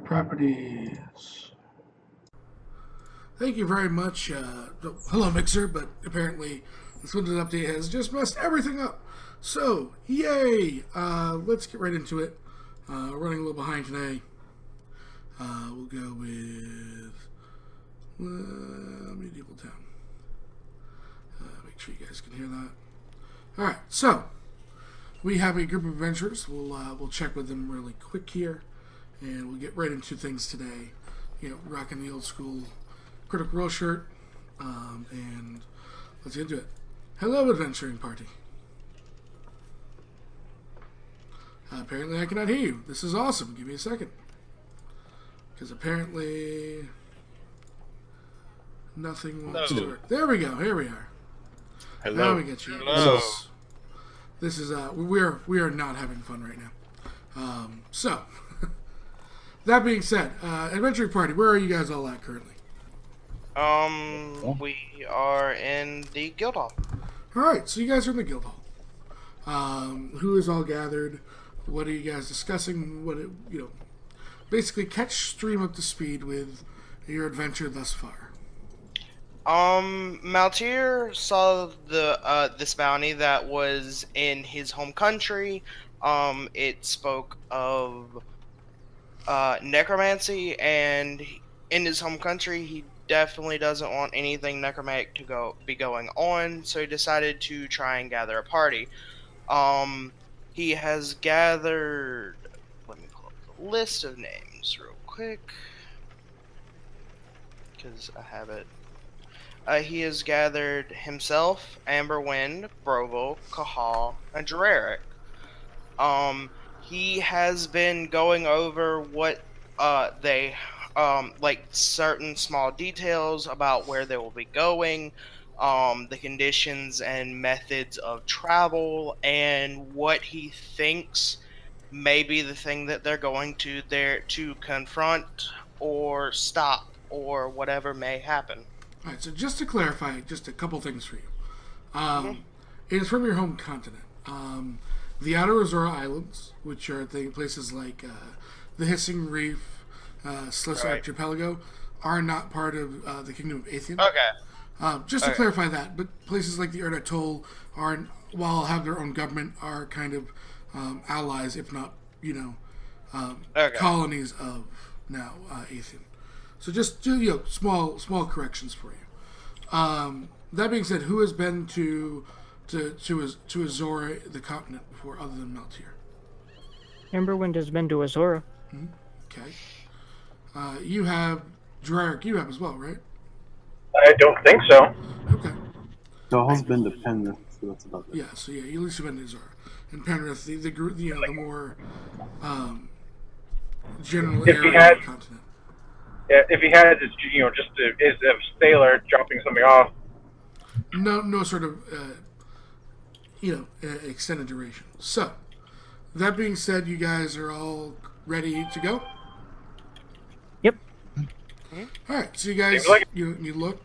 Properties. Thank you very much. Hello, Mixer, but apparently this Windows update has just messed everything up. So, yay! Let's get right into it. Running a little behind today. We'll go with Medieval Town. Make sure you guys can hear that. Alright, so we have a group of adventurers. We'll check with them really quick here, and we'll get right into things today. Rocking the old school Critical Role shirt, and let's get into it. Hello, adventuring party. Apparently I cannot hear you. This is awesome. Give me a second. Because apparently nothing wants to work. There we go. Here we are. Hello. Now we get you. Hello. This is we are not having fun right now. So that being said, adventuring party, where are you guys all at currently? We are in the guild hall. Alright, so you guys are in the guild hall. Who is all gathered? What are you guys discussing? Basically catch stream up to speed with your adventure thus far. Maltier saw this bounty that was in his home country. It spoke of necromancy, and in his home country he definitely doesn't want anything necromantic to be going on, so he decided to try and gather a party. He has gathered, let me pull up the list of names real quick, because I have it. He has gathered himself, Amberwind, Broville, Kahal, and Jareric. He has been going over what they like certain small details about where they will be going, the conditions and methods of travel, and what he thinks may be the thing that they're going to there to confront or stop or whatever may happen. All right, so just to clarify, just a couple things for you. It is from your home continent. The Outer Azora Islands, which are places like the Hissing Reef, Sliss Archipelago, are not part of the Kingdom of Atheon. Okay. Just to clarify that, but places like the Erd Atoll are, while have their own government, are kind of allies, if not, colonies of now Atheon. So just small corrections for you. That being said, who has been to Azora, the continent, before, other than Maltier? Amberwind has been to Azora. Okay. You have Jareric. You have as well, right? I don't think so. Okay. Kahal's been to Penrith, so that's about it. Yeah. So yeah, you at least have been to Azora and Penrith, the more general If area he had- of the continent. Yeah, if he had, just is a sailor dropping something off. No sort of extended duration. So that being said, you guys are all ready to go. Yep. All right, so you guys, Seems like- you look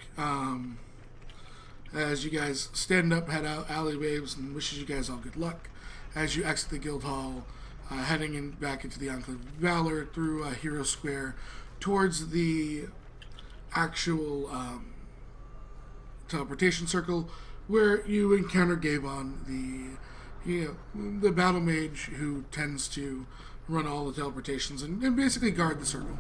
as you guys stand up, head out alleyways, and wishes you guys all good luck as you exit the guild hall, heading back into the Enclave of Valor through Hero Square towards the actual teleportation circle, where you encounter Gabon, the battle mage who tends to run all the teleportations and basically guard the circle.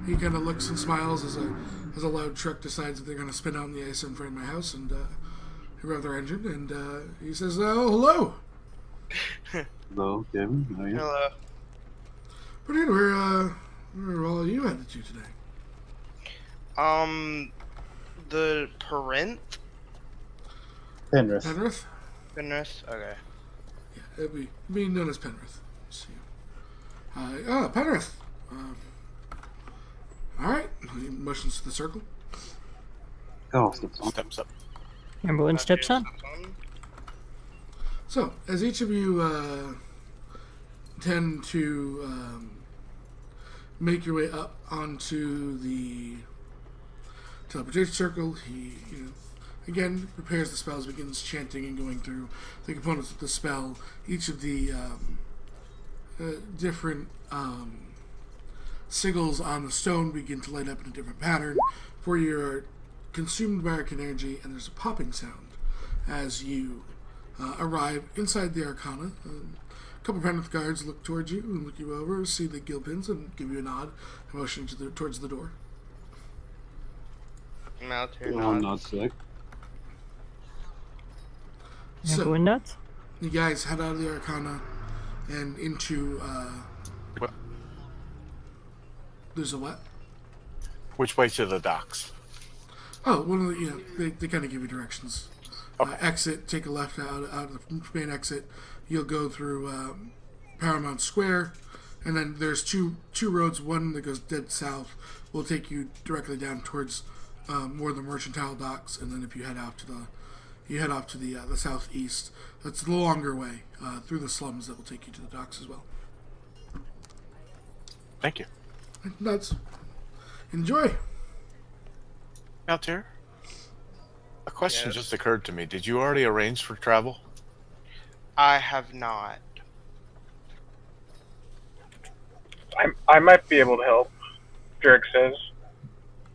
He kind of looks and smiles as a loud truck decides that they're going to spin out on the ice in front of my house, and rev their engine, and he says, "Oh, hello." Hello, Kevin. How are you? Hello. Pretty good. Where are all you headed to today? The Perinth? Penrith. Penrith? Goodness. Okay. Yeah, it'd be known as Penrith. Let's see. Penrith. All right. He motions to the circle. Kahal steps on. Steps up. Amberwind steps on. So, as each of you tend to make your way up onto the teleportation circle, he, again prepares the spells, begins chanting and going through the components of the spell. Each of the different sigils on the stone begin to light up in a different pattern before you're consumed by arcane energy, and there's a popping sound as you arrive inside the Arcana. A couple of Penrith guards look towards you and look you over, see the gill pins, and give you a nod, and motion towards the door. Malter Oh, nods. not sick. So, Everyone nuts? you guys head out of the Arcana and into. What? There's a what? Which way to the docks? Oh, one of the, they kind of give you directions. Exit, take a left out of the main exit. You'll go through Paramount Square, and then there's two roads. One that goes dead south will take you directly down towards more of the mercantile docks, and then if you head off to the southeast, that's the longer way through the slums that will take you to the docks as well. Thank you. Nuts. Enjoy. Altair, a question Yes. just occurred to me. Did you already arrange for travel? I have not. I might be able to help. Dirk says.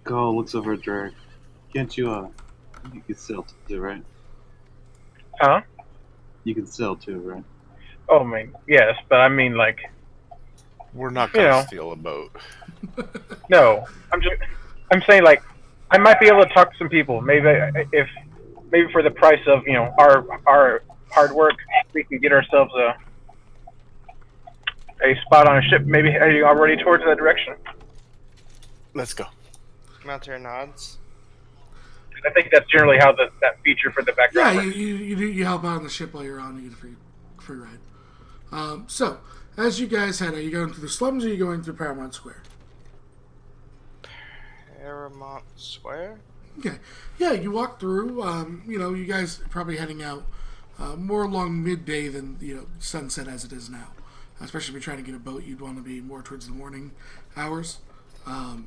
Go looks over at Drake. Can't you, you can sail too, right? Huh? You can sail too, right? Oh, I mean, yes, but I mean, like, We're not You going to know. steal a boat. no. I'm saying, like, I might be able to talk to some people. Maybe for the price of, our hard work, we can get ourselves a spot on a ship. Maybe are you already towards that direction? Let's go. Malter nods. I think that's generally how that feature for the Yeah, background works. you help out on the ship while you're on. You get a free ride. So, as you guys head, are you going through the slums or are you going through Paramount Square? Paramount Square? Okay. Yeah, you walk through. You guys are probably heading out more along midday than, sunset as it is now. Especially if you're trying to get a boat, you'd want to be more towards the morning hours. You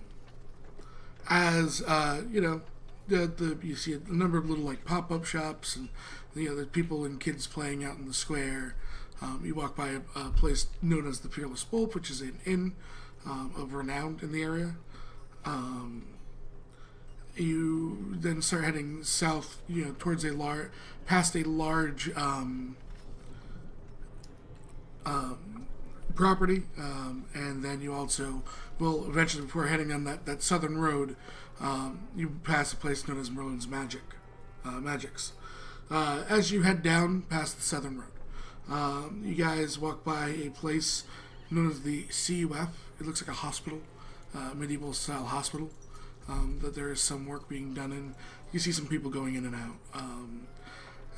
see a number of little like pop-up shops, and there's people and kids playing out in the square. You walk by a place known as the Peerless Wolf, which is an inn of renown in the area. You then start heading south, towards past a large property, and then you also will eventually, before heading on that southern road, you pass a place known as Merlin's Magics. As you head down past the southern road, you guys walk by a place known as the CUF. It looks like a hospital, medieval style hospital, that there is some work being done in. You see some people going in and out.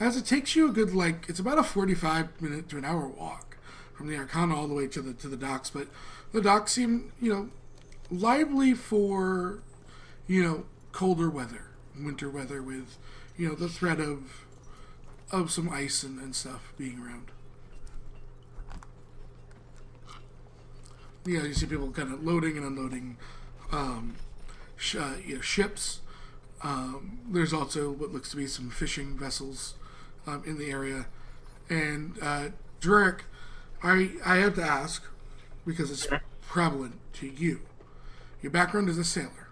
As it takes you a good, it's about a 45-minute to an hour walk from the Arcana all the way to the docks, but the docks seem, lively for, colder weather, winter weather with, the threat of some ice and stuff being around. You see people kind of loading and unloading ships. There's also what looks to be some fishing vessels in the area. And Drake, I have to ask, because it's prevalent to you. Your background is a sailor.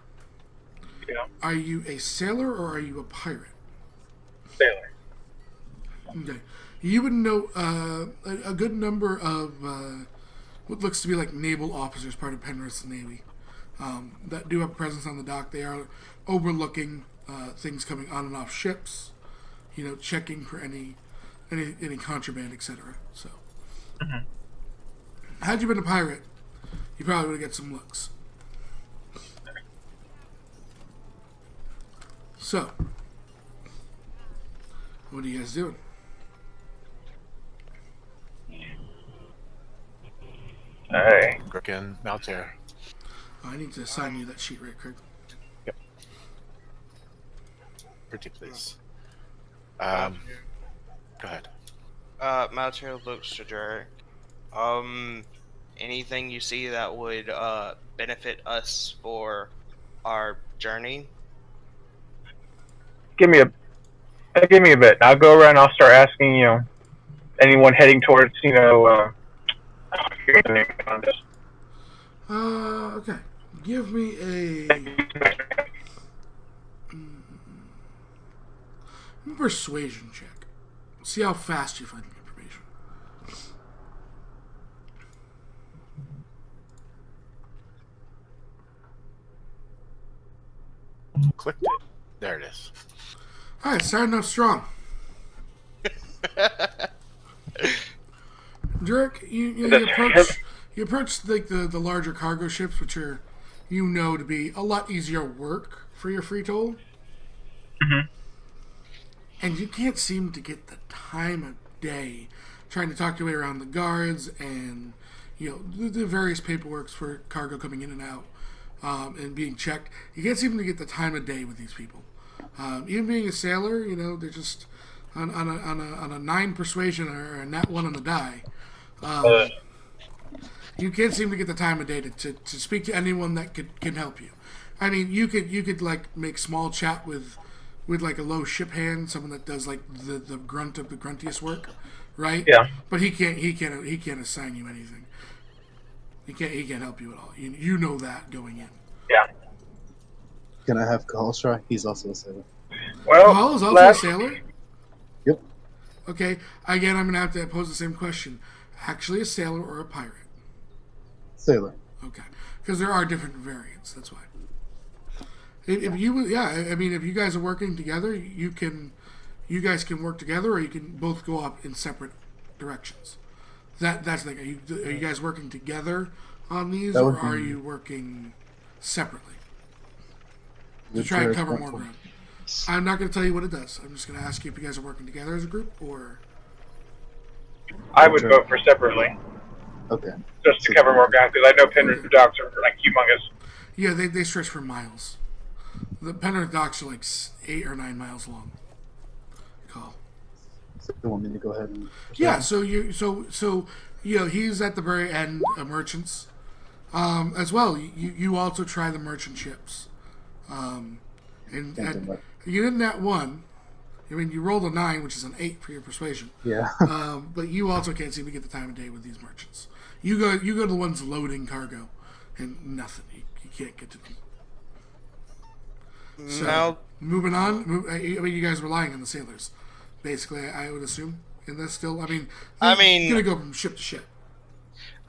Yeah. Are you a sailor or are you a pirate? Sailor. Okay. You would know a good number of what looks to be like naval officers, part of Penrith's Navy, that do have a presence on the dock. They are overlooking things coming on and off ships, checking for any contraband, etc. So, had you been a pirate, you probably would have got some looks. So, what are you guys doing? Hey. Griffin, Maltair. I need to assign you that sheet right quick. Pretty please. Go ahead. Malter looks to Drake. Anything you see that would benefit us for our journey? Give me a bit. I'll go around. I'll start asking, anyone heading towards, Here's the name on this. Okay. Give me a persuasion check. See how fast you find the information. Clicked it. There it is. All right, starting off strong. Dirk, you approach like the larger cargo ships, which are to be a lot easier work for your free toll. Mhm. And you can't seem to get the time of day trying to talk your way around the guards and the various paperwork for cargo coming in and out and being checked. You can't seem to get the time of day with these people. Even being a sailor, they're just on a 9 persuasion or a nat 1 on the die. You can't seem to get the time of day to speak to anyone that can help you. I mean, you could like make small chat with like a low ship hand, someone that does like the grunt of the gruntiest work, right? Yeah. But he can't assign you anything. He can't help you at all. You know that going in. Yeah. Can I have Cahal try? He's also a sailor. Well, Paul is also last- a sailor. Yep. Okay. Again, I'm gonna have to pose the same question. Actually, a sailor or a pirate? Sailor. Okay, because there are different variants. That's why. If you guys are working together, you guys can work together, or you can both go up in separate directions. That's the thing. Are you guys working together on these, That or would be- are you working separately to Which try and are cover more responsible. ground? I'm not going to tell you what it does. I'm just going to ask you if you guys are working together as a group, or I would vote for separately, Okay. just to cover more ground, because I know Penrith docks are like humongous. yeah, they stretch for miles. The Penrith docks are like 8 or 9 miles long. Call. So you want me to go ahead and Yeah, so he's at the very end of merchants. As well, you also try the merchant ships. And Can't do much. you didn't that one. I mean, you rolled a 9, which is an 8 for your persuasion. Yeah. But you also can't seem to get the time of day with these merchants. You go to the ones loading cargo, and nothing. You can't get to them. So, Now, moving on. I mean, you guys are relying on the sailors, basically. I would assume in this still. I mean, I gonna go from ship to ship.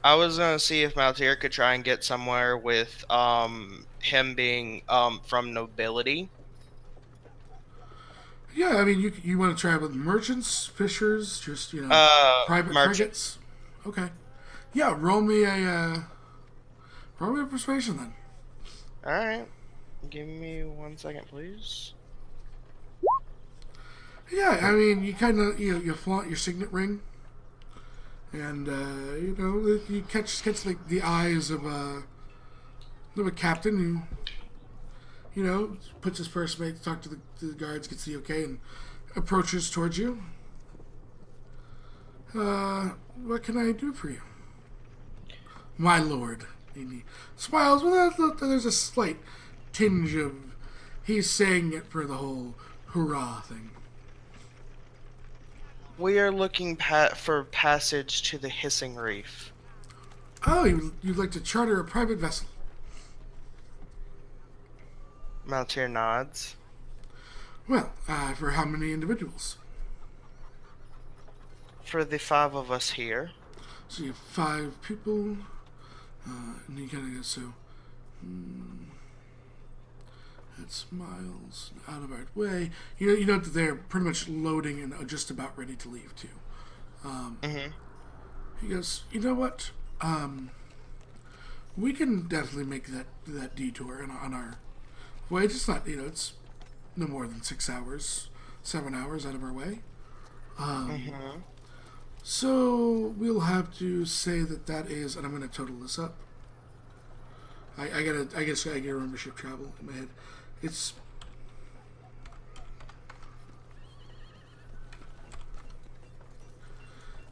I was gonna see if Maltier could try and get somewhere with him being from nobility. Yeah, I mean, you want to try with merchants, fishers, just private Merchant. frigates. Okay. Yeah, roll me a persuasion then. All right, give me 1 second, please. Yeah, I mean, you kind of you flaunt your signet ring, and you catch the eyes of a captain who puts his first mate to talk to the guards, gets the okay, and approaches towards you. What can I do for you, my lord? And he smiles. Well, there's a slight tinge of he's saying it for the whole hurrah thing. We are looking for passage to the Hissing Reef. Oh, you'd like to charter a private vessel? Maltier nods. Well, for how many individuals? For the 5 of us here. So you have 5 people, and you kind of go, so, that's miles out of our way. You know that they're pretty much loading and just about ready to leave, too. He goes, you know what? We can definitely make that detour on our voyage. It's not, it's no more than 6 hours, 7 hours out of our way. So we'll have to say that is, and I'm going to total this up. I guess I gotta remember ship travel in my head. It's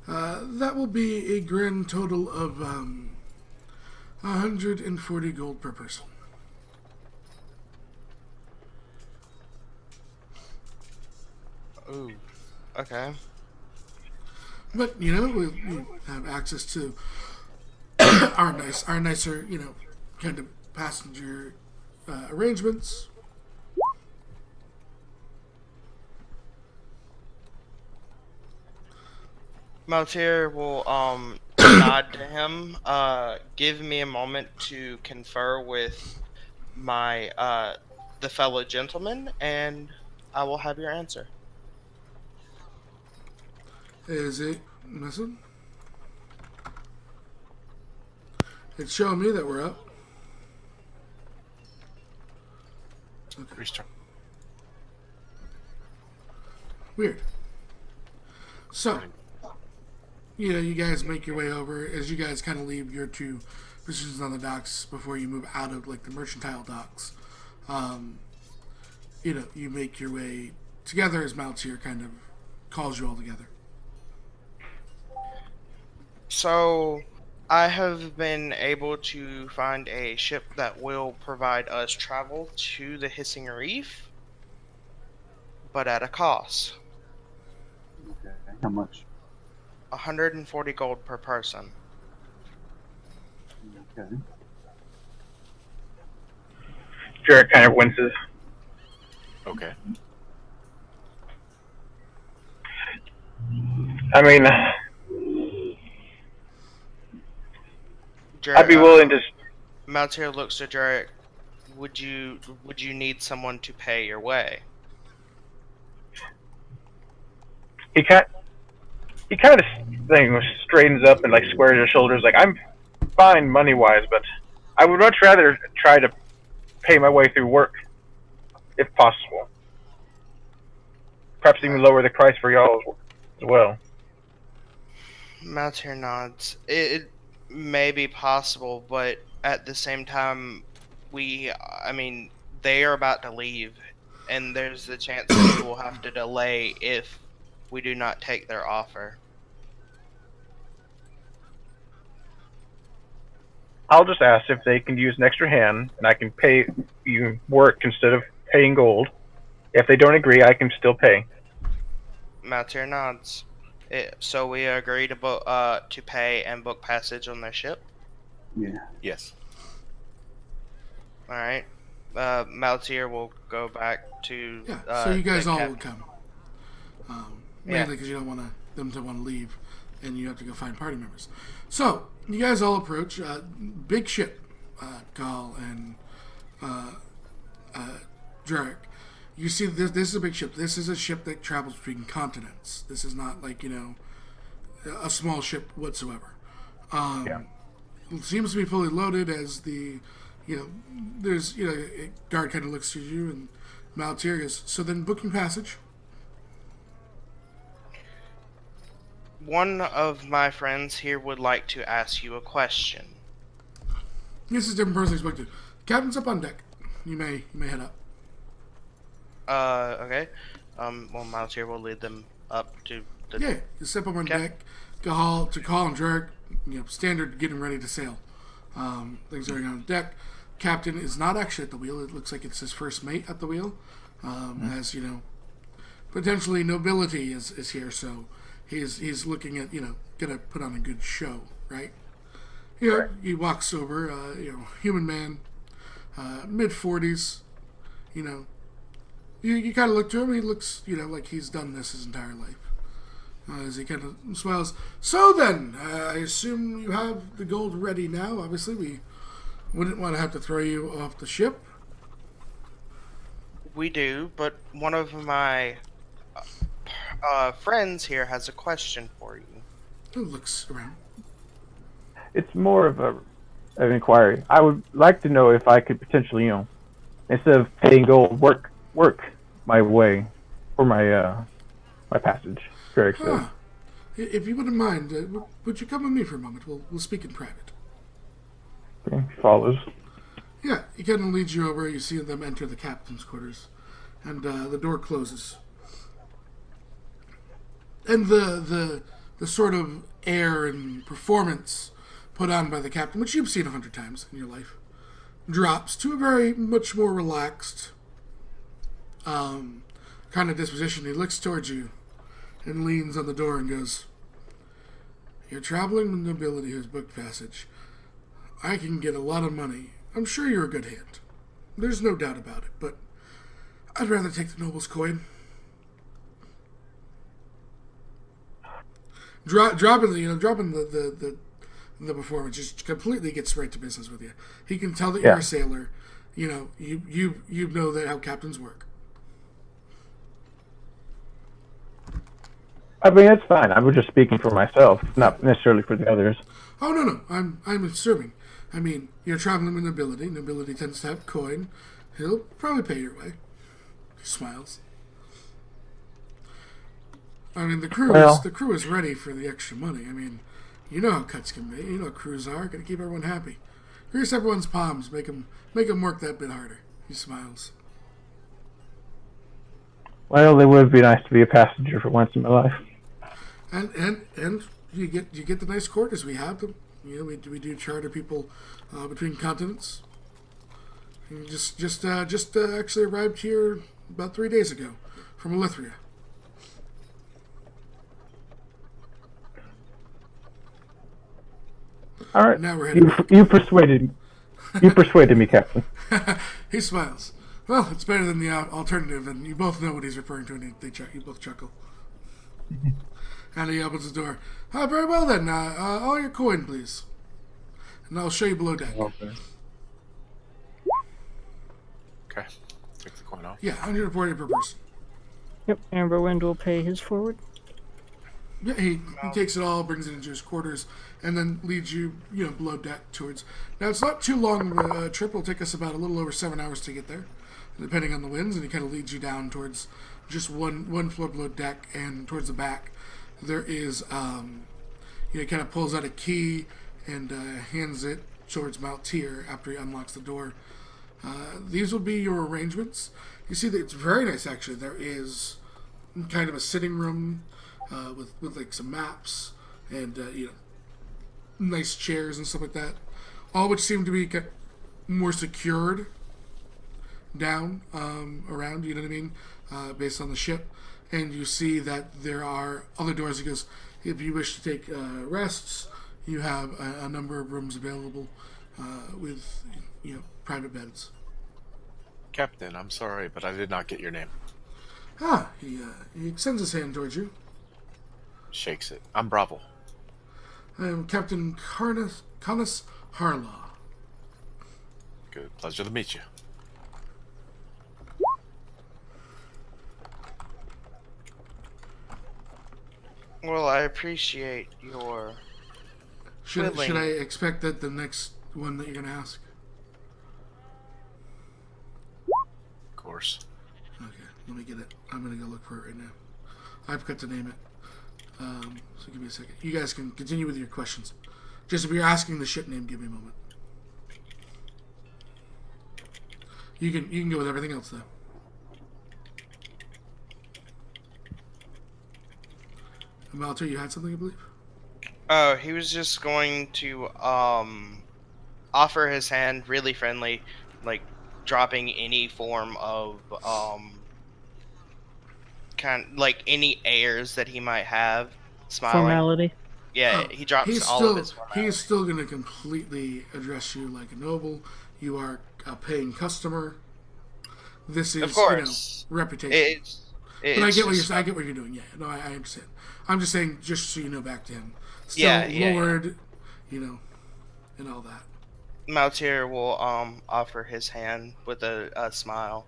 that will be a grand total of 140 gold per person. Ooh. Okay. But we have access to our nicer, kind of passenger arrangements. Maltier will nod to him. Give me a moment to confer with my the fellow gentleman, and I will have your answer. Is it missing? It's showing me that we're up. Restart. Weird. So, you guys make your way over. As you guys kind of leave your two positions on the docks before you move out of, like, the mercantile docks, you make your way together as Maltier kind of calls you all together. So, I have been able to find a ship that will provide us travel to the Hissing Reef, but at a cost. Okay. How much? 140 gold per person. Okay. Jarek kind of winces. Okay. I mean, Jarek, I'd be willing to. Maltier looks to Jarek. Would you need someone to pay your way? He kind of straightens up and like squares his shoulders. Like, I'm fine money wise, but I would much rather try to pay my way through work, if possible. Perhaps even lower the price for y'all as well. Maltier nods. It may be possible, but at the same time, they are about to leave, and there's the chance that we will have to delay if we do not take their offer. I'll just ask if they can use an extra hand, and I can pay you work instead of paying gold. If they don't agree, I can still pay. Maltier nods. So we agree to pay and book passage on their ship. Yeah. Yes. All right. Maltier will go back to. Yeah, so you guys the all cap- will come. Yeah. Mainly because you don't want them to want to leave, and you have to go find party members. So, you guys all approach. Big ship, Gal and Jarek. You see, this is a big ship. This is a ship that travels between continents. This is not like, a small ship whatsoever. It seems to be fully loaded as there's, a guard kind of looks at you, and Maltier goes, so then booking passage. One of my friends here would like to ask you a question. This is a different person expected. Captain's up on deck. You may head up. Okay. Maltier will lead them up to the. Yeah, you step up on Okay. deck. Call and Jarek, standard getting ready to sail. Things are on deck. Captain is not actually at the wheel. It looks like it's his first mate at the wheel. As potentially nobility is here, so he's looking at gonna put on a good show, right? He walks over, human man, mid-40s, You kind of look to him. He looks, like he's done this his entire life. As he kind of smiles. So then, I assume you have the gold ready now. Obviously, we wouldn't want to have to throw you off the ship. We do, but one of my friends here has a question for you. He looks around. It's more of an inquiry. I would like to know if I could potentially, instead of paying gold, work my way for my my passage. Very excited. If you wouldn't mind, would you come with me for a moment? We'll speak in private. Okay, follows. Yeah, he kind of leads you over. You see them enter the captain's quarters, and the door closes. And the sort of air and performance put on by the captain, which you've seen 100 times in your life, drops to a very much more relaxed kind of disposition. He looks towards you and leans on the door and goes, "You're traveling with nobility who's booked passage. I can get a lot of money. I'm sure you're a good hand. There's no doubt about it, but I'd rather take the noble's coin. Dropping the performance just completely gets right to business with you. He can tell that you're a sailor. You know, you know that how captains work. I mean, it's fine. I was just speaking for myself, not necessarily for the others. Oh no, I'm assuming. I mean, you're traveling with nobility. Nobility tends to have coin. He'll probably pay your way. He smiles. I mean, the crew is ready for the extra money. I mean, you know how cuts can be. You know how crews are. Got to keep everyone happy. Grease everyone's palms. Make them work that bit harder. He smiles. Well, it would be nice to be a passenger for once in my life. And you get the nice quarters. We have them. You know, we do charter people between continents. And just actually arrived here about 3 days ago from Elithria. All right. Now we're heading back. You persuaded me, Captain. He smiles. Well, it's better than the alternative, and you both know what he's referring to, and you both chuckle. And he opens the door. Very well then. All your coin, please. And I'll show you below deck. Okay. Okay. Take the coin off. Yeah, 140 per person. Yep, Amberwind will pay his forward. Yeah, he takes it all, brings it into his quarters, and then leads you, below deck towards. Now it's not too long of a trip. It'll take us about a little over 7 hours to get there, depending on the winds. And he kind of leads you down towards just one floor below deck, and towards the back, there is, he kind of pulls out a key and hands it towards Maltier after he unlocks the door. These will be your arrangements. You see that it's very nice, actually. There is kind of a sitting room. With like some maps and nice chairs and stuff like that, all which seem to be more secured down around. You know what I mean? Based on the ship, and you see that there are other doors. He goes, if you wish to take rests, you have a number of rooms available with private beds. Captain, I'm sorry, but I did not get your name. He extends his hand towards you. Shakes it. I'm Bravo. I am Captain Canis Harlaw. Good. Pleasure to meet you. Well, I appreciate your Should I expect that the next one that you're going to ask? Of course. Okay, let me get it. I'm going to go look for it right now. I forgot to name it. So give me a second. You guys can continue with your questions. Just if you're asking the ship name, give me a moment. You can go with everything else though. Malter, you had something, I believe? Oh, he was just going to offer his hand, really friendly, like dropping any form of like any airs that he might have, smiling. Formality. Yeah, he drops all of his formality. He's still going to completely address you like a noble. You are a paying customer. This is, of course, reputation. But I get what you're doing. Yeah, no, I understand. I'm just saying, just so you know, back to him. Still, Lord, and all that. Maltier will offer his hand with a smile.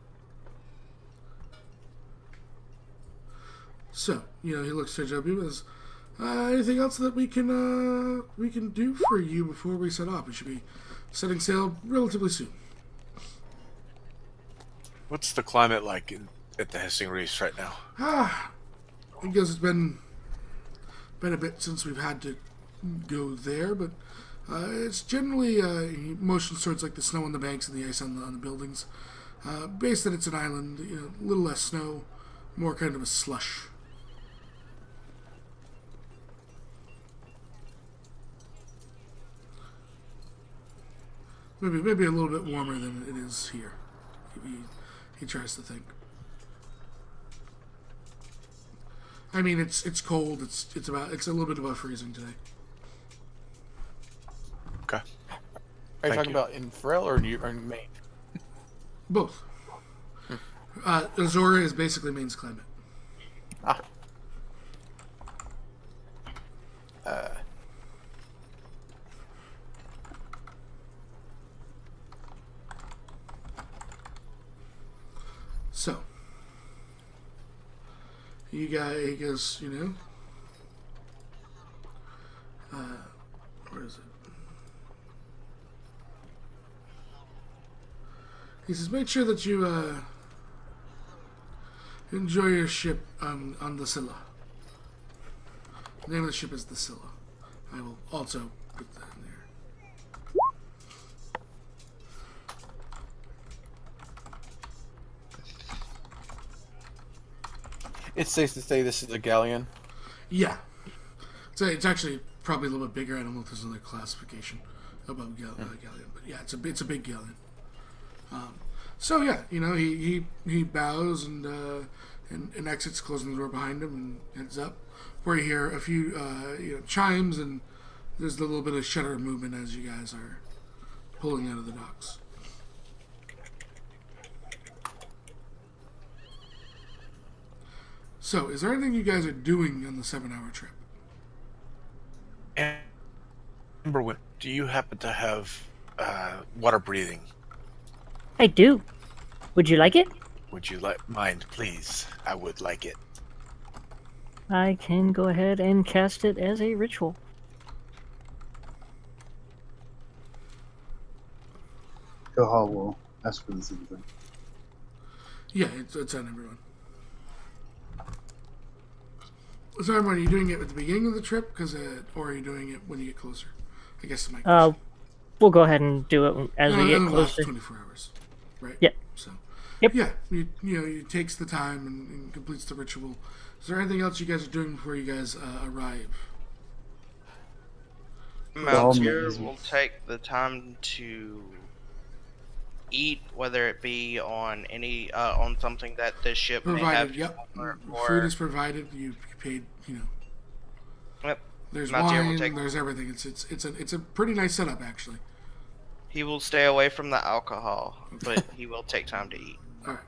So, he looks to Joe and says, anything else that we can do for you before we set off? We should be setting sail relatively soon. What's the climate like at the Hissing Reefs right now? I guess it's been a bit since we've had to go there, but it's generally motion towards like the snow on the banks and the ice on the buildings. Based that it's an island, a little less snow, more kind of a slush. Maybe a little bit warmer than it is here. He tries to think. I mean, it's cold. It's a little bit above freezing today. Okay. Are you Thank talking you. about in Pharrell or in Maine? Both. Azora is basically Maine's climate. Ah. So, he goes, where is it? He says, make sure that you enjoy your ship on the Scylla. The name of the ship is the Scylla. I will also put that in there. It's safe to say this is a galleon. Yeah. So it's actually probably a little bit bigger. I don't know if there's another classification above galleon, but yeah, it's a big galleon. So yeah, he bows and exits, closing the door behind him, and heads up. Where you hear a few chimes, and there's a little bit of shutter movement as you guys are pulling out of the docks. So, is there anything you guys are doing on the 7-hour trip? Amberwood, do you happen to have water breathing? I do. Would you like it? Would you mind, please? I would like it. I can go ahead and cast it as a ritual. Gohal will ask for the same thing. Yeah, it's on everyone. So, everyone, are you doing it at the beginning of the trip, or are you doing it when you get closer? I guess my question. We'll go ahead and do it as we get in the last closer. 24 hours, right? Yep. So, Yep. yeah, he takes the time and completes the ritual. Is there anything else you guys are doing before you guys arrive? Mountier will take the time to eat, whether it be on any on something that the ship Provided, may have. yep. Or, Food is provided. You paid, Yep. There's Mountier will wine. take- There's everything. It's a pretty nice setup, actually. He will stay away from the alcohol, but he will take time to eat. All right.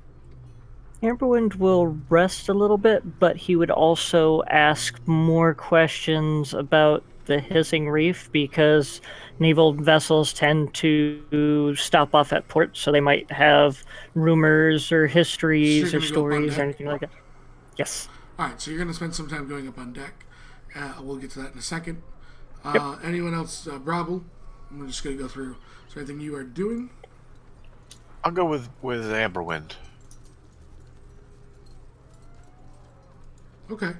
Amberwind will rest a little bit, but he would also ask more questions about the Hissing Reef because naval vessels tend to stop off at port, so they might have rumors or histories So or you're gonna go up on stories or deck? anything like that. Yes. All right. So you're gonna spend some time going up on deck. We'll get to that in a second. Anyone else? Brabble? I'm just gonna go through. Is there anything you are doing? I'll go with Amberwind. Okay.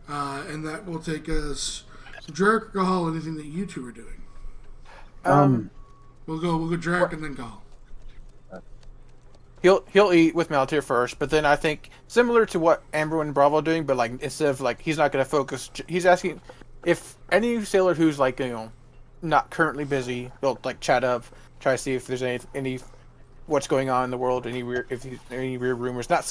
And that will take us. So, Jarek, Gahal, anything that you two are doing? We'll go Jarek and then Gahal. He'll eat with Maltier first, but then I think similar to what Amber and Bravo are doing, but like instead of like he's not going to focus. He's asking if any sailor who's like not currently busy, he'll like chat up, try to see if there's any what's going on in the world, any weird rumors, not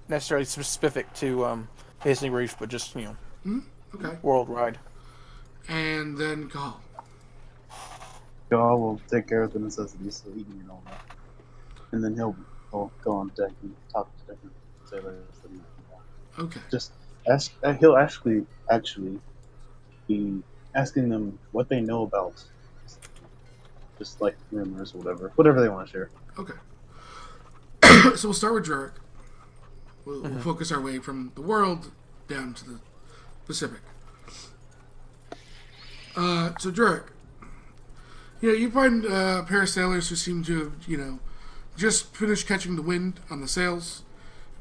necessarily specific to Hissing Reef, but just Okay. worldwide. And then Gahal. Gohal will take care of the necessities, so eating and all that. And then he'll go on deck and talk to different sailors. Okay. Just ask. He'll actually be asking them what they know about, just like rumors or whatever they want to share. Okay. So we'll start with Jarek. We'll focus our way from the world down to the Pacific. So Jarek, you find a pair of sailors who seem to have, just finished catching the wind on the sails,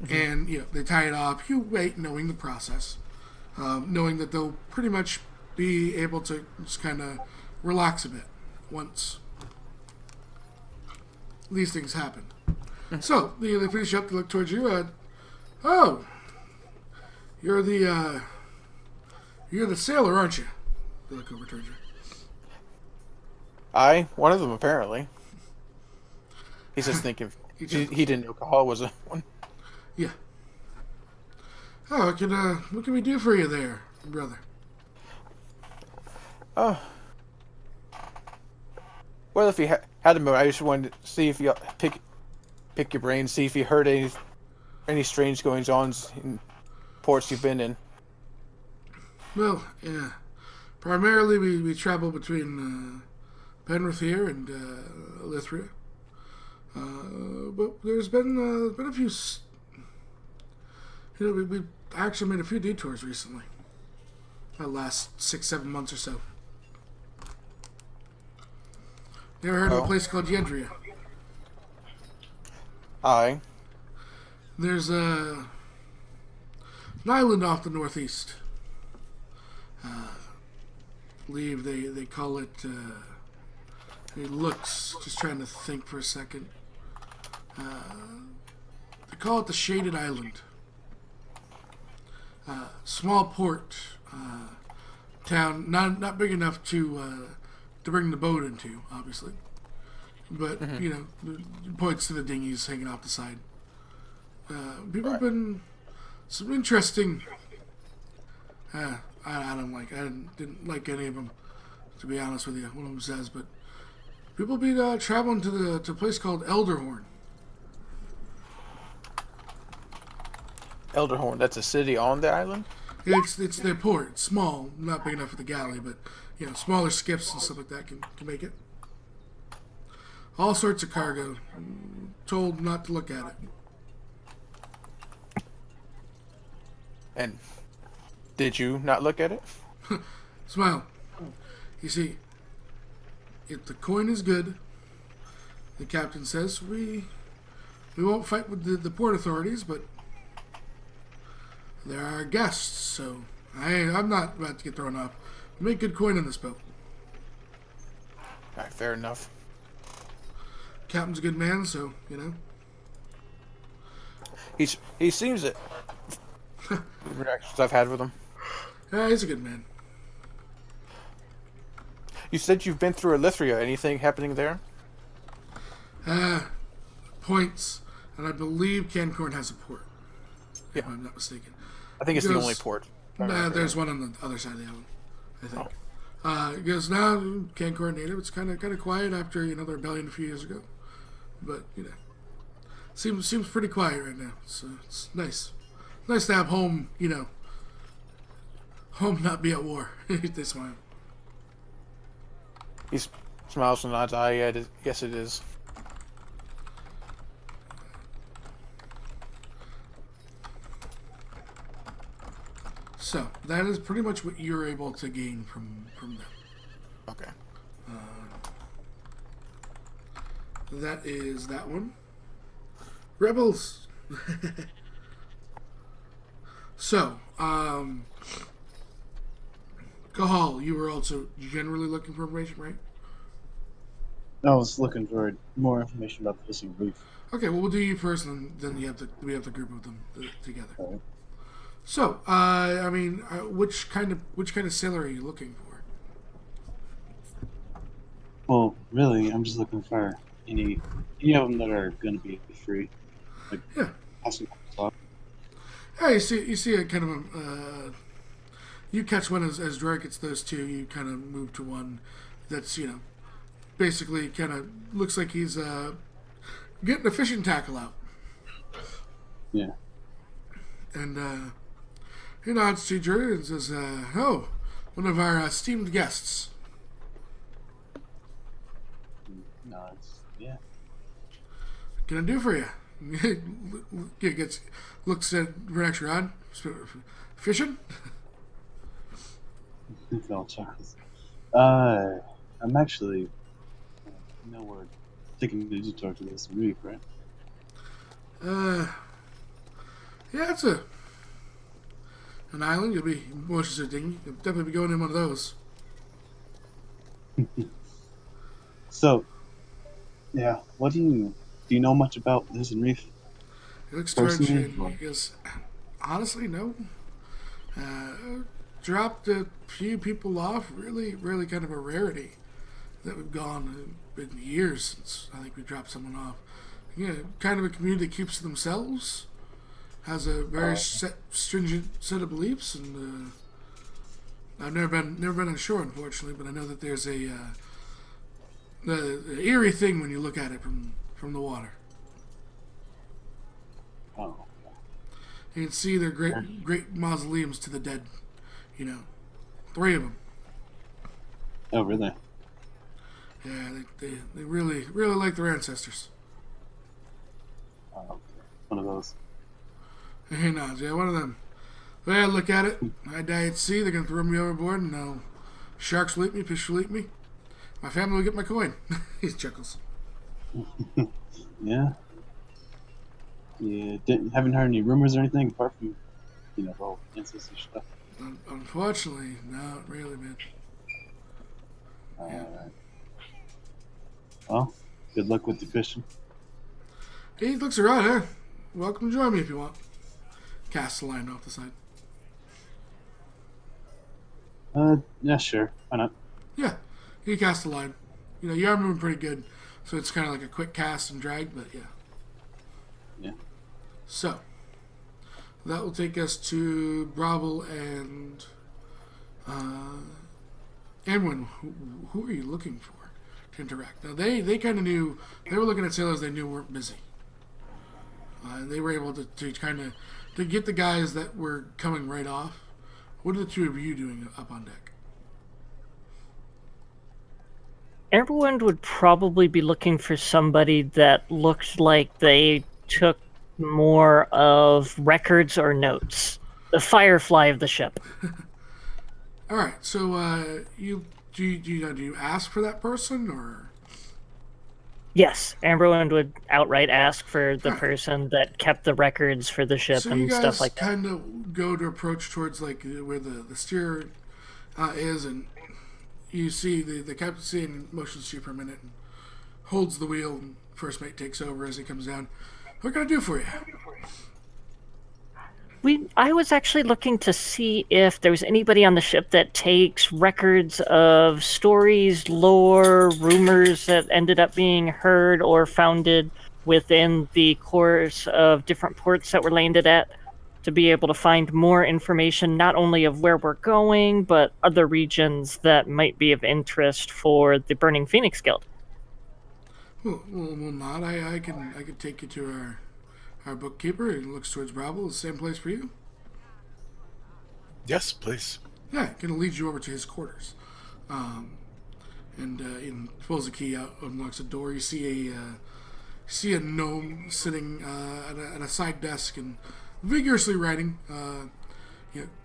and they tie it off. You wait, knowing the process, knowing that they'll pretty much be able to just kind of relax a bit once these things happen. So they finish up. They look towards you. Oh, you're the sailor, aren't you? They look over towards you. One of them apparently. He's just thinking he didn't know Kahal was a one. Yeah. Oh, what can we do for you there, brother? Well, if you had a moment, I just wanted to see if you pick your brain, see if you heard any strange goings on in ports you've been in. Well, yeah. Primarily, we travel between Penrith here and Elithria. But there's been a few. We actually made a few detours recently. The last 6-7 months or so. You ever heard of a place called Yendria? Aye. There's an island off the northeast. I believe they call it. It looks. Just trying to think for a second. They call it the Shaded Island. Small port town, not big enough to bring the boat into, obviously. But you know, it points to the dinghies hanging off the side. People have been some interesting. I don't like. I didn't like any of them, to be honest with you. One of them says, but people be traveling to a place called Elderhorn. Elderhorn, that's a city on the island? It's their port. It's small, not big enough for the galley, but you know, smaller skiffs and stuff like that can make it. All sorts of cargo. Told not to look at it. And did you not look at it? Smile. You see, if the coin is good, the captain says we won't fight with the port authorities, but they're our guests, so I'm not about to get thrown off. We make good coin on this boat. Alright, fair enough. Captain's a good man, so you know. He seems it. Reactions I've had with him. Yeah, he's a good man. You said you've been through Elithria. Anything happening there? Points, and I believe Cancorn has a port. Yeah. If I'm not mistaken. I think it's the only port. Nah, there's one on the other side of the island, I think. Because now Cancorn native, it's kind of quiet after the rebellion a few years ago, but you know, seems pretty quiet right now. So it's nice to have home. You know, home not be at war. They smile. He smiles and nods. Yes, it is. So that is pretty much what you're able to gain from them. Okay. That is that one. Rebels. So, Cahal, you were also generally looking for information, right? I was looking for more information about the Hissing Reef. Okay, well, we'll do you first, and then we have the group of them together. Right. So, which kind of sailor are you looking for? Well, really, I'm just looking for any of them that are going to be free. Like, Yeah. Awesome stuff. Yeah, you see a kind of you catch one as Drake gets those two. You kind of move to one that's basically kind of looks like he's getting a fishing tackle out. Yeah. And he nods to Drew and says, "Oh, one of our esteemed guests." No, yeah. What can I do for you? Looks at Vernax fishing. No, Charles. I'm actually we're taking a detour to this reef, right? Yeah, it's an island. You'll be motions a dinghy. You'll definitely be going in one of those. So, yeah, what do you know much about this reef? He looks towards you Personally, and he goes, honestly, no. Dropped a few people off. Really, really kind of a rarity that we've gone in years since I think we dropped someone off. Yeah, kind of a community that keeps to themselves, has a very stringent set of beliefs, and I've never been on shore, unfortunately, but I know that there's a the eerie thing when you look at it from the water. Oh. You can see their great mausoleums to the dead. 3 of them. Oh, really? Yeah, they really like their ancestors. Oh, okay. One of those. He nods. Yeah, one of them. Well, look at it. I die at sea. They're gonna throw me overboard, and sharks will eat me. Fish will eat me. My family will get my coin. He chuckles. Yeah. Haven't heard any rumors or anything apart from, the whole ancestor stuff. Unfortunately, not really, man. Alright. Well, good luck with the fishing. He looks around, huh? Welcome to join me if you want. Cast the line off the side. Yeah, sure. Why not? Yeah, he cast the line. You're moving pretty good, so it's kind of like a quick cast and drag, but yeah. Yeah. So, that will take us to Brabble and Amwin. Who are you looking for to interact? Now, they kind of knew, they were looking at sailors they knew weren't busy. They were able to kind of, to get the guys that were coming right off. What are the 2 of you doing up on deck? Amberwind would probably be looking for somebody that looked like they took more of records or notes. The Firefly of the ship. All right, so do you ask for that person, or? Yes, Amberwind would outright ask for the person that kept the records for the ship So and stuff like that. you guys kind of go to approach towards like where the steer is, and you see the captain motions to you for a minute and holds the wheel, and first mate takes over as he comes down. What can I do for you? I was actually looking to see if there was anybody on the ship that takes records of stories, lore, rumors that ended up being heard or founded within the course of different ports that we're landed at, to be able to find more information, not only of where we're going, but other regions that might be of interest for the Burning Phoenix Guild. Well, not. I can take you to our bookkeeper. He looks towards Brabble. The same place for you? Yes, please. Yeah, going to lead you over to his quarters. And pulls a key out, unlocks a door. You see a gnome sitting at a side desk and vigorously writing.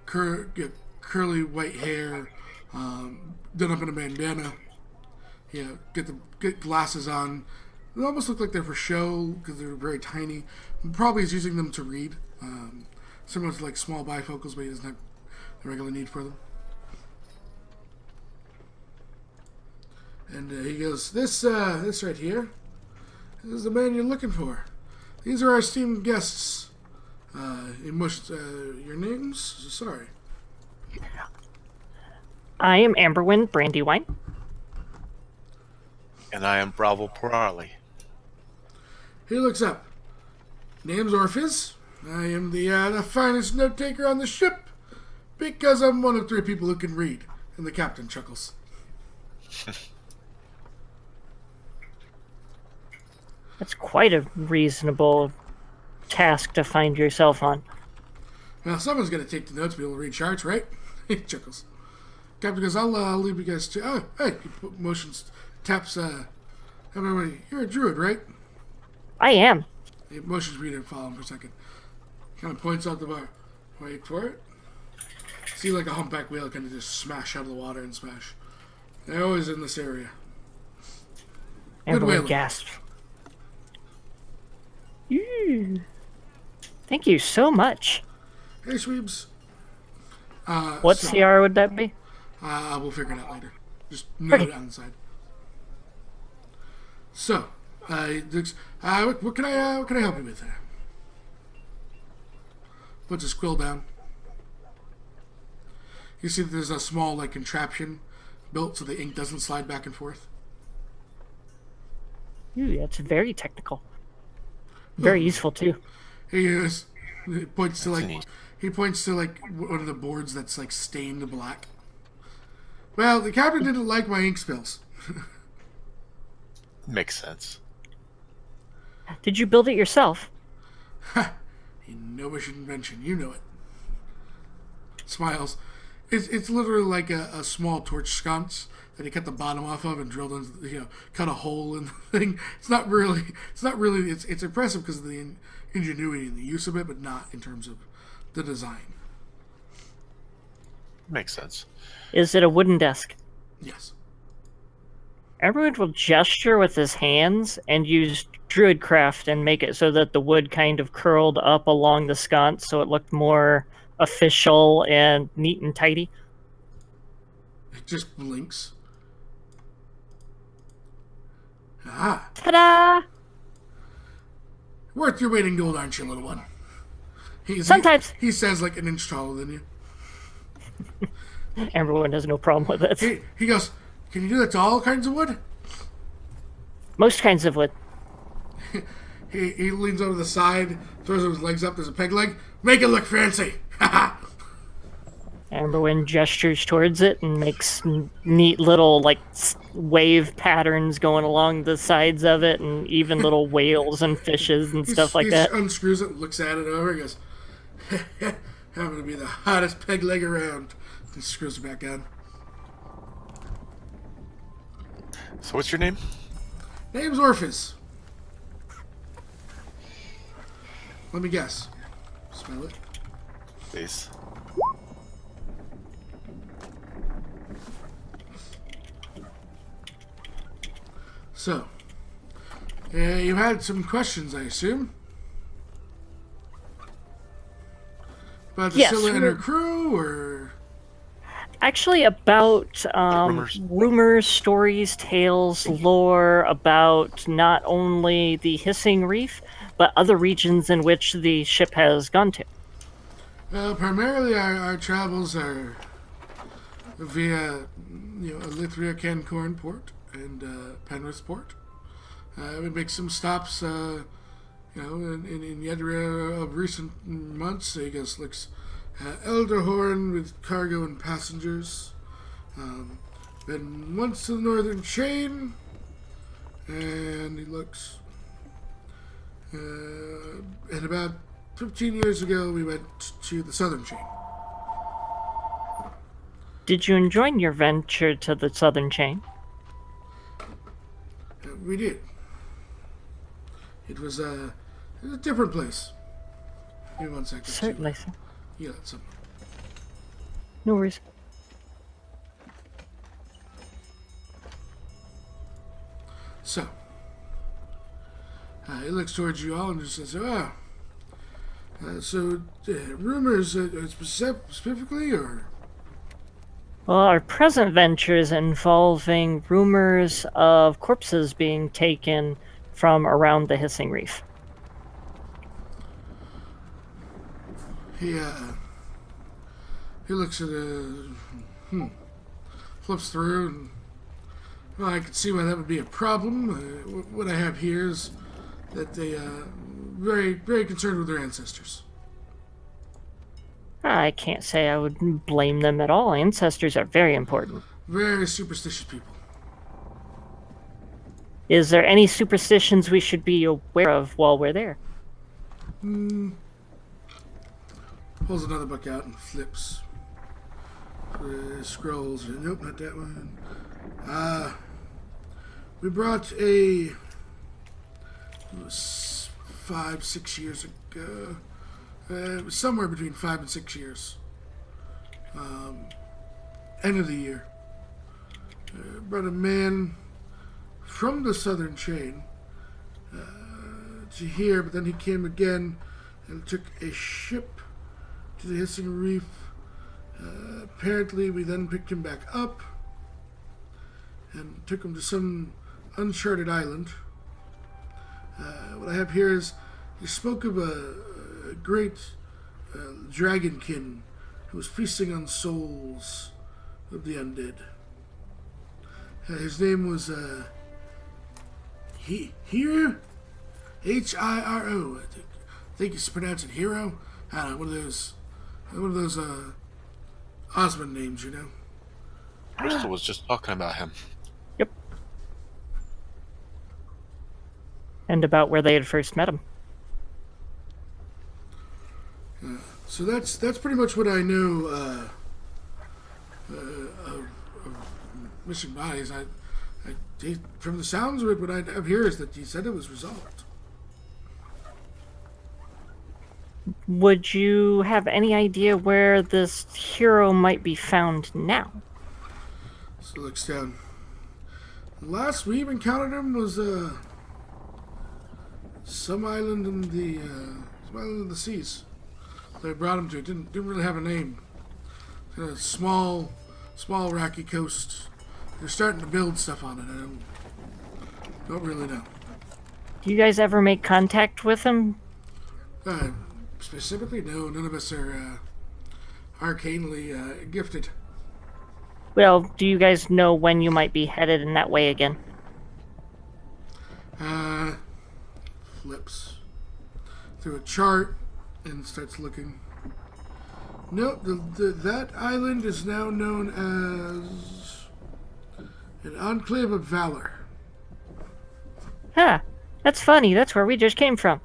Curly white hair, done up in a bandana. Get glasses on. They almost look like they're for show because they're very tiny. Probably is using them to read. Similar to like small bifocals, but he doesn't have the regular need for them. And he goes, this right here, this is the man you're looking for. These are our esteemed guests. Your names? Sorry. I am Amberwind Brandywine. And I am Bravo Porali. He looks up. Name's Orpheus. I am the finest note taker on the ship because I'm one of 3 people who can read. And the captain chuckles. That's quite a reasonable task to find yourself on. Well, someone's going to take the notes to be able to read charts, right? He chuckles. Captain goes, I'll leave you guys to... Oh, hey, he motions, taps, everybody. You're a druid, right? I am. He motions for you to follow him for a second. Kind of points out the bar. Wait for it. See like a humpback whale kind of just smash out of the water and smash. They're always in this area. Good Amberwind whaling. gasped. Thank you so much. Hey, Sweebs. What CR would that be? We'll figure it out later. Just note it on the side. So, what can I help you with there? Puts his quill down. You see that there's a small contraption built so the ink doesn't slide back and forth. Ooh, that's very technical. Very useful too. He points to That's neat. one of the boards that's stained black. Well, the captain didn't like my ink spills. Makes sense. Did you build it yourself? Innovish invention, you know it. Smiles. It's literally like a small torch sconce that he cut the bottom off of and drilled into, cut a hole in the thing. It's not really. It's impressive because of the ingenuity and the use of it, but not in terms of the design. Makes sense. Is it a wooden desk? Yes. Everyone will gesture with his hands and use Druidcraft and make it so that the wood kind of curled up along the sconce so it looked more official and neat and tidy. It just blinks. Ah. Ta-da! Worth your weight in gold, aren't you, little one? Sometimes. He says like an inch taller than you. Everyone has no problem with it. He goes, can you do that to all kinds of wood? Most kinds of wood. He leans over the side, throws his legs up, there's a peg leg. Make it look fancy. Amberwyn gestures towards it and makes neat little wave patterns going along the sides of it, and even little whales and fishes and stuff like that. He unscrews it, looks at it over, and goes, I'm going to be the hottest peg leg around. He screws it back on. So what's your name? Name's Orpheus. Let me guess. Smell it. Please. So, you had some questions, I assume? About Yes, Scylla and her crew, or...? Actually, about rumors, stories, tales, lore about not only the Hissing Reef, but other regions in which the ship has gone to. Primarily our travels are via, Elithria, Cancorn Port, and Penrith Port. We make some stops, in Yedra of recent months. I guess looks Elderhorn with cargo and passengers. Been once to the Northern Chain, and he looks. And about 15 years ago, we went to the Southern Chain. Did you enjoy your venture to the Southern Chain? We did. It was a different place. Give me 1 second. Certainly, sir. Yeah, that's something. No worries. So, he looks towards you all and just says, rumors specifically, or? Well, our present venture is involving rumors of corpses being taken from around the Hissing Reef. He looks at flips through, and I can see why that would be a problem. What I have here is that they very, very concerned with their ancestors. I can't say I would blame them at all. Ancestors are very important. Very superstitious people. Is there any superstitions we should be aware of while we're there? Pulls another book out and flips. Scrolls. Nope, not that one. We brought it was 5-6 years ago. It was somewhere between 5 and 6 years. End of the year. Brought a man from the Southern Chain to here, but then he came again and took a ship to the Hissing Reef. Apparently, we then picked him back up and took him to some uncharted island. What I have here is he spoke of a great dragonkin who was feasting on souls of the undead. His name was Hiro? Hiro. I think you pronounce it Hero. I don't know, one of those Osmond names, you know. Bristol was just talking about him. Yep. and about where they had first met him. So that's pretty much what I know of missing bodies. From the sounds of it, what I have here is that he said it was resolved. Would you have any idea where this hero might be found now? So he looks down. The last we encountered him was some island in the seas. They brought him to. It didn't really have a name. A small rocky coast. They're starting to build stuff on it. I don't really know. Do you guys ever make contact with him? Specifically, no. None of us are arcanely gifted. Well, do you guys know when you might be headed in that way again? Flips through a chart and starts looking. Nope, that island is now known as an Enclave of Valor. Huh. That's funny. That's where we just came from.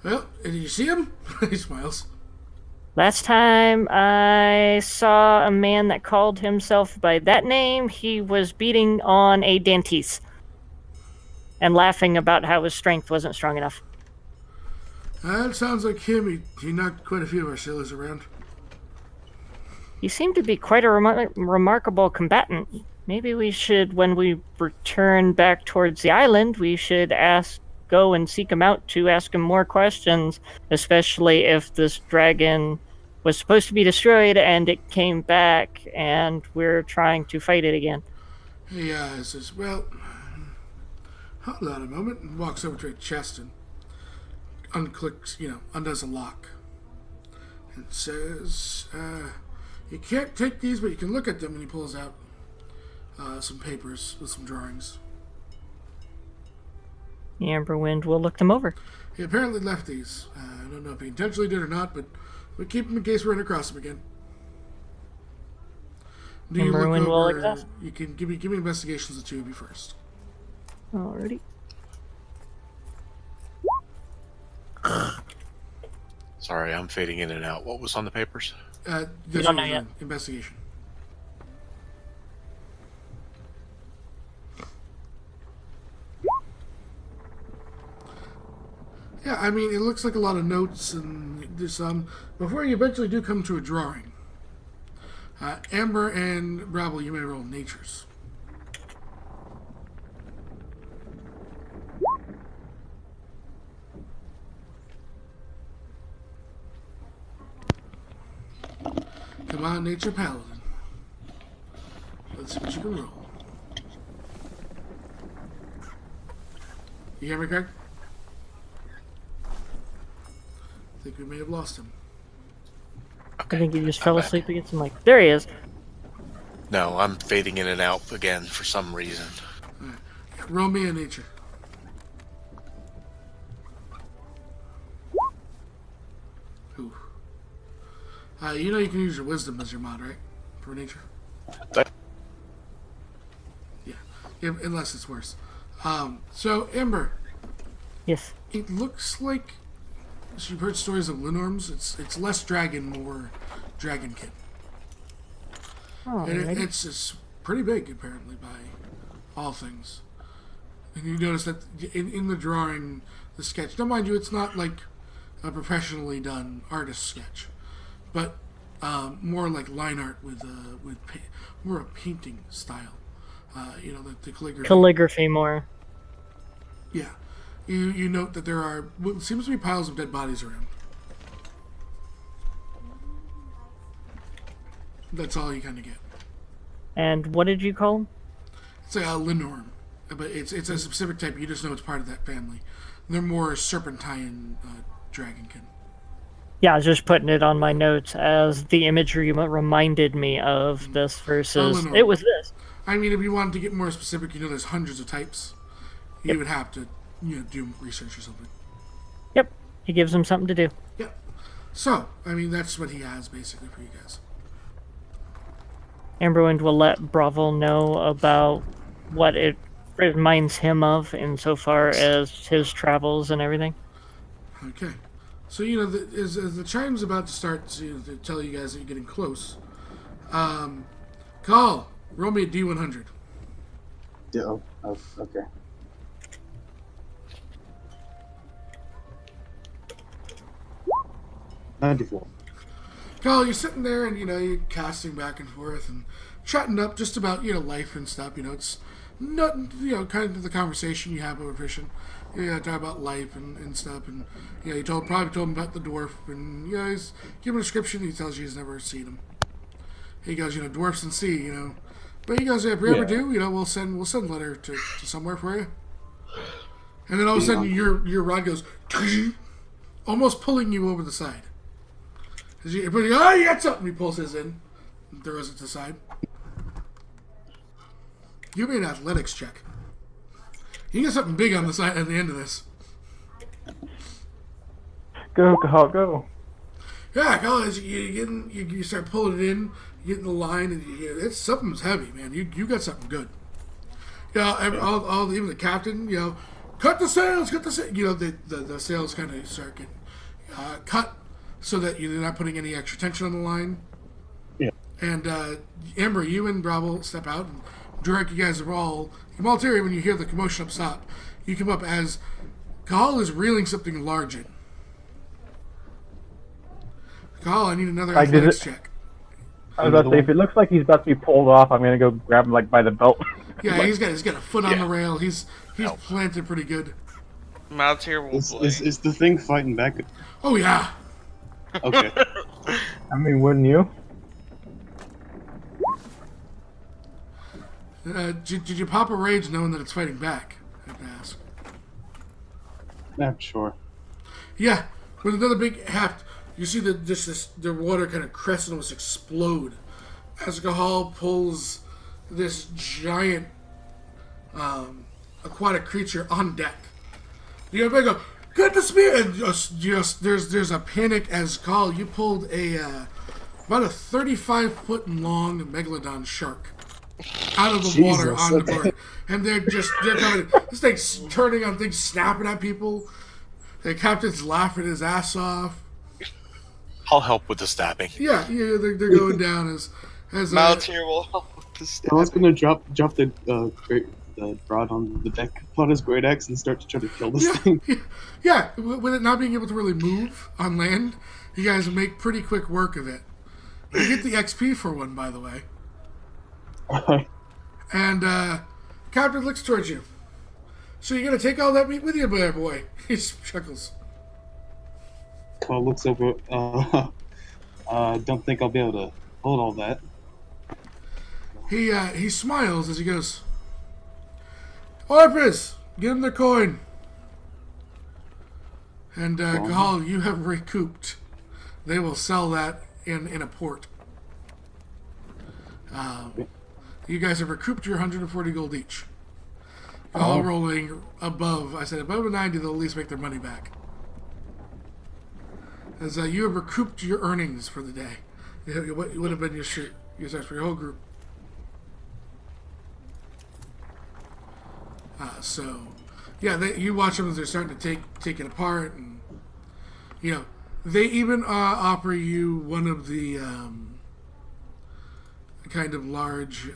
Well, did you see him? He smiles. Last time I saw a man that called himself by that name, he was beating on a Dantis and laughing about how his strength wasn't strong enough. That sounds like him. He knocked quite a few of our sailors around. He seemed to be quite a remarkable combatant. Maybe we should, when we return back towards the island, we should go and seek him out to ask him more questions, especially if this dragon was supposed to be destroyed and it came back and we're trying to fight it again. He says, well, hold on a moment, and walks over to a chest and undoes a lock. And says, you can't take these, but you can look at them. And he pulls out some papers with some drawings. Amberwind will look them over. He apparently left these. I don't know if he intentionally did or not, but we keep them in case we run across them again. Do you Amberwind look will over? access. You can give me investigations, the two of you first. Alrighty. Sorry, I'm fading in and out. What was on the papers? This don't know was yet. an investigation. Yeah, I mean, it looks like a lot of notes, and there's some. Before you eventually do come to a drawing, Amber and Bravo, you may roll natures. Come on, Nature Paladin. Let's see what you can roll. You hear me, Greg? I think we may have lost him. I think he just fell asleep against him. Like, there he is. No, I'm fading in and out again for some reason. Right. Roll me a nature. Ooh. You know you can use your wisdom as your mod, right? For nature. Yeah. Unless it's worse. So Amber. Yes. It looks like you've heard stories of Linorms. It's less dragon, more dragonkin. Oh, And it's pretty big, apparently, by all things. And you notice that in the drawing, the sketch. Now, mind you, it's not like a professionally done artist sketch, but more like line art with more a painting style. The calligraphy. Calligraphy more. Yeah. You note that there are what seems to be piles of dead bodies around. That's all you kind of get. And what did you call him? It's a Linorm, but it's a specific type. You just know it's part of that family. They're more serpentine dragonkin. Yeah, I was just putting it on my notes as the imagery reminded me of this versus Eleanor. it was this. I mean, if you wanted to get more specific, there's hundreds of types. You would have to, do research or something. Yep, he gives him something to do. Yep. So, I mean, that's what he has basically for you guys. Amberwind will let Bravo know about what it reminds him of insofar as his travels and everything. Okay. So, as the chime's about to start to tell you guys that you're getting close, Call, roll me a D100. Yeah, okay. $94. Call, you're sitting there and, you're casting back and forth and chatting up just about, life and stuff. It's not, kind of the conversation you have over fishing. Talk about life and stuff. And, you probably told him about the dwarf. And, he's giving a description. He tells you he's never seen him. He goes, dwarfs and sea, But he goes, if we ever do, we'll send a letter to somewhere for you. And then all of a sudden, your rod goes, almost pulling you over the side. You got something. He pulls his in, and throws it to the side. Give me an athletics check. You got something big on the side at the end of this. Go, Cahal, go. Yeah, Call, you start pulling it in, you get in the line, and something's heavy, man. You got something good. Even the captain, cut the sails, the sails kind of start getting cut so that you're not putting any extra tension on the line. Yeah. And Amber, you and Bravo step out, and Durek, you guys are all Maltiri. When you hear the commotion up top, you come up as Cahal is reeling something large in. Cahal, I need another athletics check. I was about to say, if it looks like he's about to be pulled off, I'm gonna go grab him by the belt. Yeah, he's got a foot on the rail. He's planted pretty good. Maltier will play. Is the thing fighting back? Oh yeah. Okay. I mean, wouldn't you? Did you pop a rage knowing that it's fighting back? I have to ask. Yeah, sure. Yeah, with another big heft, you see the water kind of crest and almost explode as Cahal pulls this giant aquatic creature on deck. You go, good to spear, and just there's a panic as Cahal, you pulled about a 35-foot long megalodon shark out of the water on the board, and they're coming. This thing's turning on things, snapping at people. The captain's laughing his ass off. I'll help with the stabbing. Yeah, they're going down as Maltier will help with the I stabbing. was gonna drop the rod on the deck, pull out his great axe, and start to try to kill this thing. Yeah, with it not being able to really move on land, you guys make pretty quick work of it. You get the XP for one, by the way. And Captain looks towards you. So you're gonna take all that meat with you, boy? He chuckles. Carl looks over. Don't think I'll be able to hold all that. He smiles as he goes, Orpus, give him the coin. And Cahal, you have recouped. They will sell that in a port. You guys have recouped your 140 gold each. All rolling above. I said above a 90, they'll at least make their money back. As you have recouped your earnings for the day. What would have been your search for your whole group. You watch them as they're starting to take it apart, and they even offer you one of the kind of large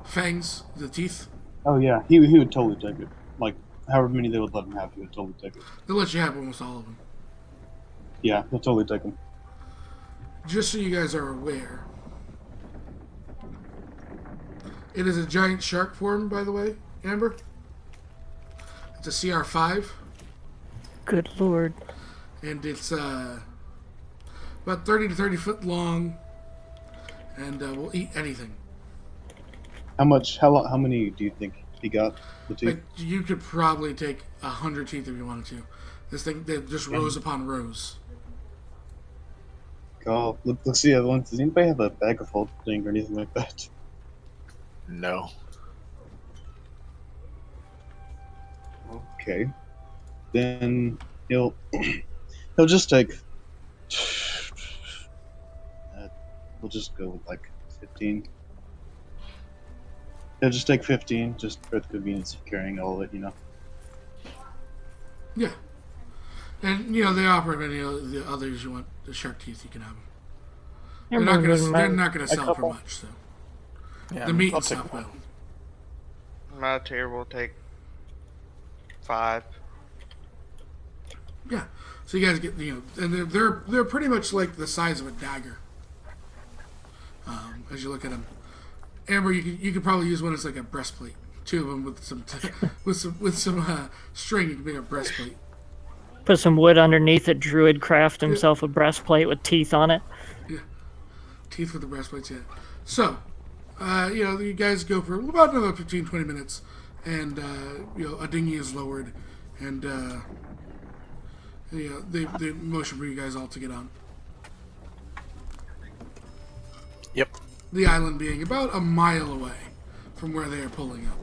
fangs, the teeth. Oh yeah, he would totally take it. Like however many they would let him have, he would totally take it. They'll let you have almost all of them. Yeah, he'll totally take them. Just so you guys are aware, it is a giant shark form, by the way, Amber. It's a CR5. Good lord. And it's about 30 to 30 foot long, and will eat anything. How many do you think he got? The teeth? Like, you could probably take 100 teeth if you wanted to. This thing, they just rows upon rows. Oh, let's see the other ones. Does anybody have a bag of holding or anything like that? No. Okay. Then he'll just take. We'll just go with like 15. Yeah, just take 15, just for the convenience of carrying all of it, you know. Yeah. And, you know, they offer any of the others you want. The shark teeth, you can have them. They're not Amberwood gonna. might- They're not gonna a sell for couple. much. So Yeah, the meat I'll and take stuff one. will. Malatier will take 5. Yeah. So you guys get, you know, and they're pretty much like the size of a dagger. As you look at them, Amber, you could probably use one as like a breastplate. 2 of them with some with some string. You can make a breastplate. Put some wood underneath it. Druid craft himself a breastplate with teeth on it. Teeth with the breastplates, yeah. So, you know, you guys go for about another 15, 20 minutes, and, you know, a dinghy is lowered, and, you know, they motion for you guys all to get on. Yep. The island being about a mile away from where they are pulling up.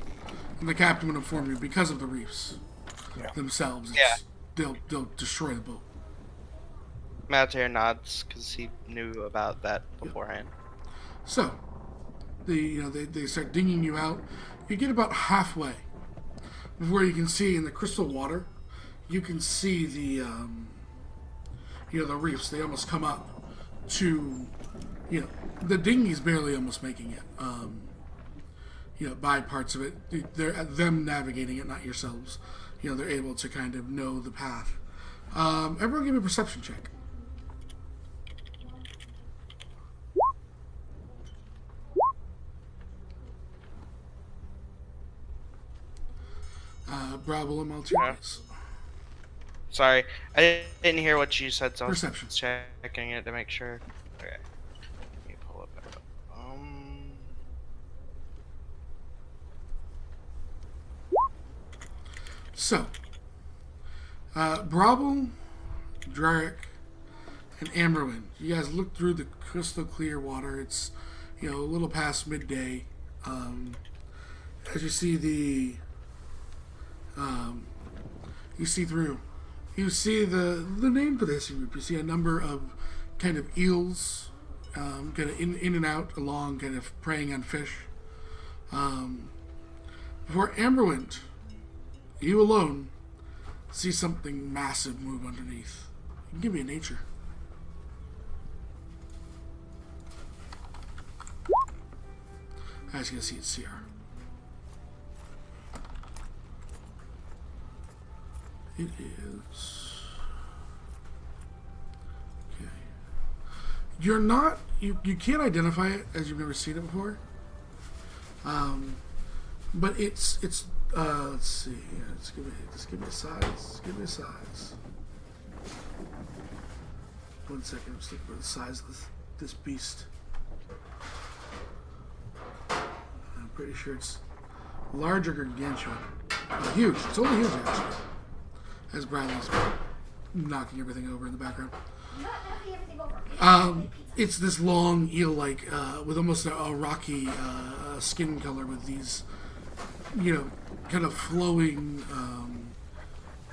And the captain would inform you, because of the reefs themselves, they'll destroy the boat. Malatier nods because he knew about that beforehand. So, they start dinging you out. You get about halfway before you can see in the crystal water, you can see the, you know, the reefs. They almost come up to, you know, the dinghy's barely almost making it. You know, by parts of it, they're them navigating it, not yourselves. You know, they're able to kind of know the path. Everyone, give me a perception check. Bravo and Maltese. Sorry, I didn't hear what you said, so I was Perception. checking it to make sure. Okay. Let me pull it back up. So, Bravo, Drarek, and Amberwin, you guys look through the crystal clear water. It's, you know, a little past midday. As you see you see through. You see the name for this group. You see a number of kind of eels, kind of in and out along, kind of preying on fish. Before Amberwind, you alone see something massive move underneath. You can give me a nature. I was gonna see it's CR. It is. Okay. You're not. You can't identify it as you've never seen it before. But it's. Let's see. Yeah, just give me a size. Give me a size. 1 second. I'm just looking for the size of this beast. I'm pretty sure it's large or gargantuan. Huge. It's only huge actually. As Bradley's knocking everything over in the background. It's this long eel-like, with almost a rocky skin color with these, you know, kind of flowing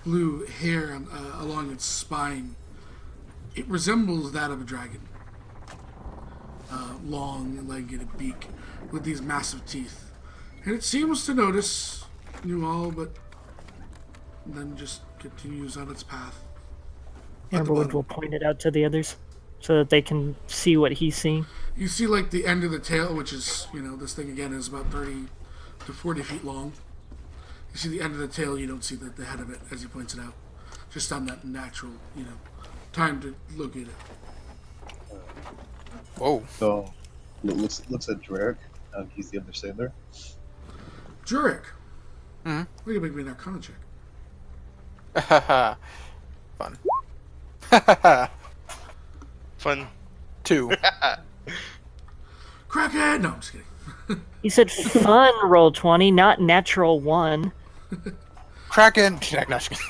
blue hair along its spine. It resembles that of a dragon. Long-legged beak with these massive teeth. And it seems to notice you all, but then just continues on its path. Amberwood will point it out to the others so that they can see what he's seeing. You see, like, the end of the tail, which is, you know, this thing again is about 30 to 40 feet long. You see the end of the tail, you don't see the head of it, as he points it out. Just on that natural, you know, time to locate it. Whoa. So, looks at Drake. He's the other sailor. Jurek, Mm-hmm. we can make me an Arcana check. Fun. Fun. 2. Crackhead! No, I'm just kidding. He said fun roll 20, not natural 1. Kraken. No, just kidding.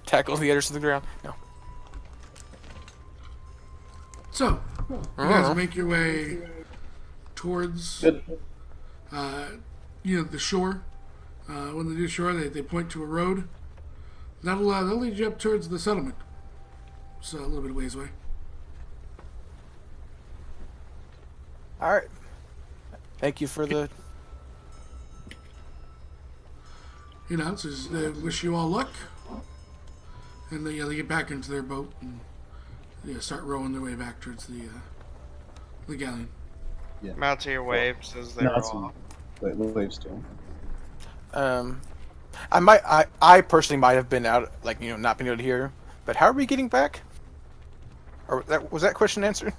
Tackles the others to the ground. No. So, you guys make your way towards, you know, the shore. When they do shore, they point to a road. That'll lead you up towards the settlement. So a little bit of ways away. All right. Thank you for the you know, says they wish you all luck, and they get back into their boat and start rowing their way back towards the galleon. Maltier waves as they roll Nods off. and waves to him. I personally might have been out, like, not being able to hear. But how are we getting back? Or was that question answered?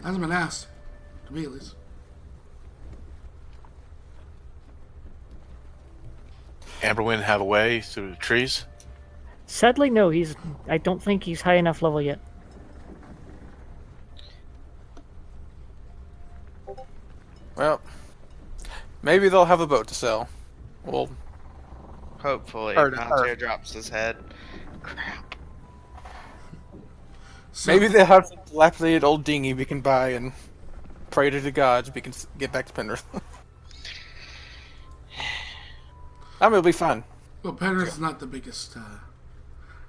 Hasn't been asked, to me at least. Amberwind have a way through the trees? Sadly, no. I don't think he's high enough level yet. Well, maybe they'll have a boat to sell. Well, Hopefully, Or- Maltier drops his head. Crap. So, maybe they'll have some dilapidated old dinghy we can buy and pray to the gods we can get back to Penrith. I mean, it'll be fun. well, Penrith's not the biggest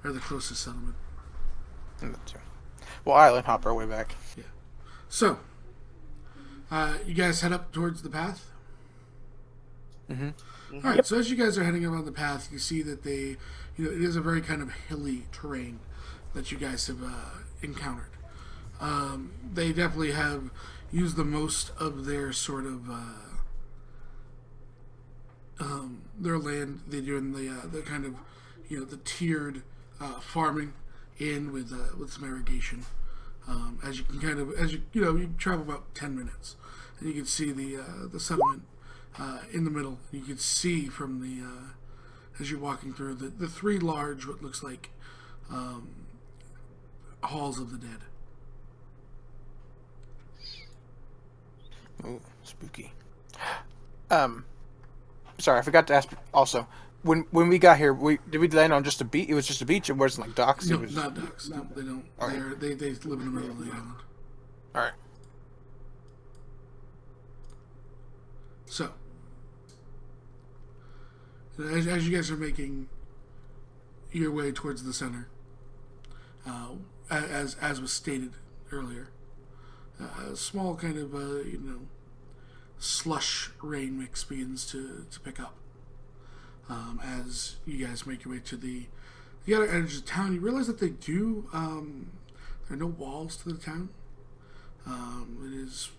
or the closest settlement. Well, Island hop our way back. So, you guys head up towards the path. Mhm. All right. So as you guys are heading up on the path, you see that it is a very kind of hilly terrain that you guys have encountered. They definitely have used the most of their sort of their land. They're doing the kind of the tiered farming in with some irrigation. As you can you travel about 10 minutes, and you can see the settlement in the middle. You can see from the as you're walking through the three large what looks like halls of the dead. Ooh, spooky. Sorry, I forgot to ask. Also, when we got here, did we land on just a beach? It was just a beach. It wasn't like docks. No, It was... not ducks. No, they don't. Okay. They live in the middle of the island. All right. So, as you guys are making your way towards the center, as was stated earlier, a small kind of slush rain mix begins to pick up. As you guys make your way to the other edge of town, you realize that they do. There are no walls to the town. It is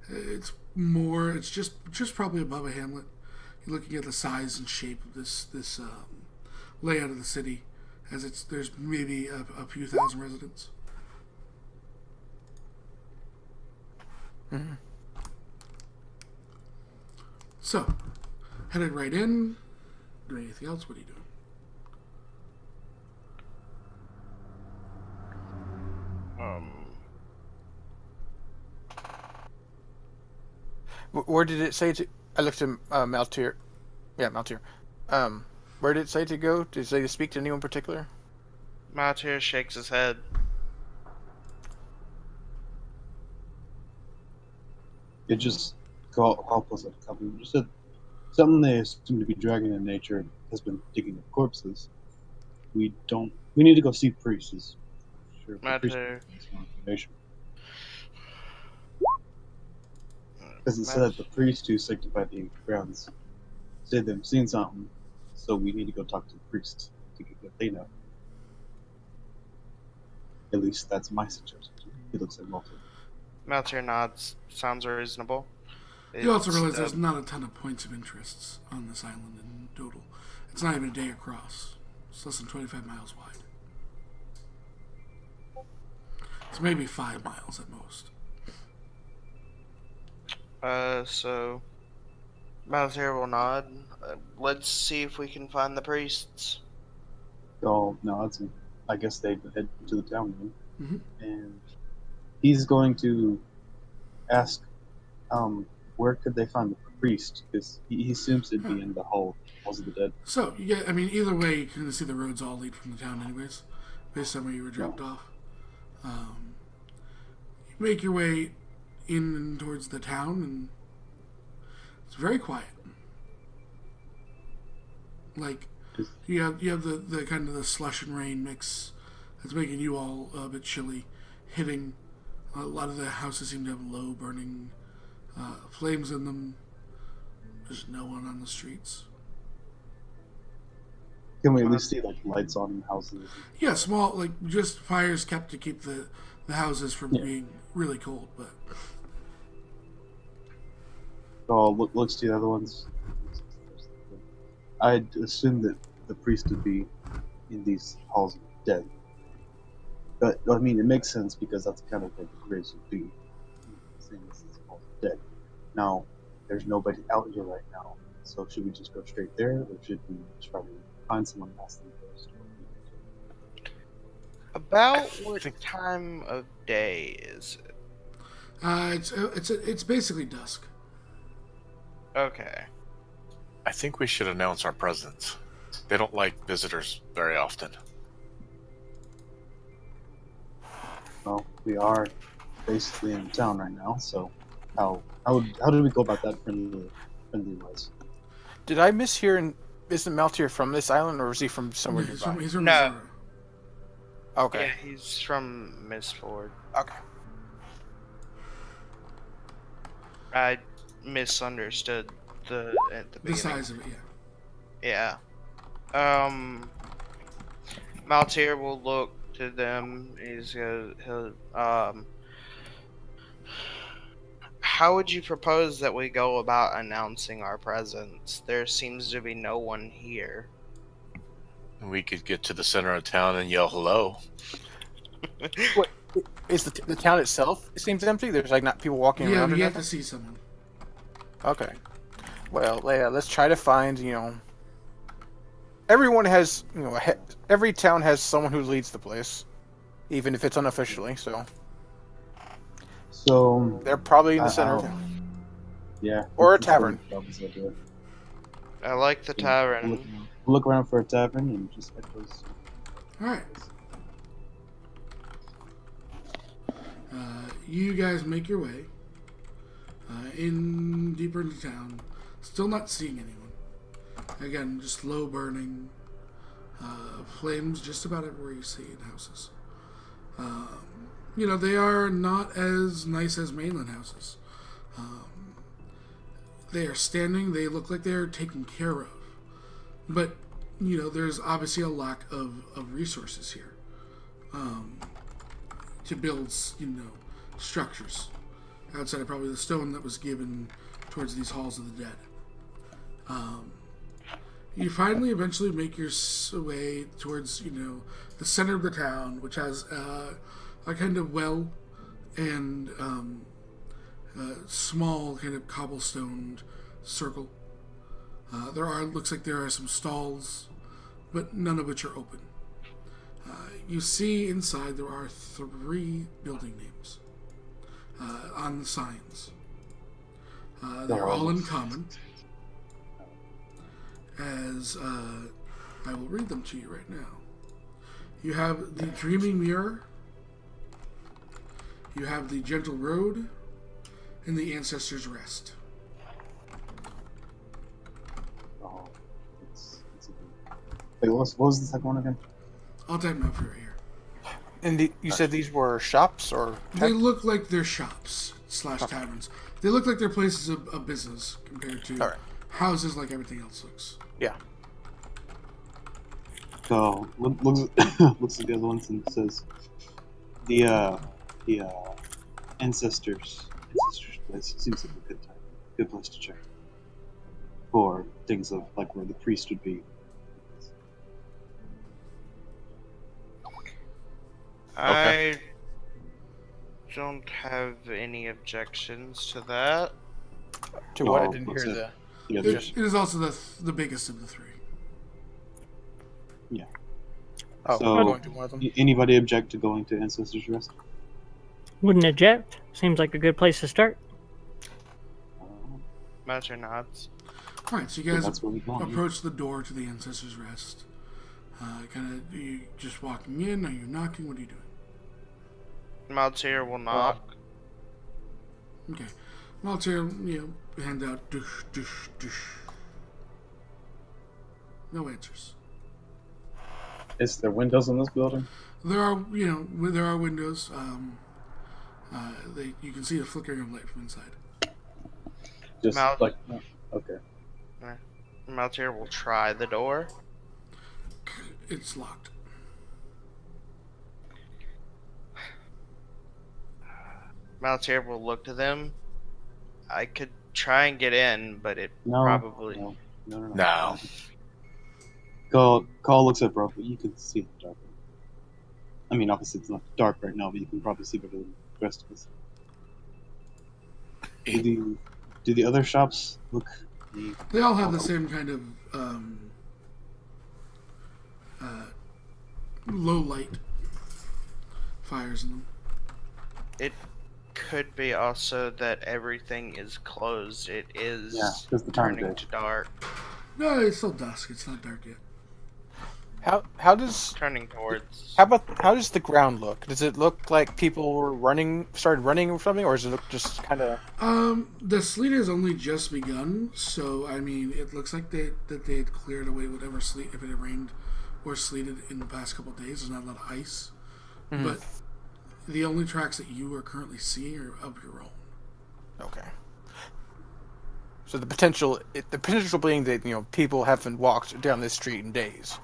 it's more. It's just probably above a hamlet. You're looking at the size and shape of this layout of the city, as there's maybe a few thousand residents. Mm-hmm. So, headed right in. Doing anything else? What are you doing? Where did it say to? I looked at Maltier. Yeah, Maltier. Where did it say to go? Did it say to speak to anyone in particular? Maltier shakes his head. It just help us at a company. Just said something they seem to be dragging in nature has been digging up corpses. We need to go see priests. Sure, the priest Matter. has more information. Because it said that the priest who sanctified the grounds said they've seen something, so we need to go talk to the priests to get what they know. At least that's my suggestion. He looks at Malta. Maltier nods. Sounds reasonable. You also It's, realize there's not a ton of points of interest on this island in total. It's not even a day across. It's less than 25 miles wide. It's maybe 5 miles at most. So Maltier will nod. Let's see if we can find the priests. Oh, no, I guess they head to the town then. Mm-hmm. And he's going to ask, where could they find the priest? Because he assumes it'd be in the halls of the dead. So, either way, you can see the roads all lead from the town anyways, based on where you were dropped off. You make your way in and towards the town, and it's very quiet. Like, you have the kind of the slush and rain mix that's making you all a bit chilly, hitting. A lot of the houses seem to have low burning flames in them. There's no one on the streets. Can we at least see like lights on in houses? Yeah, small, like just fires kept to keep the houses from Yeah. being really cold. But Oh, looks to the other ones. I'd assume that the priest would be in these halls dead. But I mean, it makes sense because that's kind of what the graves would be. Saying this is halls dead. Now, there's nobody out here right now. So should we just go straight there, or should we try to find someone and ask them first? About what time of day is it? it's basically dusk. Okay. I think we should announce our presence. They don't like visitors very often. Well, we are basically in town right now, so how do we go about that friendly wise? Did I mishear? And isn't Maltier from this island, or is he from somewhere He's nearby? from No. Missouri. Okay. Yeah, he's from Mistford. Okay. I misunderstood at the The beginning. size of it, yeah. Yeah. Maltier will look to them. How would you propose that we go about announcing our presence? There seems to be no one here. We could get to the center of town and yell hello. Is the town itself? It seems empty. There's like not people walking Yeah, around. or you have to nothing? see someone. Okay. Well, yeah, let's try to find, everyone has, every town has someone who leads the place, even if it's unofficially, so So they're probably in the center of I'll- town. yeah, Or a tavern. I like the tavern. Look around for a tavern and just head towards. All right. You guys make your way in deeper into town. Still not seeing anyone. Again, just low burning flames just about everywhere you see in houses. They are not as nice as mainland houses. They are standing. They look like they're taken care of. But, there's obviously a lack of resources here to build, structures outside of probably the stone that was given towards these halls of the dead. You finally eventually make your way towards, the center of the town, which has a kind of well and small kind of cobblestoned circle. Looks like there are some stalls, but none of which are open. You see inside there are 3 building names on the signs. They're all in common. As I will read them to you right now. You have the Dreaming Mirror. You have the Gentle Road, and the Ancestors' Rest. Oh, wait, what was the second one again? I'll type them out for you here. And you said these were shops or? They look like they're shops / taverns. They look like they're places of business compared to All right. houses like everything else looks. Yeah. So looks at the other ones and says, the ancestors place seems like a good place to check for things of like where the priest would be. I don't have any objections to that. To what? I Oh, didn't what's hear it? the. Yeah, It is also the biggest of the 3. Oh, So- we're going to one of them. anybody object to going to Ancestors' Rest? Wouldn't object. Seems like a good place to start. Master nods. All right, so you guys That's where we go. approach the door to the Ancestors' Rest. Are you just walking in? Are you knocking? What are you doing? Maltier will knock. Okay. Maltier, hand out dush, dush, dush. No answers. Is there windows in this building? There are, there are windows. You can see the flickering of light from inside. Just Mouth. like okay. Maltier will try the door. It's locked. Maltier will look to them. I could try and get in, but it No, probably. no. No. Call looks at bro, but you can see it dark. I mean, obviously it's not dark right now, but you can probably see better than the rest of us. Do the other shops look? They all have the same kind of low light fires in them. It could be also that everything is closed. It is because the time's turning day. to dark. No, it's still dusk. It's not dark yet. How does Turning towards. how does the ground look? Does it look like people were started running or something, or does it look just kind of? The sleet has only just begun, so I mean, it looks like they had cleared away whatever sleet, if it had rained or sleeted in the past couple of days. There's not a lot of ice, but the only tracks that you are currently seeing are of your own. Okay. So the potential being that people haven't walked down this street in days.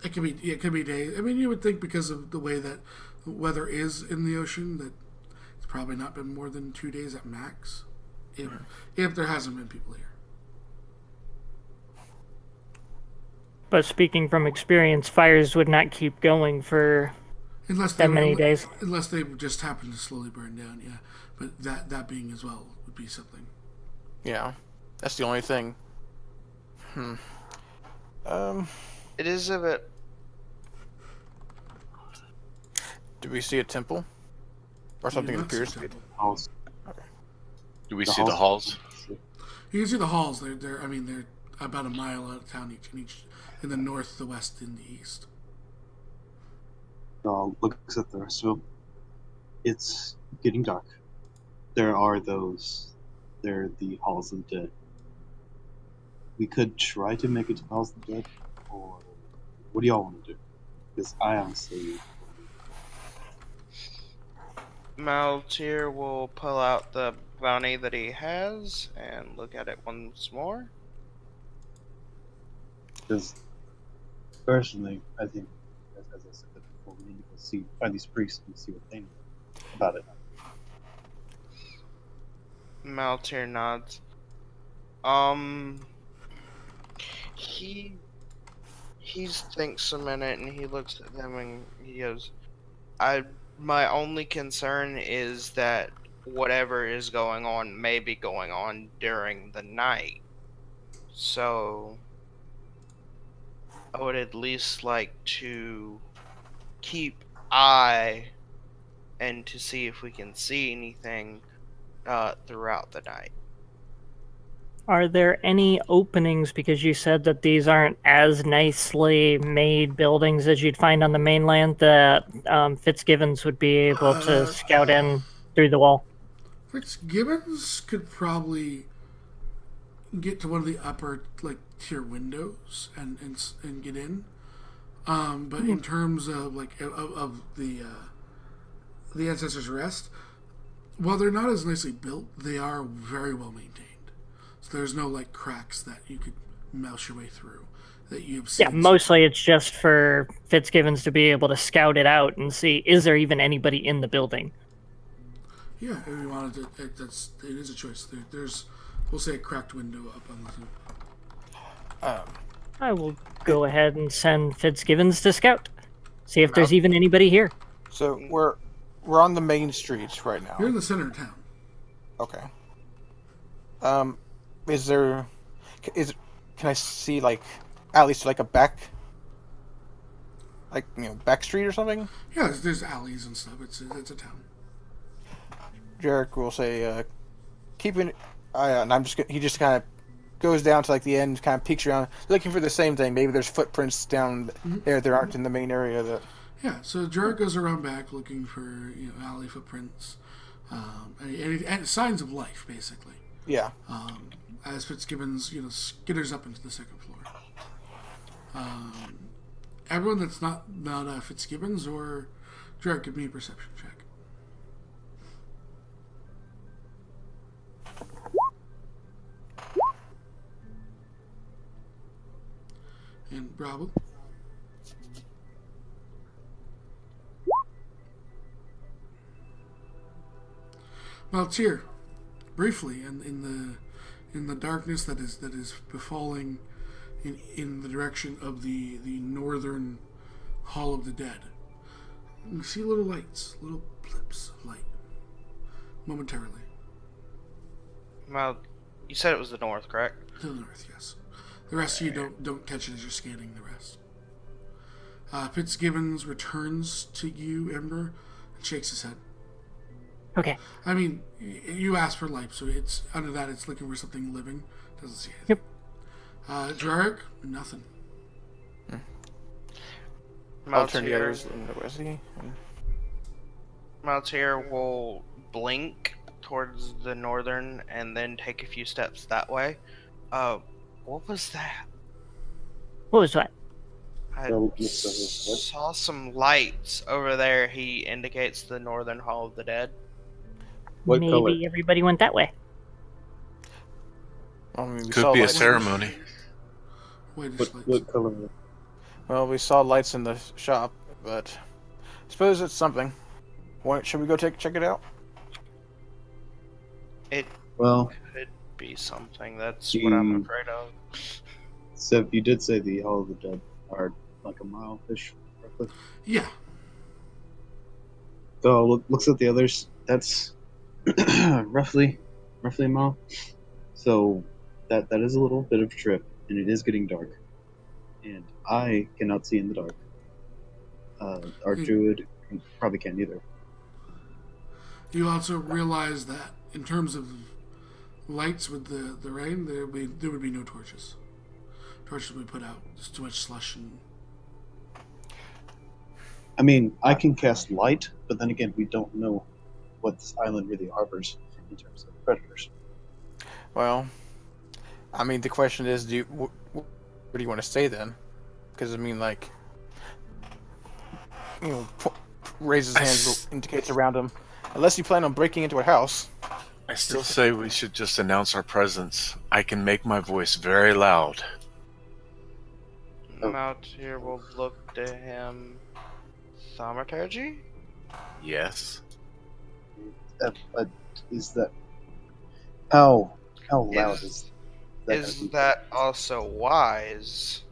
It could be days. I mean, you would think because of the way that the weather is in the ocean that it's probably not been more than 2 days at max, if there hasn't been people here. But speaking from experience, fires would not keep going for Unless that many days. Unless they just happen to slowly burn down, yeah. But that being as well would be something. Yeah, that's the only thing. It is a bit. Do we see a temple or something that appears to be? Halls. Do we see the halls? You can see the halls. They're about a mile out of town each in the north, the west, and the east. Looks at the rest of them. It's getting dark. There are those. They're the halls of the dead. We could try to make it to the halls of the dead, or what do y'all want to do? Because I honestly. Maltier will pull out the bounty that he has and look at it once more. Because personally, I think, as I said before, we need to go find these priests and see what they know about it. Maltier nods. He thinks a minute and he looks at them and he goes, my only concern is that whatever is going on may be going on during the night. So I would at least like to keep eye and to see if we can see anything throughout the night. Are there any openings, because you said that these aren't as nicely made buildings as you'd find on the mainland, that Fitzgibbons would be able to scout in through the wall? Fitzgibbons could probably get to one of the upper tier windows and get in. But in terms of of the Ancestors' Rest, while they're not as nicely built, they are very well maintained. So there's no cracks that you could mouse your way through that you've seen. Yeah, mostly it's just for Fitzgibbons to be able to scout it out and see, is there even anybody in the building? Yeah, if you wanted to, it is a choice. There's, we'll say, a cracked window up on the roof. I will go ahead and send Fitzgibbons to scout. See if there's even anybody here. So we're on the main streets right now. You're in the center of town. Okay. Can I see at least a back back street or something? Yeah, there's alleys and stuff. It's a town. Jarek will say, keeping and he just kind of goes down to the end, kind of peeks around, looking for the same thing. Maybe there's footprints down there aren't in the main area. Yeah, so Jarek goes around back looking for alley footprints, and signs of life, basically. Yeah. As Fitzgibbons, skitters up into the second floor. Everyone that's not Fitzgibbons or Jarek, give me a perception check. And Bravo. Maltier, briefly, and in the darkness that is befalling in the direction of the northern Hall of the Dead, you see little lights, little blips of light, momentarily. Well, you said it was the north, correct? To the north, yes. The rest of you don't catch it as you're scanning the rest. Fitzgibbons returns to you, Ember, and shakes his head. Okay. I mean, you asked for life, so it's under that it's looking for something living. Doesn't see anything. Yep. Jarek, nothing. I'll turn the Maltier, others into Wesley. Maltier will blink towards the northern and then take a few steps that way. What was that? What was that? I Well, yes, sir. What? saw some lights over there. He indicates the northern Hall of the Dead. What Maybe color? everybody went that way. I mean, we Could saw be a lights- ceremony. What color? Well, we saw lights in the shop, but I suppose it's something. Should we go check it out? It Well, could be something. That's what I'm Hmm. afraid of. Seb, you did say the Hall of the Dead are like a mile-ish, roughly. Yeah. So looks at the others. That's roughly a mile. So that is a little bit of a trip, and it is getting dark, and I cannot see in the dark. Our druid probably can't either. You also realize that in terms of lights with the rain, there would be no torches. Torches would be put out. There's too much slush and. I mean, I can cast light, but then again, we don't know what this island really harbors in terms of predators. Well, I mean, the question is, where do you want to stay then? Because I mean, like, raises hands, indicates around him. Unless you plan on breaking into a house. I still say we should just announce our presence. I can make my voice very loud. Oh. Maltier will look to him. Thaumaturgy? Yes. Is that how loud is that? gonna Is be? that also wise?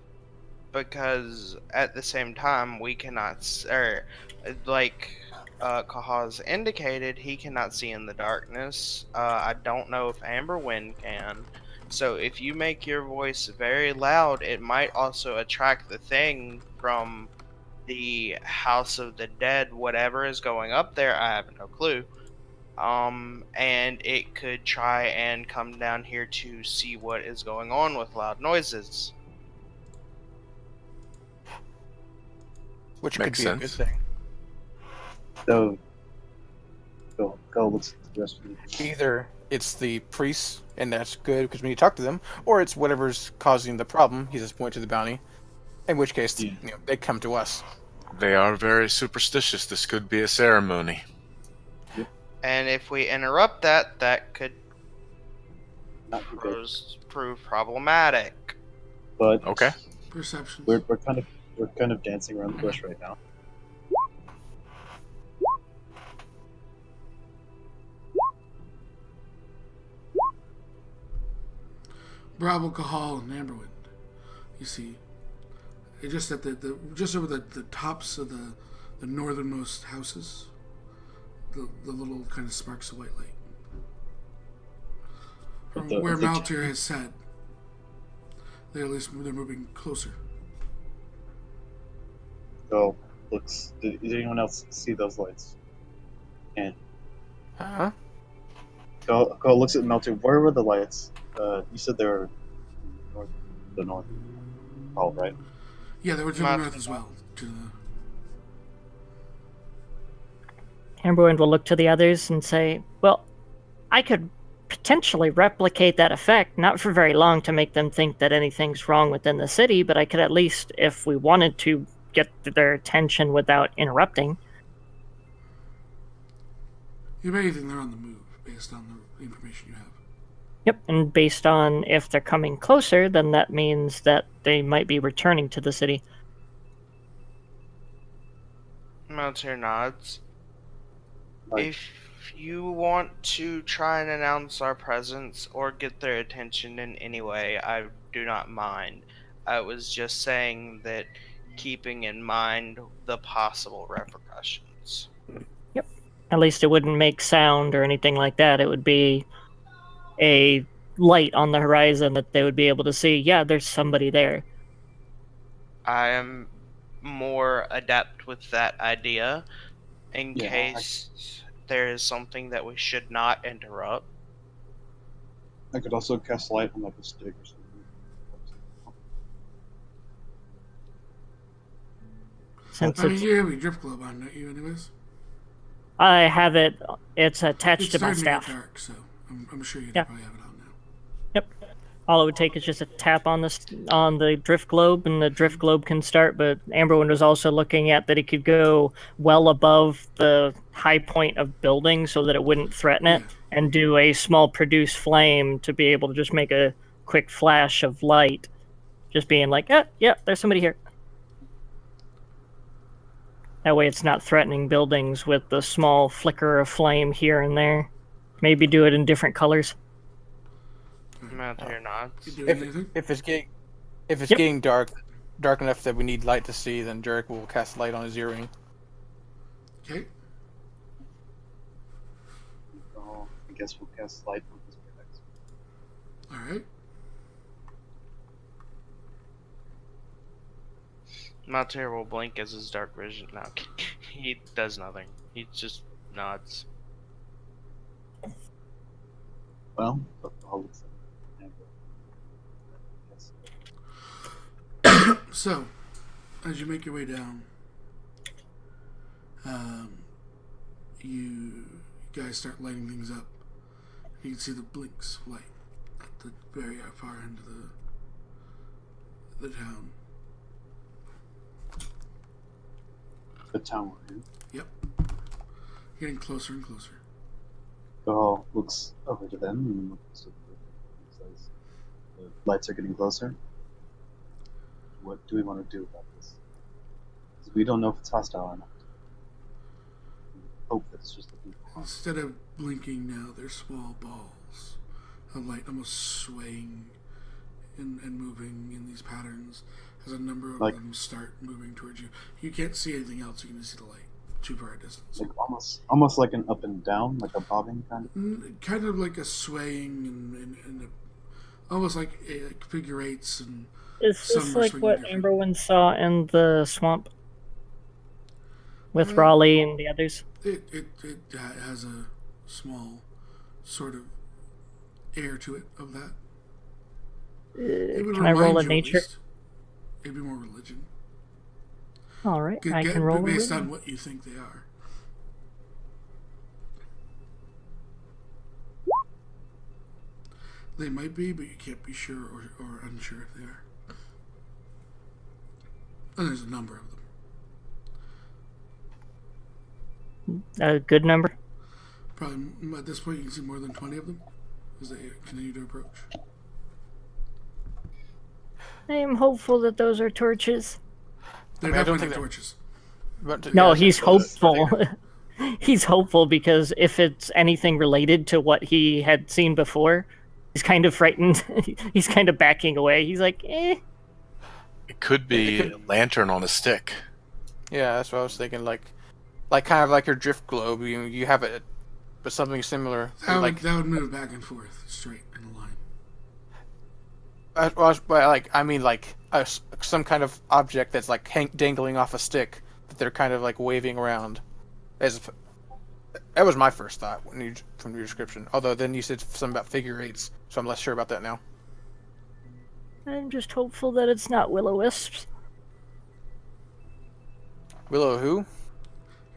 Because at the same time, we cannot, like Kaha's indicated, he cannot see in the darkness. I don't know if Amberwind can. So if you make your voice very loud, it might also attract the thing from the House of the Dead, whatever is going up there. I have no clue. And it could try and come down here to see what is going on with loud noises. Which Makes could be a good sense. thing. So go looks at the rest of the Either it's the priests, and that's good because when you talk to them, or it's whatever's causing the problem. He just point to the bounty. In which case, Yeah. they come to us. They are very superstitious. This could be a ceremony. And if we interrupt that, that could not good. prove problematic. But Okay. Perceptions. we're kind of dancing around the bush right now. Bravo, Kahal, and Amberwind. You see, it just at just over the tops of the northernmost houses, the little kind of sparks of white light. From The- where the- Maltier has said, they're moving closer. Go looks. Did anyone else see those lights? And Huh? go looks at Melter. Where were the lights? You said they were the north. Oh, right. Yeah, they were to the Mal- north as well. To the Amberwind will look to the others and say, well, I could potentially replicate that effect, not for very long to make them think that anything's wrong within the city, but I could at least, if we wanted to, get their attention without interrupting. you may think they're on the move based on the information you have. Yep, and based on if they're coming closer, then that means that they might be returning to the city. Maltier nods. Like- If you want to try and announce our presence or get their attention in any way, I do not mind. I was just saying that keeping in mind the possible repercussions. At least it wouldn't make sound or anything like that. It would be a light on the horizon that they would be able to see. Yeah, there's somebody there. I am more adept with that idea in Yeah, case there is something that we should not interrupt. I could also cast light on like a stick or something. Since I mean, it's, you have a drift globe on, don't you, anyways? I have it, it's attached It's to my starting to get staff. dark, so I'm sure you Yeah. probably have it on now. Yep. All it would take is just a tap on the drift globe, and the drift globe can start. But Amberwind was also looking at that it could go well above the high point of building, so that it wouldn't threaten it, Yeah. and do a small produce flame to be able to just make a quick flash of light, just being like, yeah, there's somebody here. That way, it's not threatening buildings with the small flicker of flame here and there. Maybe do it in different colors. Maltier nods. You doing If, anything? if it's getting Yep. getting dark enough that we need light to see, then Jarek will cast light on his earring. Okay. So I guess we'll cast light on his bags. All right. Maltier will blink as his dark vision. No, he does nothing. He just nods. Well, I'll look at Yes. So, as you make your way down, you guys start lighting things up. You can see the blinks of light at the very far end of the town. The town we're in. Yep. Getting closer and closer. Gahal looks over to them and looks at the says, the lights are getting closer. What do we want to do about this? Because we don't know if it's hostile or not. We hope that it's just the people. Instead of blinking now, they're small balls of light almost swaying and moving in these patterns as a number of them start moving towards you. You can't see anything else, you can just see the light. Too far a distance. Like almost like an up and down, like a bobbing kind of. Kind of like a swaying and almost like figure eights and. Is Some this are like swinging what different. Amberwind saw in the swamp with Mm. Raleigh and the others? It has a small sort of air to it of that. It would Can I roll remind a you at nature? least. It'd be more religion. All right, I can roll a based religion. on what you think they are. They might be, but you can't be sure or unsure if they are. And there's a number of them. A good number. Probably at this point you can see more than 20 of them as they continue to approach. I am hopeful that those are torches. They're I don't definitely think that- torches. But No, yeah, he's so that's- hopeful. He's hopeful because if it's anything related to what he had seen before, he's kind of frightened. He's kind of backing away. He's like, eh. It could be a lantern on a stick. Yeah, that's what I was thinking. Like kind of like your drift globe. You have it, but something similar. That Like would move back and forth straight in a line. I mean like some kind of object that's like dangling off a stick that they're kind of like waving around. That was my first thought from your description. Although then you said something about figure eights, so I'm less sure about that now. I'm just hopeful that it's not will-o-wisps. Willow who?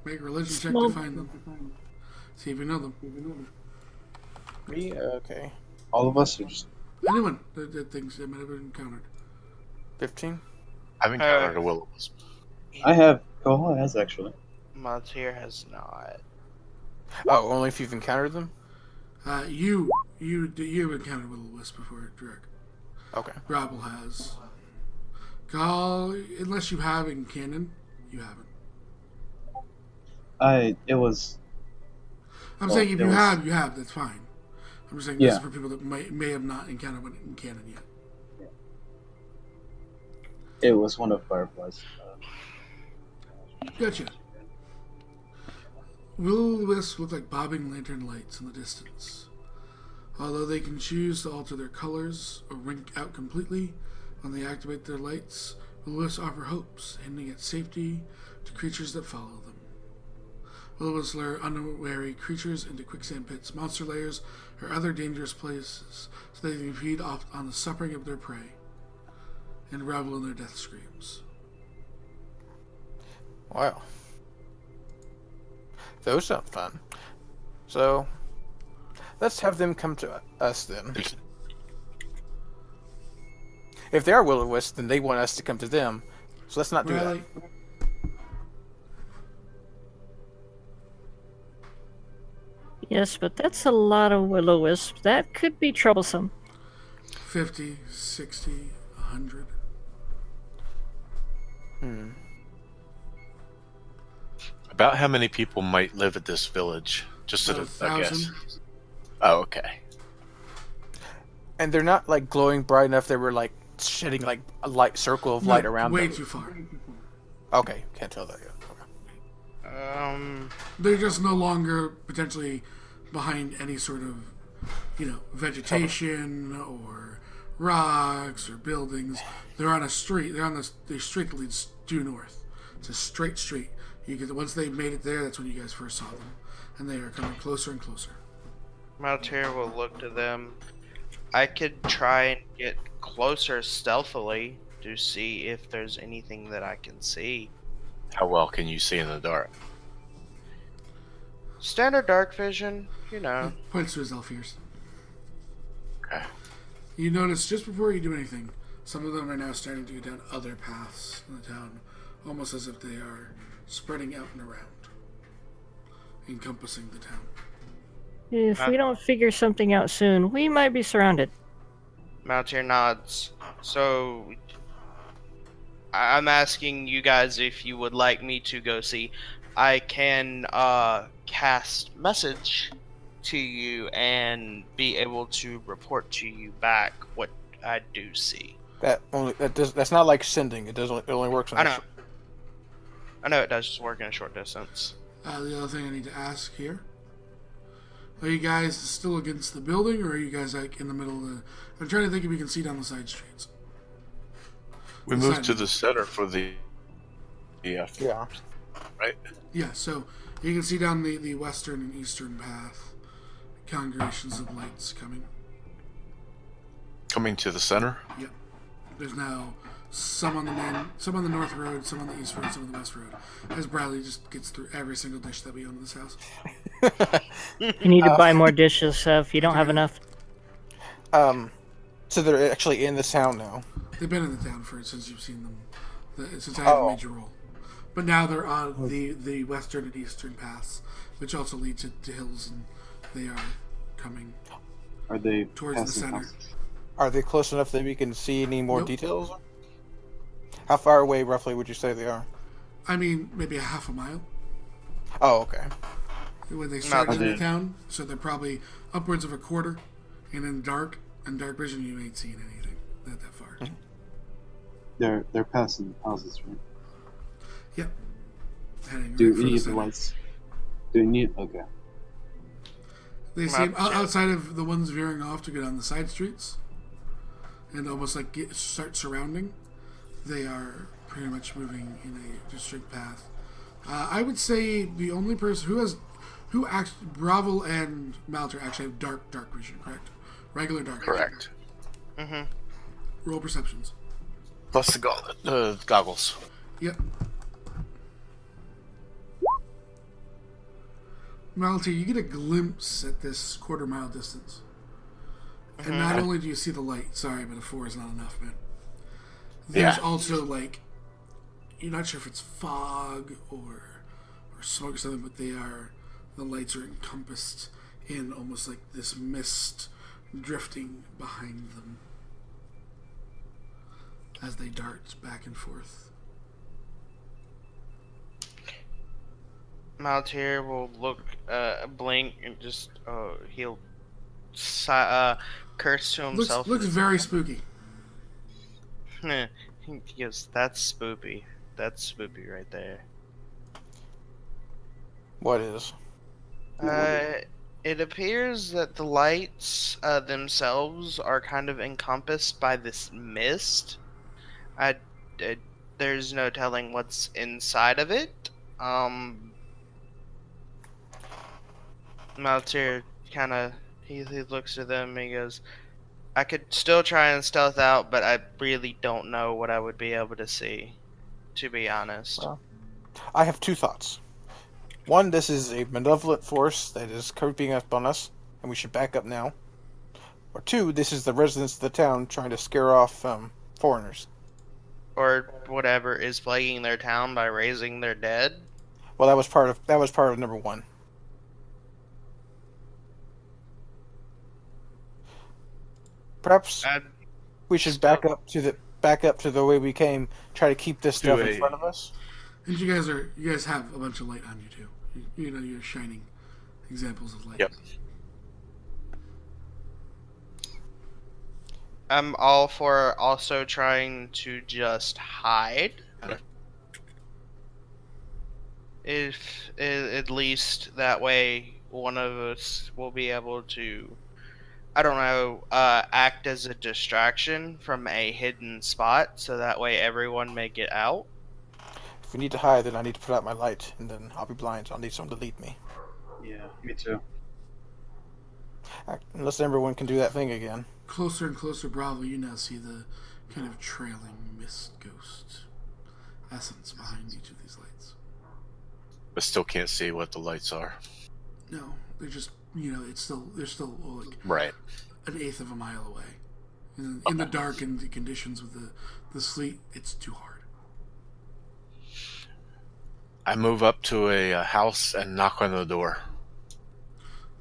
Make a religion check Small- to find them. See if you know them. Me? Okay. All of us are just. Anyone that thinks they might have been encountered. 15? I've encountered a will-o-wisp. I have. Gahal has actually. Maltier has not. Oh, only if you've encountered them? You encountered Will-O-Wisp before, Drake. Okay. Rabble has. Call, unless you have in canon, you haven't. It was. I'm Well, saying if it you was- have, you have. That's fine. I'm just saying this Yeah. is for people that may have not encountered one in canon yet. It was one of Firefly's. Gotcha. Will-O-Wisps look like bobbing lantern lights in the distance. Although they can choose to alter their colors or wink out completely when they activate their lights, Will-O-Wisps offer hopes, hinting at safety to creatures that follow them. Will-O-Wisps lure unwary creatures into quicksand pits, monster lairs, or other dangerous places so they can feed off on the suffering of their prey and revel in their death screams. Wow. Those sound fun. So, let's have them come to us then. If they are will-o-wisps, then they want us to come to them. So let's not do Riley, that. Yes, but that's a lot of will-o-wisps. That could be troublesome. 50, 60, 100. About how many people might live at this village? Just About a guess. 1,000. Oh, okay. And they're not like glowing bright enough that we're like shedding like a light circle of light No, around way them. too far. Okay, can't tell that yet. They're just no longer potentially behind any sort of, vegetation or rocks or buildings. They're on a street. They're on the street that leads due north. It's a straight street. Once they made it there, that's when you guys first saw them, and they are coming closer and closer. Maltair will look to them. I could try and get closer stealthily to see if there's anything that I can see. How well can you see in the dark? Standard dark vision, you know. Points to his elf ears. Okay. You notice just before you do anything, some of them are now starting to go down other paths in the town, almost as if they are spreading out and around, encompassing the town. If we don't figure something out soon, we might be surrounded. Maltair nods. So, I'm asking you guys if you would like me to go see. I can cast message to you and be able to report to you back what I do see. That's not like sending. It only works on I know. I know it does just work in a short distance. The other thing I need to ask here: are you guys still against the building, or are you guys like in the middle of the? I'm trying to think if you can see down the side streets. We moved to the center for the Yeah. right? Yeah, so you can see down the western and eastern path, congregations of lights coming. Coming to the center? Yep. There's now some on the north road, some on the east road, some on the west road. As Bradley just gets through every single dish that we own in this house. You need to buy more dishes if you don't have enough. So they're actually in the town now. They've been in the town since you've seen them, since I had a Oh. major role. But now they're on the western and eastern paths, which also lead to hills, and they are coming Are they towards the passing center. houses? Are they close enough that we can see any more Nope. details? How far away, roughly, would you say they are? I mean, maybe a half a mile Oh, okay. when they start into the Okay. town. So they're probably upwards of a quarter, and in dark vision, you ain't seeing anything that far. They're passing houses, right? Yep. Heading Do right for any the of the center. lights? Do any? Okay. They seem outside of the ones veering off to go down the side streets, and almost like start surrounding. They are pretty much moving in a distinct path. I would say the only person who actually Bravel and Malter actually have dark vision, correct? Regular dark. Correct. Roll perceptions. Plus the goggles. Yep. Malter, you get a glimpse at this quarter-mile distance. And not only do you see the light, sorry, but a 4 is not enough, man. There's Yeah. also, like, you're not sure if it's fog or smoke or something, but the lights are encompassed in almost like this mist drifting behind them as they dart back and forth. Maltier will look, blink, and just, he'll curse to himself. Looks very spooky. He goes, that's spoopy. That's spoopy right there. What is? It appears that the lights themselves are kind of encompassed by this mist. There's no telling what's inside of it. Maltier kind of he looks at them and he goes, I could still try and stealth out, but I really don't know what I would be able to see, to be honest. Well, I have two thoughts. One, this is a malevolent force that is creeping up on us, and we should back up now. Or two, this is the residents of the town trying to scare off foreigners. Or whatever is plaguing their town by raising their dead. Well, that was part of number one. Perhaps we should back up to the way we came. Try to keep this stuff in front of us. And you guys have a bunch of light on you too. You know, you're shining examples of light. Yep. I'm all for also trying to just hide. Okay. If at least that way one of us will be able to, I don't know, act as a distraction from a hidden spot, so that way everyone may get out. If we need to hide, then I need to put out my light, and then I'll be blind, so I'll need someone to lead me. Yeah, me too. Unless everyone can do that thing again. Closer and closer, Bravo, you now see the kind of trailing mist ghost essence behind each of these lights. But still can't see what the lights are. No, they're just, they're still like Right. an eighth of a mile away. In the dark and the conditions with the sleet, it's too hard. I move up to a house and knock on the door.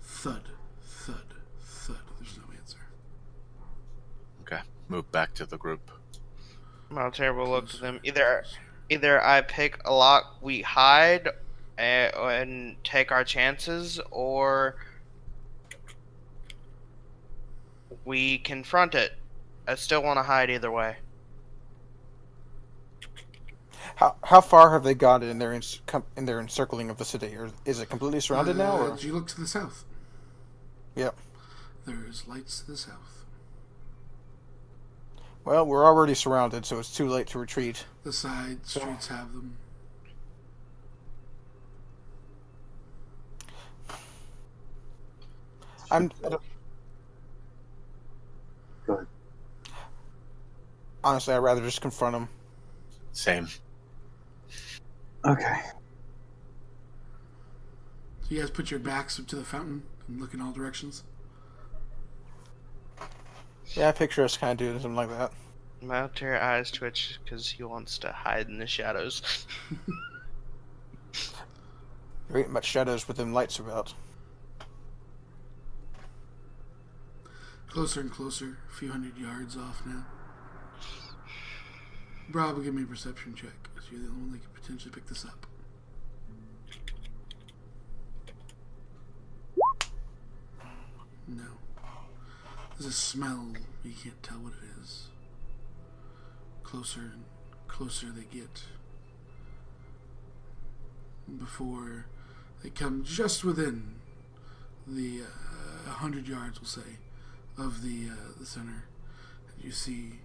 Thud, thud, thud. There's no answer. Okay. Move back to the group. Maltair will look to them. Either I pick a lock, we hide, and take our chances, or we confront it. I still want to hide either way. How far have they got in their encircling of the city? Or is it completely surrounded now? Or? You look to the south. Yep. There's lights to the south. Well, we're already surrounded, so it's too late to retreat. The side streets have them. Go ahead. Honestly, I'd rather just confront them. Same. Okay. So you guys put your backs up to the fountain and look in all directions? Yeah, I picture us kind of doing something like that. Maltair eyes twitch because he wants to hide in the shadows. There ain't much shadows with them lights about. Closer and closer, a few hundred yards off now. Bravo, give me a perception check, because you're the only one that could potentially pick this up. No. There's a smell, but you can't tell what it is. Closer and closer they get. Before they come just within the 100 yards, we'll say, of the center, and you see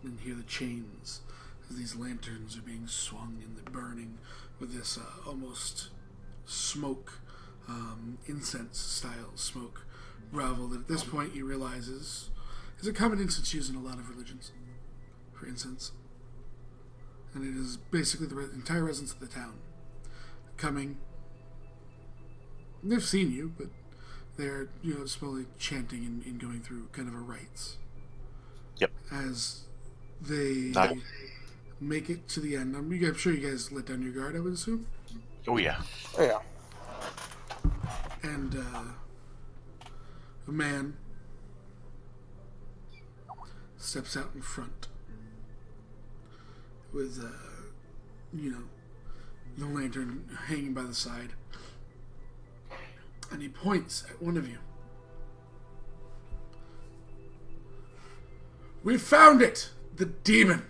and hear the chains as these lanterns are being swung and they're burning with this almost smoke, incense style smoke. Bravo, that at this point you realize is a common incense used in a lot of religions for incense. And it is basically the entire residents of the town coming. They've seen you, but they're, slowly chanting and going through kind of a rites. Yep. As they make it to the end. I'm sure you guys let down your guard, I would assume. Oh, yeah. Oh, yeah. And a man steps out in front with, the lantern hanging by the side. And he points at one of you. We found it! The demon!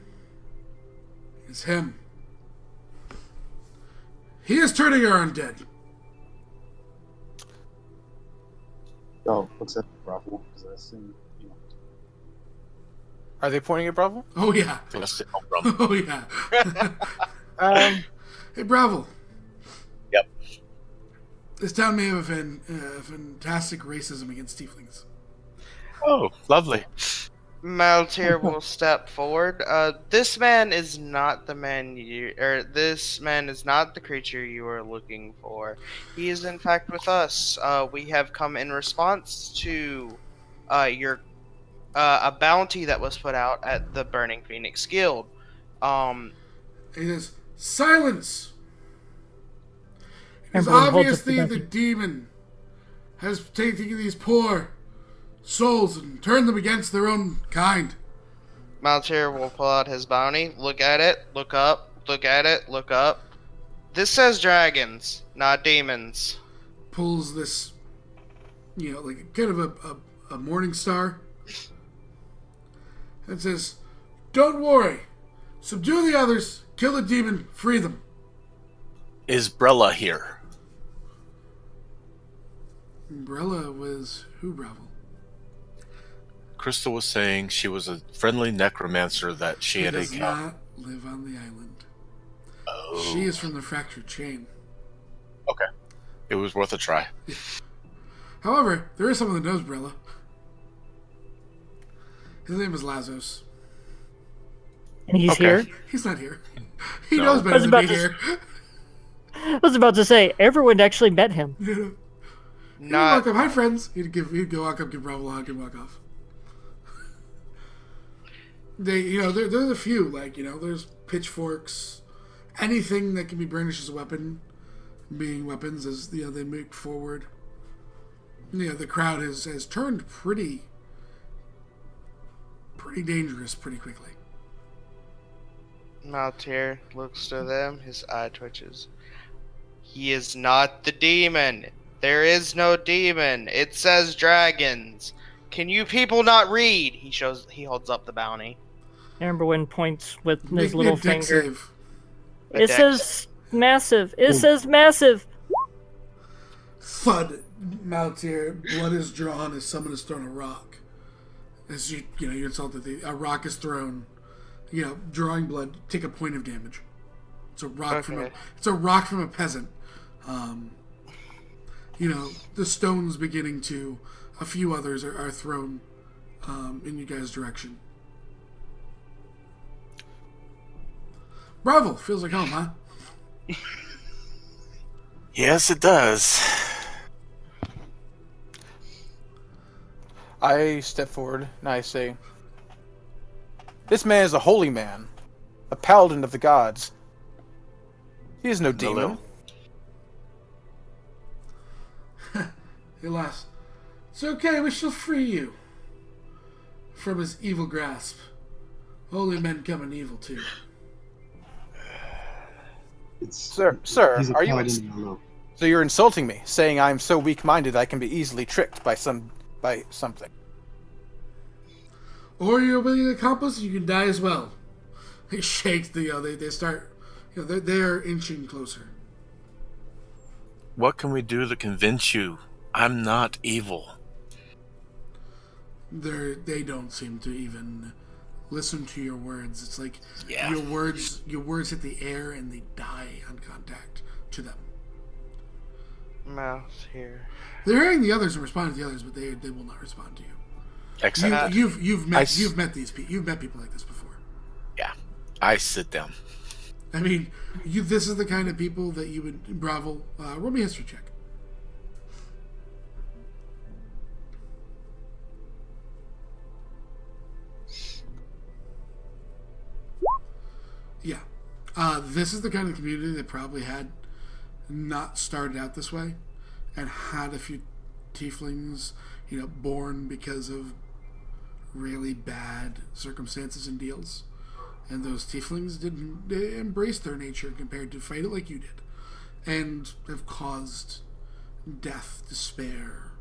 It's him. He is turning our undead. Oh, looks at Bravo, because I assume, Are they pointing at Bravo? Oh, yeah. Let's help them. Oh, yeah. Hey, Bravo. Yep. This town may have fantastic racism against tieflings. Oh, lovely. Maltyr will step forward. This man is not the creature you are looking for. He is in fact with us. We have come in response to a bounty that was put out at the Burning Phoenix Guild. He says, silence! It's Everyone holds up obviously the demon has taken these poor souls and turned them against their own kind. Maltyr will pull out his bounty, look at it, look up, look at it, look up. This says dragons, not demons. Pulls this, like kind of a morning star, and says, don't worry. Subdue the others, kill the demon, free them. Is Brella here? Umbrella was who, Bravo? Crystal was saying she was a friendly necromancer that she had does encountered. not live on the island. Oh. She is from the Fractured Chain. Okay. It was worth a try. However, there is someone that knows Brella. His name is Lazos. And he's Okay. here. He's not here. He No. knows I better was than about me to- here. I was about to say, everyone actually met him. He'd Not walk up, hi friends. He'd go walk up, give Bravo a hug, and walk off. There's a few, there's pitchforks, anything that can be brandished as a weapon, being weapons as, they move forward. The crowd has turned pretty dangerous pretty quickly. Maltyr looks to them, his eye twitches. He is not the demon. There is no demon. It says dragons. Can you people not read? He holds up the bounty. Amberwin points with his Make me little a dex finger. save. A It dex. says massive. It says massive. Thud. Maltyr, blood is drawn as someone has thrown a rock. As you insulted, a rock is thrown. Drawing blood, take a point of damage. It's a rock from a peasant. The stones beginning to, a few others are thrown in you guys' direction. Bravo, feels like home, huh? Yes, it does. I step forward and I say, this man is a holy man, a paladin of the gods. He is no demon. He laughs. It's okay, we shall free you from his evil grasp. Holy men come in evil too. Sir, He's a are you? paladin in the low. So you're insulting me, saying I'm so weak-minded I can be easily tricked by something. Or you're a willing accomplice, you can die as well. He shakes they start, they are inching closer. What can we do to convince you I'm not evil? They don't seem to even listen to your words. It's like Yeah. your words hit the air and they die on contact to them. Maltyr. They're hearing the others and responding to the others, but they will not respond to you. Excellent. You've I met these people. You've met people like this before. Yeah. I sit down. I mean, this is the kind of people that you would. Bravo. Roll me a history check. Yeah. This is the kind of community that probably had not started out this way and had a few tieflings, born because of really bad circumstances and deals. And those tieflings didn't embrace their nature compared to fight it like you did. And have caused death, despair,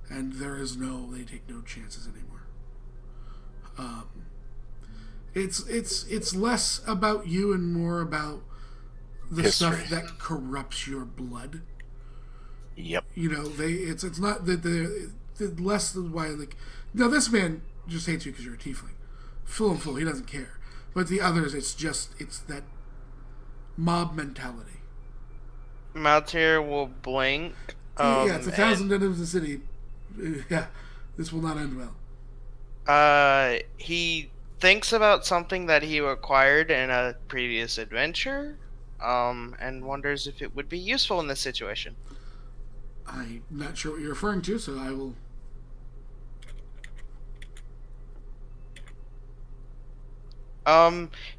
and they take no chances anymore. It's less about you and more about the History. stuff that corrupts your blood. Yep. It's not the less than why now this man just hates you because you're a tiefling, full and full. He doesn't care. But the others, it's that mob mentality. Maltier will blink. Yeah, it's 1,000 dead of the city. Yeah, this will not end well. He thinks about something that he acquired in a previous adventure, and wonders if it would be useful in this situation. I'm not sure what you're referring to, so I will.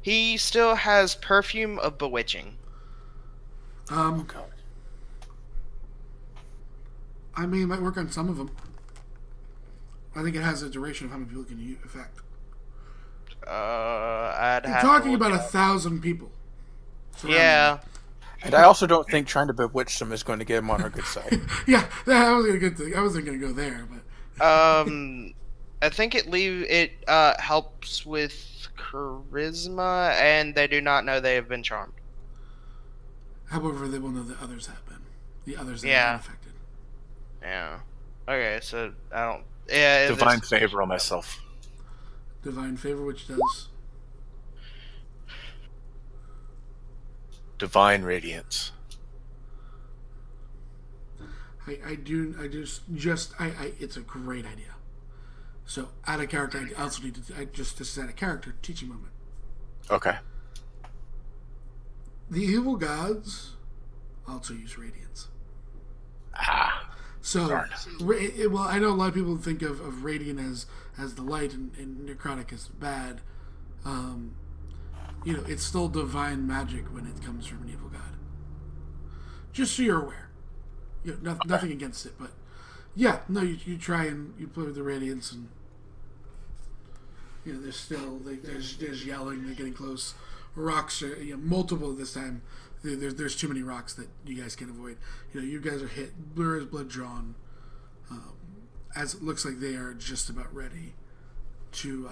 He still has Perfume of Bewitching. I mean, it might work on some of them. I think it has a duration of how many people can affect. I'd You're have talking to look about it up. 1,000 people. Yeah. And I also don't think trying to bewitch them is going to get him on our good side. Yeah, that was a good thing. I wasn't going to go there, but I think it helps with charisma, and they do not know they have been charmed. however, they will know that others have been. The others that Yeah. have been affected. Yeah. Okay, so I don't. Yeah. Divine favor on myself. Divine favor, which does. Divine radiance. It's a great idea. So, out of character, I also need to, just out of character, teaching moment. Okay. The evil gods also use radiance. Ah. So, Darn. well, I know a lot of people think of radiant as the light and necrotic as bad. It's still divine magic when it comes from an evil god. Just so you're aware. Nothing against it, but yeah, no, you try and you play with the radiance, and there's still there's yelling, they're getting close. Rocks are multiple this time. There's too many rocks that you guys can avoid. You guys are hit. Blur is blood drawn, as it looks like they are just about ready to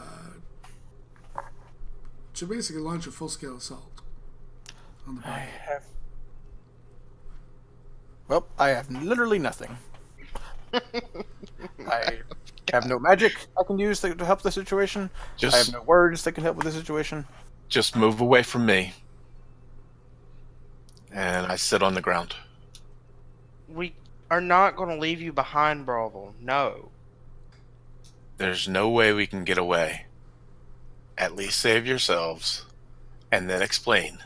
basically launch a full scale assault on the party. I have literally nothing. I have no magic I can use to help the situation. I have no words that can help with the situation. Just move away from me. And I sit on the ground. We are not going to leave you behind, Bravo. No. There's no way we can get away. At least save yourselves, and then explain.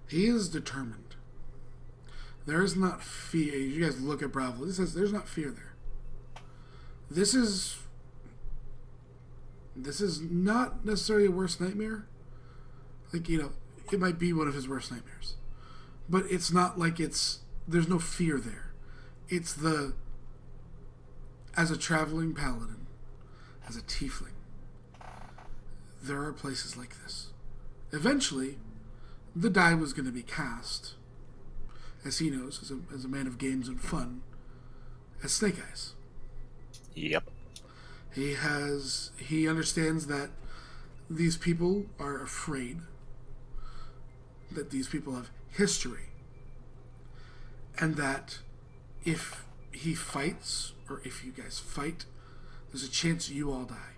He is determined. There is not fear. You guys look at Bravo. There's not fear there. This is not necessarily a worst nightmare. It might be one of his worst nightmares. But it's not like there's no fear there. It's as a traveling paladin, as a tiefling, there are places like this. Eventually, the die was going to be cast, as he knows, as a man of games and fun, as Snake Eyes. Yep. He understands that these people are afraid, that these people have history, and that if he fights, or if you guys fight, there's a chance you all die.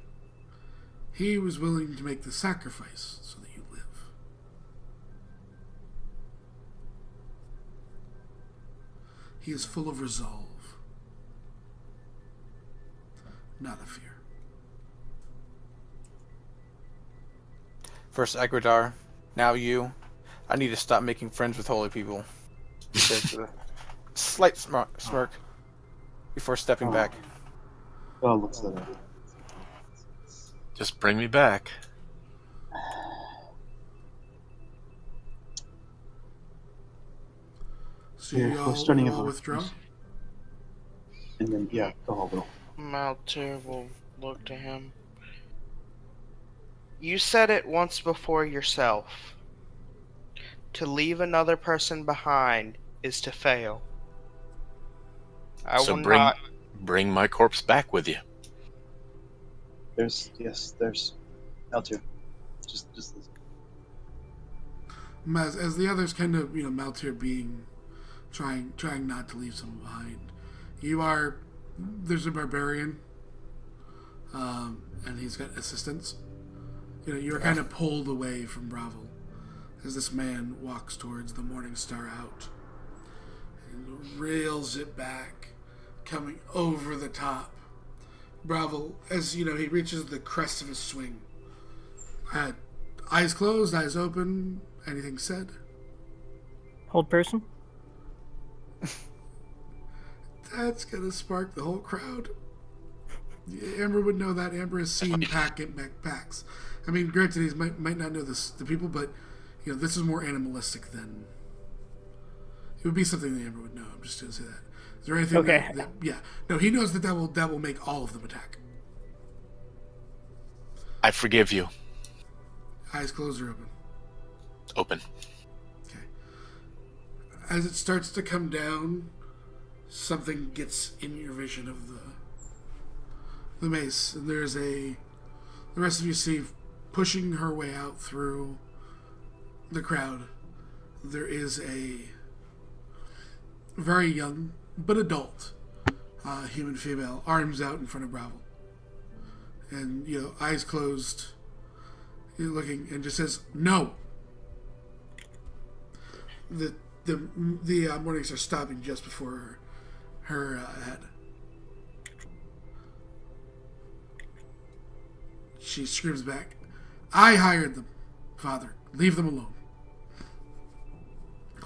He was willing to make the sacrifice so that you live. He is full of resolve, not a fear. First Agradar, now you. I need to stop making friends with holy people. There's a slight smirk before stepping back. Oh, looks that up. Just bring me back. So We're starting you at all the- withdraw? And then, yeah, go hospital. Maltyr will look to him. You said it once before yourself. To leave another person behind is to fail. I So will not. bring my corpse back with you. There's Altair. Just listen. As the others kind of, Maltyr being, trying not to leave someone behind. There's a barbarian, and he's got assistants. You're kind of pulled away from Bravo as this man walks towards the Morning Star out and rails it back, coming over the top. Bravo, as he reaches the crest of his swing. Eyes closed, eyes open. Anything said? Hold person. That's gonna spark the whole crowd. Amber would know that. Amber has seen packs. I mean, granted, he might not know the people, but this is more animalistic than. It would be something that Amber would know. I'm just gonna say that. Is there anything? Okay. No, he knows that will make all of them attack. I forgive you. Eyes closed or open. Open. Okay. As it starts to come down, something gets in your vision of the mace, and there's the rest of you see pushing her way out through the crowd. There is a very young but adult human female, arms out in front of Bravo, and eyes closed, looking, and just says no. The Mornings are stopping just before her head. She screams back, "I hired them, Father. Leave them alone."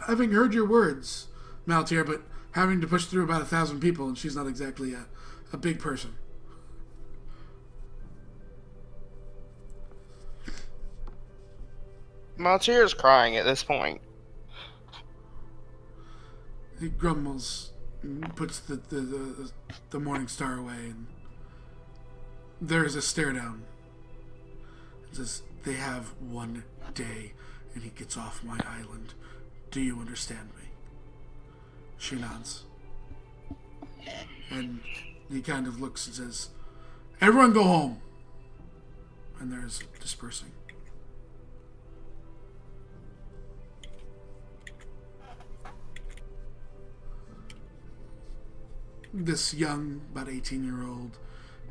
Having heard your words, Maltyr, but having to push through about 1,000 people, and she's not exactly a big person. Maltyr is crying at this point. He grumbles and puts the Morning Star away, and there's a stare down. It says, "They have one day, and he gets off my island. Do you understand me?" She nods. And he kind of looks and says, "Everyone go home." And there's dispersing. This young, about 18-year-old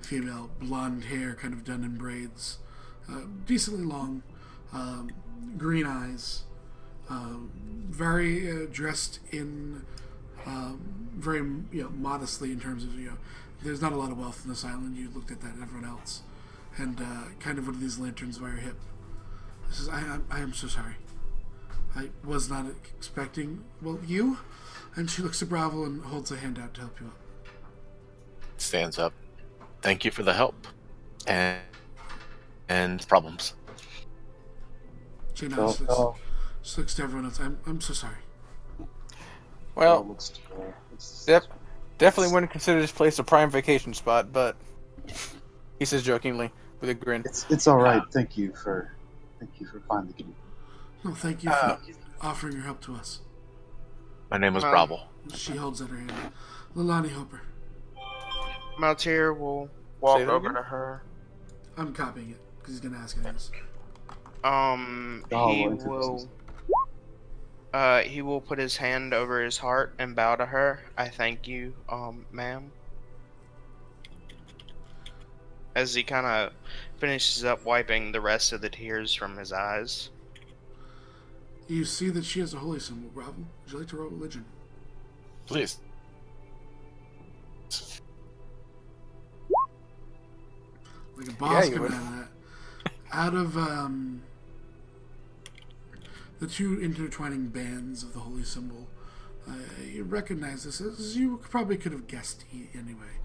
female, blonde hair kind of done in braids, decently long, green eyes, very dressed in very modestly in terms of there's not a lot of wealth in this island. You looked at that and everyone else, and kind of one of these lanterns by her hip. This is I am so sorry. I was not expecting you. And she looks at Bravo and holds a hand out to help you up. Stands up. Thank you for the help and problems. She nods. She looks to everyone else. I'm so sorry. Well, yep. Definitely wouldn't consider this place a prime vacation spot, but he says jokingly with a grin. It's all right. Thank you for finally getting. No, thank you for offering your help to us. My name is Bravo. She holds out her hand. Lilani Hopper. Maltyr will walk over to her. I'm copying it because he's gonna ask it this. He will put his hand over his heart and bow to her. I thank you, ma'am. As he kind of finishes up wiping the rest of the tears from his eyes. You see that she has a holy symbol, Bravo. Would you like to roll religion? Please. Like a boss you coming would. out of that. Out of the two intertwining bands of the holy symbol, you recognize this as you probably could have guessed anyway.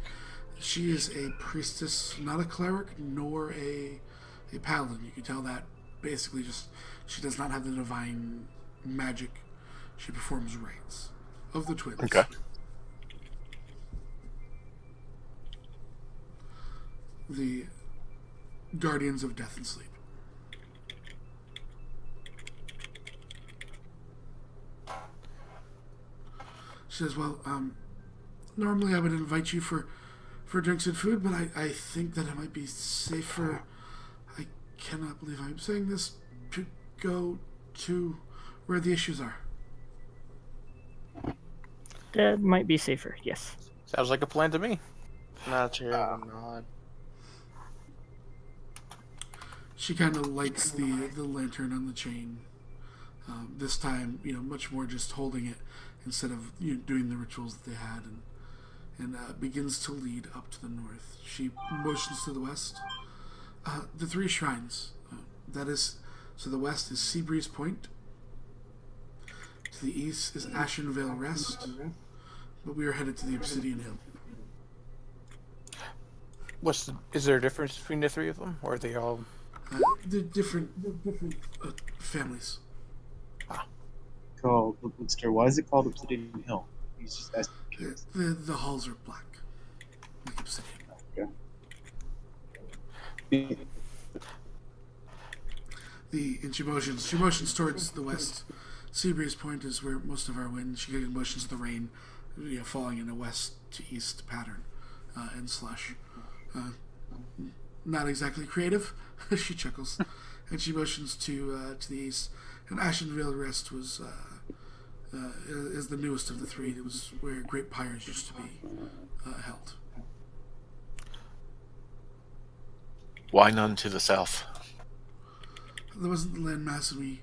She is a priestess, not a cleric, nor a paladin. You can tell that basically just she does not have the divine magic. She performs rites. of the twins. Okay. The guardians of death and sleep. She says, well, normally I would invite you for drinks and food, but I think that it might be safer, I cannot believe I'm saying this, to go to where the issues are. That might be safer, yes. Sounds like a plan to me. Maltyr will nod. She kind of lights the lantern on the chain. This time, much more just holding it instead of doing the rituals that they had, and begins to lead up to the north. She motions to the west. The 3 shrines. So the west is Seabreeze Point. To the east is Ashenvale Rest. But we are headed to the Obsidian Hill. Is there a difference between the 3 of them, or are they all? They're different families. Called Woodster. Why is it called Obsidian Hill? He's just asking. The halls are black, like obsidian. Okay. And she motions towards the west. Seabreeze Point is where most of our wind. She motions to the rain, falling in a west to east pattern, and slush. Not exactly creative. She chuckles, and she motions to the east. And Ashenvale Rest was is the newest of the 3. It was where Great Pyres used to be held. Why none to the south? There wasn't the landmass, and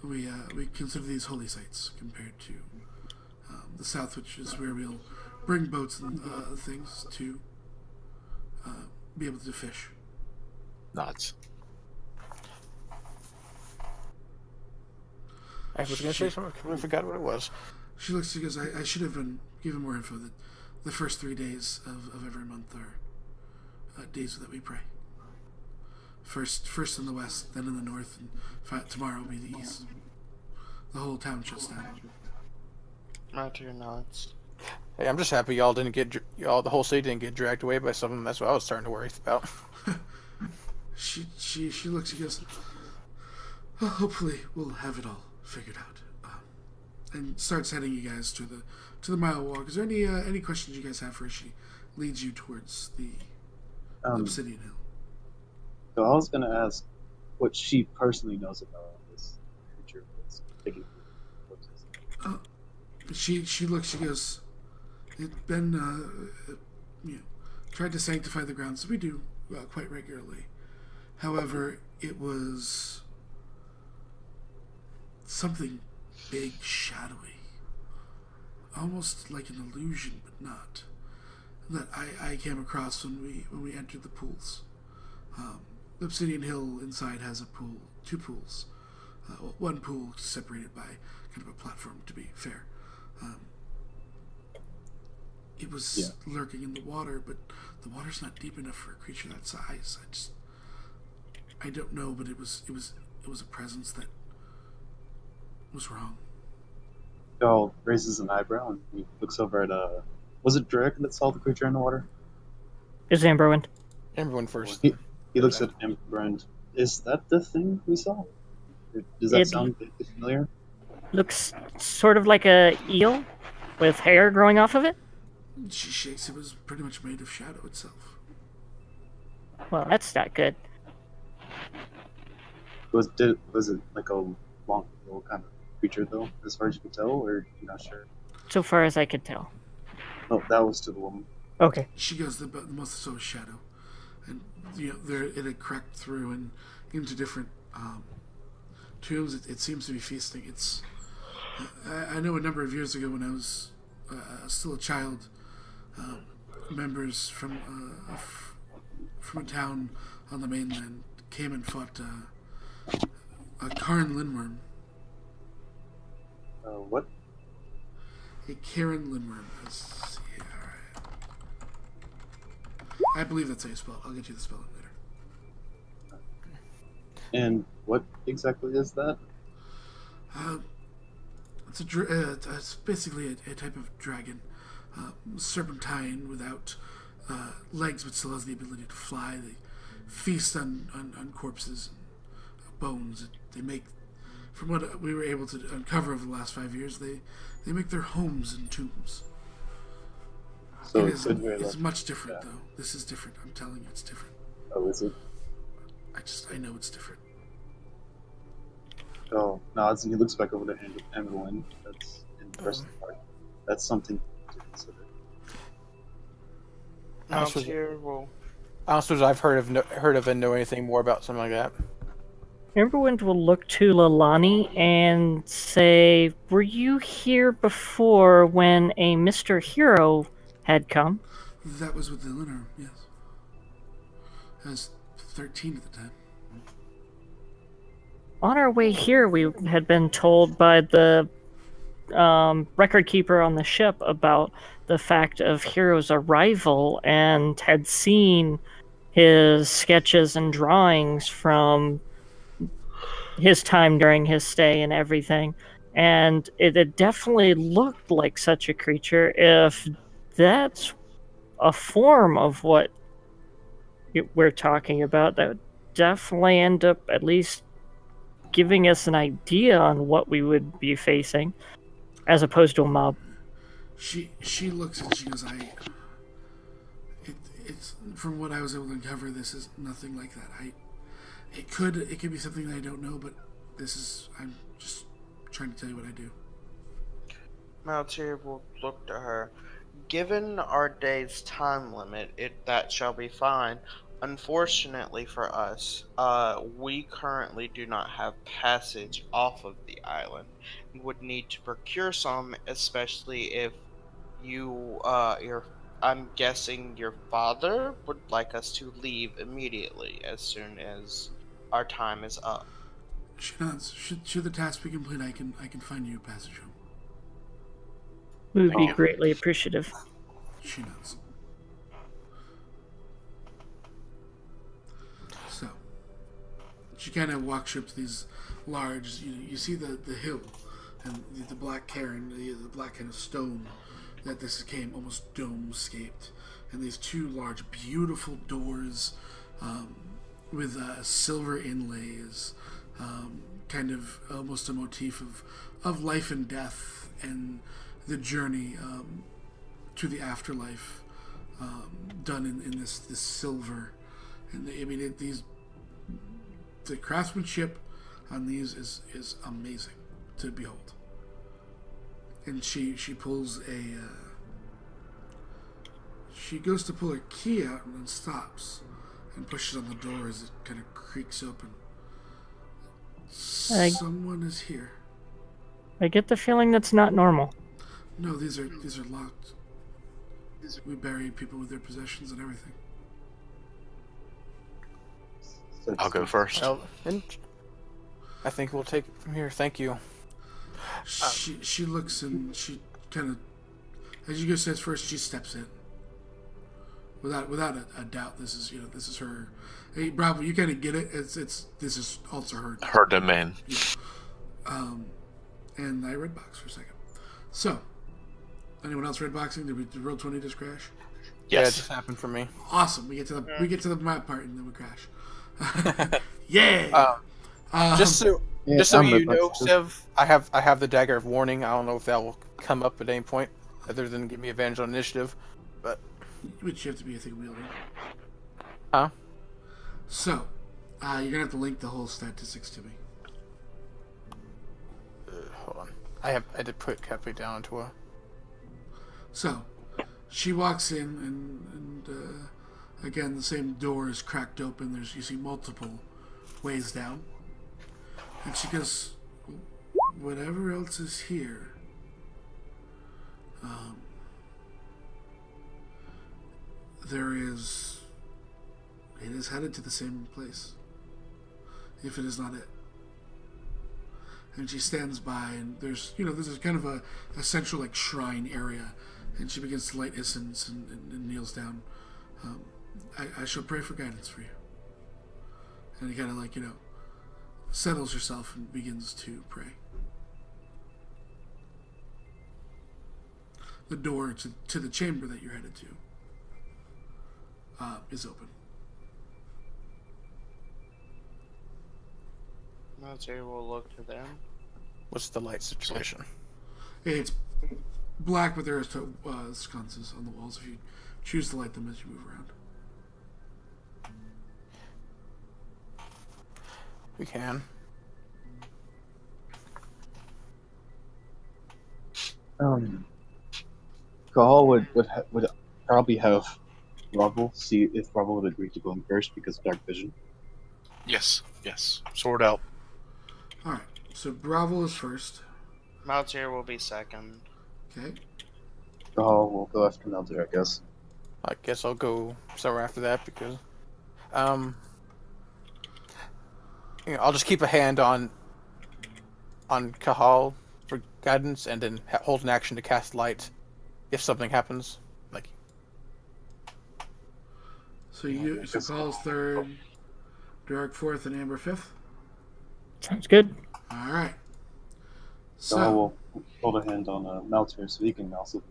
we consider these holy sites compared to the south, which is where we'll bring boats and things to be able to fish. Nods. I was going to say something. I forgot what it was. She looks. She goes, I should have been given more info. That the first 3 days of every month are days that we pray. First in the west, then in the north, and tomorrow will be the east. The whole town shuts down. Maltyr nods. Hey, I'm just happy y'all didn't get the whole city didn't get dragged away by something. That's what I was starting to worry about. She looks. She goes, well, hopefully we'll have it all figured out, and starts heading you guys to the mile walk. Is there any questions you guys have for her? She leads you towards the Obsidian Hill. So I was going to ask what she personally knows about this creature that's taking corpses. She looks. She goes, it's been tried to sanctify the grounds. We do quite regularly. However, it was something big, shadowy, almost like an illusion, but not. That I came across when we entered the pools. Obsidian Hill inside has a pool, 2 pools. One pool separated by kind of a platform, to be fair. It was lurking in the water, but the water's not deep enough for a creature that size. I don't know, but it was a presence that was wrong. Gal raises an eyebrow and he looks over at was it Drake that saw the creature in the water? Is Amberwind? Everyone first. He looks at him and is that the thing we saw? Does that sound familiar? Looks sort of like a eel with hair growing off of it. She shakes. It was pretty much made of shadow itself. Well, that's not good. Was it like a long kind of creature though, as far as you can tell, or you're not sure? So far as I could tell. Oh, that was to the woman. Okay. She goes, the most so shadow, and it had cracked through and into different tombs. It seems to be feasting. I know a number of years ago when I was still a child, members from a town on the mainland came and fought a Karen Lindworm. What? A Karen Lindworm. Yeah, alright. I believe that's how you spell it. I'll get you the spelling later. And what exactly is that? It's basically a type of dragon, serpentine without legs, but still has the ability to fly. They feast on corpses, and bones. They make, from what we were able to uncover over the last 5 years, they make their homes in tombs. So It's much different, though. This is different. I'm telling you, it's different. Oh, is it? I know it's different. Oh, nods and he looks back over to Amberlynn. That's in the rest of the party. That's something to consider. Maltier will. I don't suppose I've heard of and know anything more about something like that. Amberwind will look to Lalani and say, "Were you here before when a Mr. Hero had come?" That was with Eleanor, yes. I was 13 at the time. On our way here, we had been told by the record keeper on the ship about the fact of Hero's arrival and had seen his sketches and drawings from his time during his stay and everything. And it had definitely looked like such a creature. If that's a form of what we're talking about, that would definitely end up at least giving us an idea on what we would be facing, as opposed to a mob. She looks and she goes, it's from what I was able to uncover, this is nothing like that. It could be something that I don't know, but I'm just trying to tell you what I do. Maltier will look to her. Given our day's time limit, that shall be fine. Unfortunately for us, we currently do not have passage off of the island. We would need to procure some, especially if I'm guessing your father would like us to leave immediately as soon as our time is up. She nods. Should the task be complete, I can find you a passage home. We would be greatly appreciative. She nods. So, she kind of walks up to these large, you see the hill and the black cairn, the black kind of stone that this became almost dome-scaped, and these two large, beautiful doors with silver inlays, kind of almost a motif of life and death and the journey to the afterlife, done in this silver. And I mean, the craftsmanship on these is amazing to behold. And she pulls she goes to pull her key out and then stops and pushes on the door as it kind of creaks open. Someone is here. I get the feeling that's not normal. No, these are locked. We bury people with their possessions and everything. I'll go first. Well, I think we'll take it from here. Thank you. She looks and she kind of, as you go says first, she steps in. Without a doubt, this is her. Hey, Bravo, you kind of get it. This is also her domain. Yeah. And I red box for a second. So, anyone else red boxing? Did Roll 20 just crash? Yes. Yeah, it just happened for me. Awesome. We get to the map part and then we crash. Yeah. Just so I'm you red know, box too. Sev, I have the dagger of warning. I don't know if that will come up at any point, other than give me advantage on initiative. But Which you have to be, I think, wielding. huh? So, you're gonna have to link the whole statistics to me. Hold on. I did put Cappy down to a. So, she walks in and again the same door is cracked open. You see multiple ways down, and she goes, "Whatever else is here, it is headed to the same place, if it is not it." And she stands by, and there's kind of a central like shrine area, and she begins to light incense and kneels down. I shall pray for guidance for you. And he kind of settles herself and begins to pray. the door to the chamber that you're headed to is open. Military will look to them. What's the light situation? It's black, but there are sconces on the walls if you choose to light them as you move around. We can. Cahal would probably have Rubble see if Rubble would agree to go in first because of dark vision. Yes. Sword out. All right. So Bravo is first. Military will be second. Okay. Cahal will go after Melzer, I guess. I guess I'll go somewhere after that because, I'll just keep a hand on Cahal for guidance, and then hold an action to cast light if something happens. Like, So Cahal's third, Durek fourth, and Amber fifth. Sounds good. All right. Cahal So will hold a hand on Melzer so he can also.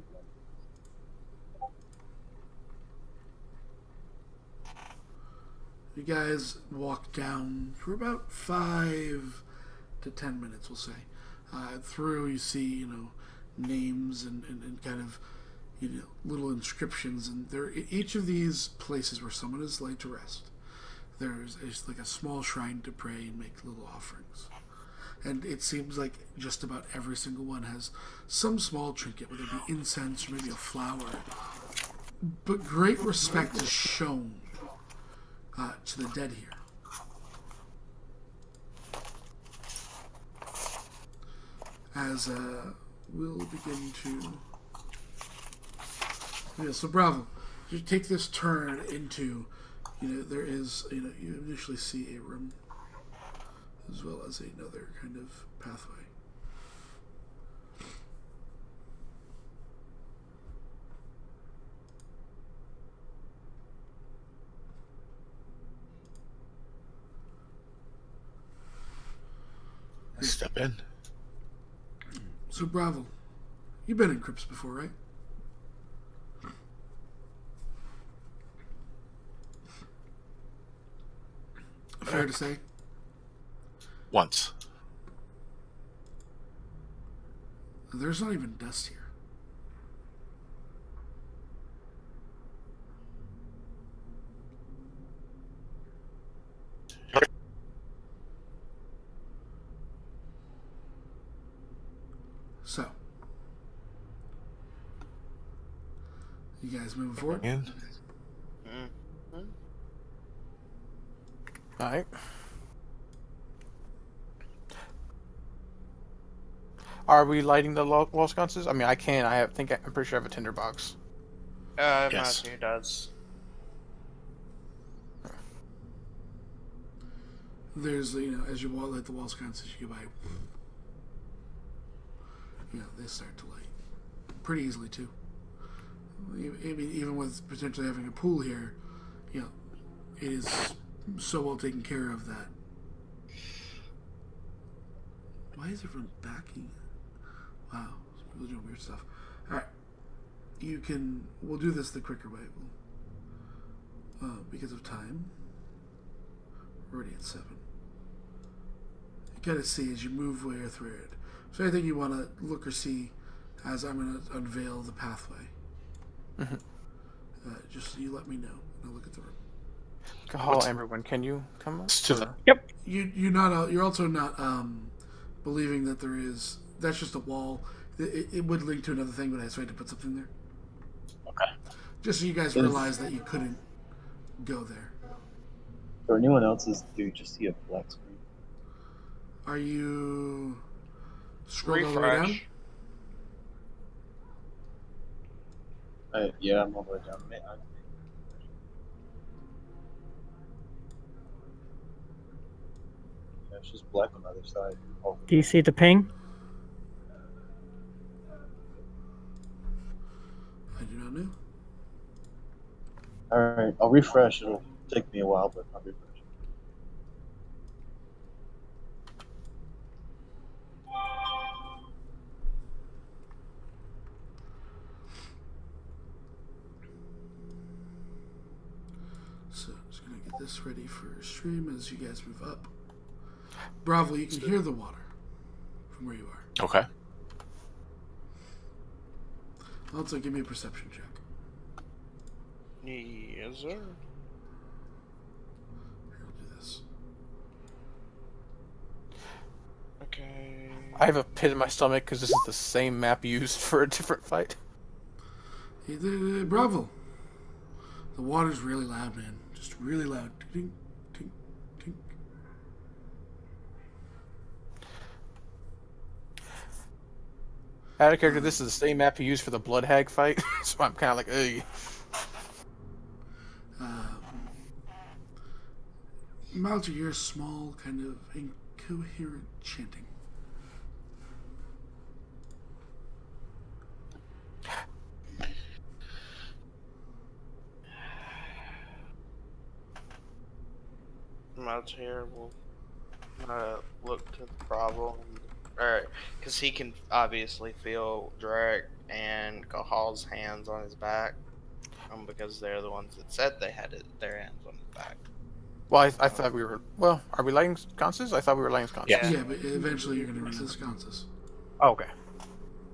you guys walk down for about 5 to 10 minutes, we'll say. Through, you see, names and kind of, little inscriptions. And there, each of these places where someone is laid to rest, there's like a small shrine to pray and make little offerings. And it seems like just about every single one has some small trinket, whether it be incense or maybe a flower. But great respect is shown to the dead here. As we'll begin to... Yeah, so Bravo, you take this turn into, there is, you initially see a room as well as another kind of pathway. Step in. So Bravo, you've been in crypts before, right? Fair to say? Once. There's not even dust here. So, you guys moving forward? In. alright. Are we lighting the wall sconces? I mean, I can. I'm pretty sure I have a tinderbox. Yes. Military does. There's, as you light the wall sconces, you go by. They start to light pretty easily too. Even with potentially having a pool here, it is so well taken care of that. Why is everyone backing? Wow, people are doing weird stuff. All right, we'll do this the quicker way. Because of time, we're already at 7. You gotta see as you move way through it. So anything you want to look or see as I'm going to unveil the pathway. Mm-hmm. Just so you let me know, and I'll look at the room. Cahal, Amberwin, can you come up? To the Yep. You're also not believing that there is. That's just a wall. It would link to another thing, but I just had to put something there. Okay. Just so you guys realize that you couldn't go there. For anyone else's, do you just see a black screen? Are you scrolled all the way down? Refresh. Yeah, I'm all the way down. Yeah, it's just black on the other side. Oh. Do you see the ping? I do not know. Alright, I'll refresh. It'll take me a while, but I'll refresh. get this ready for stream as you guys move up. Bravo, you can hear the water from where you are. Okay. Also, give me a perception check. Yes, sir. Here, I'll do this. Okay. I have a pit in my stomach because this is the same map used for a different fight. Hey, Bravo. The water's really loud, man. Just really loud. Tink, tink, tink. Out of character, this is the same map you used for the Blood Hag fight, so I'm kind of like, ugh. Malta, you're a small, kind of incoherent chanting. Maltair will look to Bravo, or because he can obviously feel Drake and Gahal's hands on his back, because they're the ones that said they had their hands on his back. Well, I thought we were. Well, are we lighting sconces? I thought we were lighting sconces. Yeah. Yeah, but eventually you're going to run into the sconces. Oh, okay.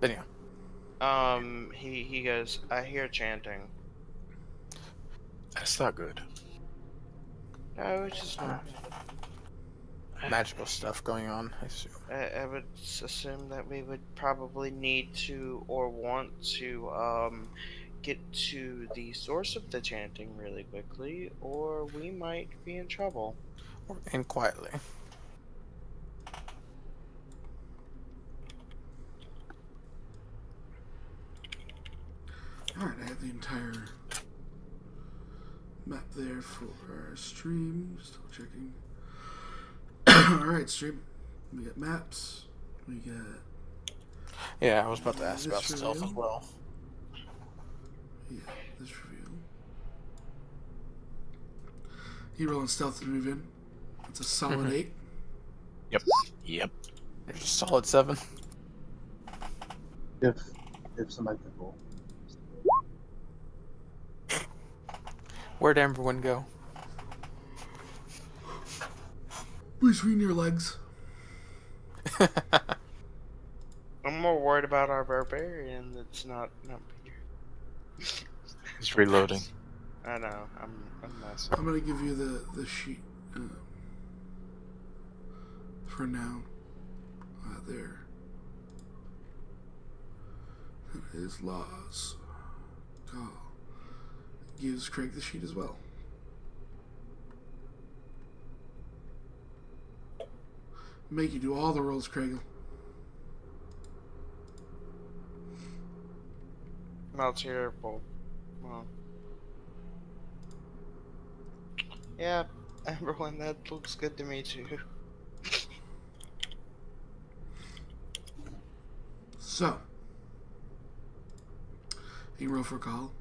Then yeah. He goes, I hear chanting. That's not good. No, it's just not. Magical stuff going on, I assume. I would assume that we would probably need to or want to get to the source of the chanting really quickly, or we might be in trouble. And quietly. Alright, I have the entire map there for our stream. Still checking. Alright, stream. We got maps. We got... Yeah, I was about to ask This about stealth as reveal? well. Yeah, this reveal. You rolling stealth to move in. It's a solid 8. Yep. Yep. There's a solid 7. If somebody could roll. Where'd everyone go? Between your legs. I'm more worried about our barbarian that's not here. He's reloading. I know, I'm messing. I'm gonna give you the sheet for now. There. It is laws. Call. Gives Craig the sheet as well. Make you do all the rolls, Craig. Maltair will. Well. Yeah, everyone, that looks good to me too. So, you can roll for a call.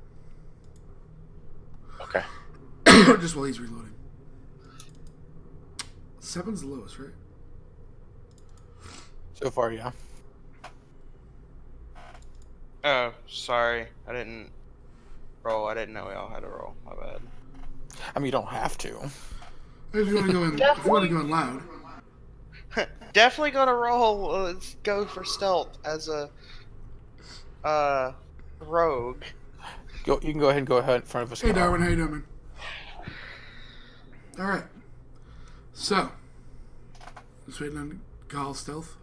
Okay. Just while he's reloading. 7's the lowest, right? So far, yeah. Oh, sorry. I didn't roll. I didn't know we all had to roll. My bad. I mean, you don't have to. If you want to go in, if you want to go in loud. Definitely gonna roll. Let's go for stealth as a rogue. You can go ahead and go ahead in front of us. Hey, Carl. Darwin, how you doing, man? All right. So, just waiting on call stealth.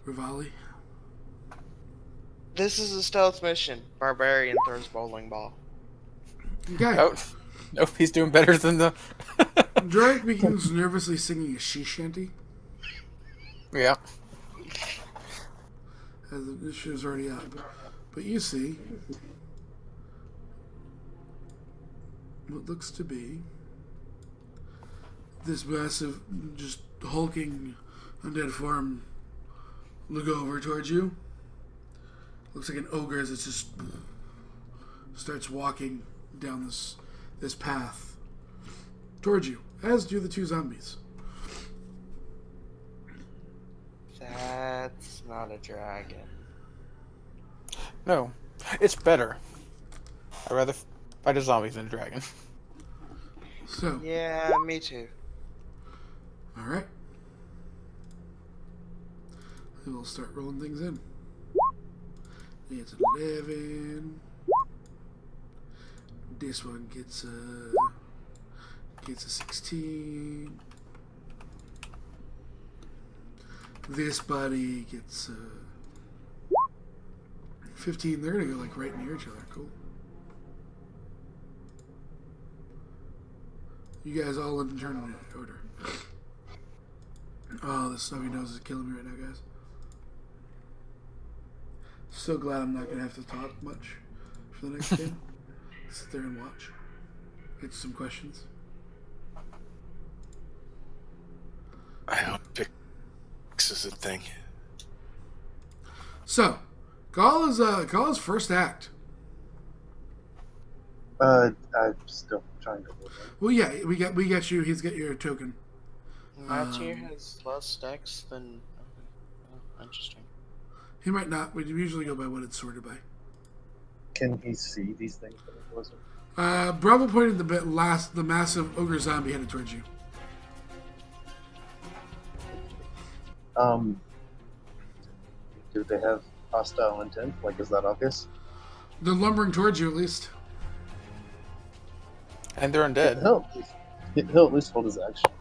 Rivali. This is a stealth mission. Barbarian throws bowling ball. Okay. Oh, nope, he's doing better than the. Drake begins nervously singing a she shanty. Yeah. As this show's already up. But you see what looks to be this massive, just hulking undead form look over towards you. Looks like an ogre as it just starts walking down this path towards you, as do the two zombies. That's not a dragon. No, it's better. I'd rather fight a zombie than a dragon. So, Yeah, me too. all right. We'll start rolling things in. It's 11. This one gets a 16. This buddy gets a 15. They're gonna go like right near each other. Cool. You guys all in turn order. Oh, the snubby nose is killing me right now, guys. So glad I'm not gonna have to talk much for the next game. Sit there and watch. Get some questions. I hope Pix is a thing. So, call is first act. I'm still trying to look. Well, yeah, we got you. He's got your token. My tier has less stacks than. Oh, interesting. He might not. We usually go by what it's sorted by. Can he see these things that it wasn't? Bravo pointed the massive ogre zombie headed towards you. Do they have hostile intent? Like, is that obvious? They're lumbering towards you, at least. And they're undead. He'll at least hold his action.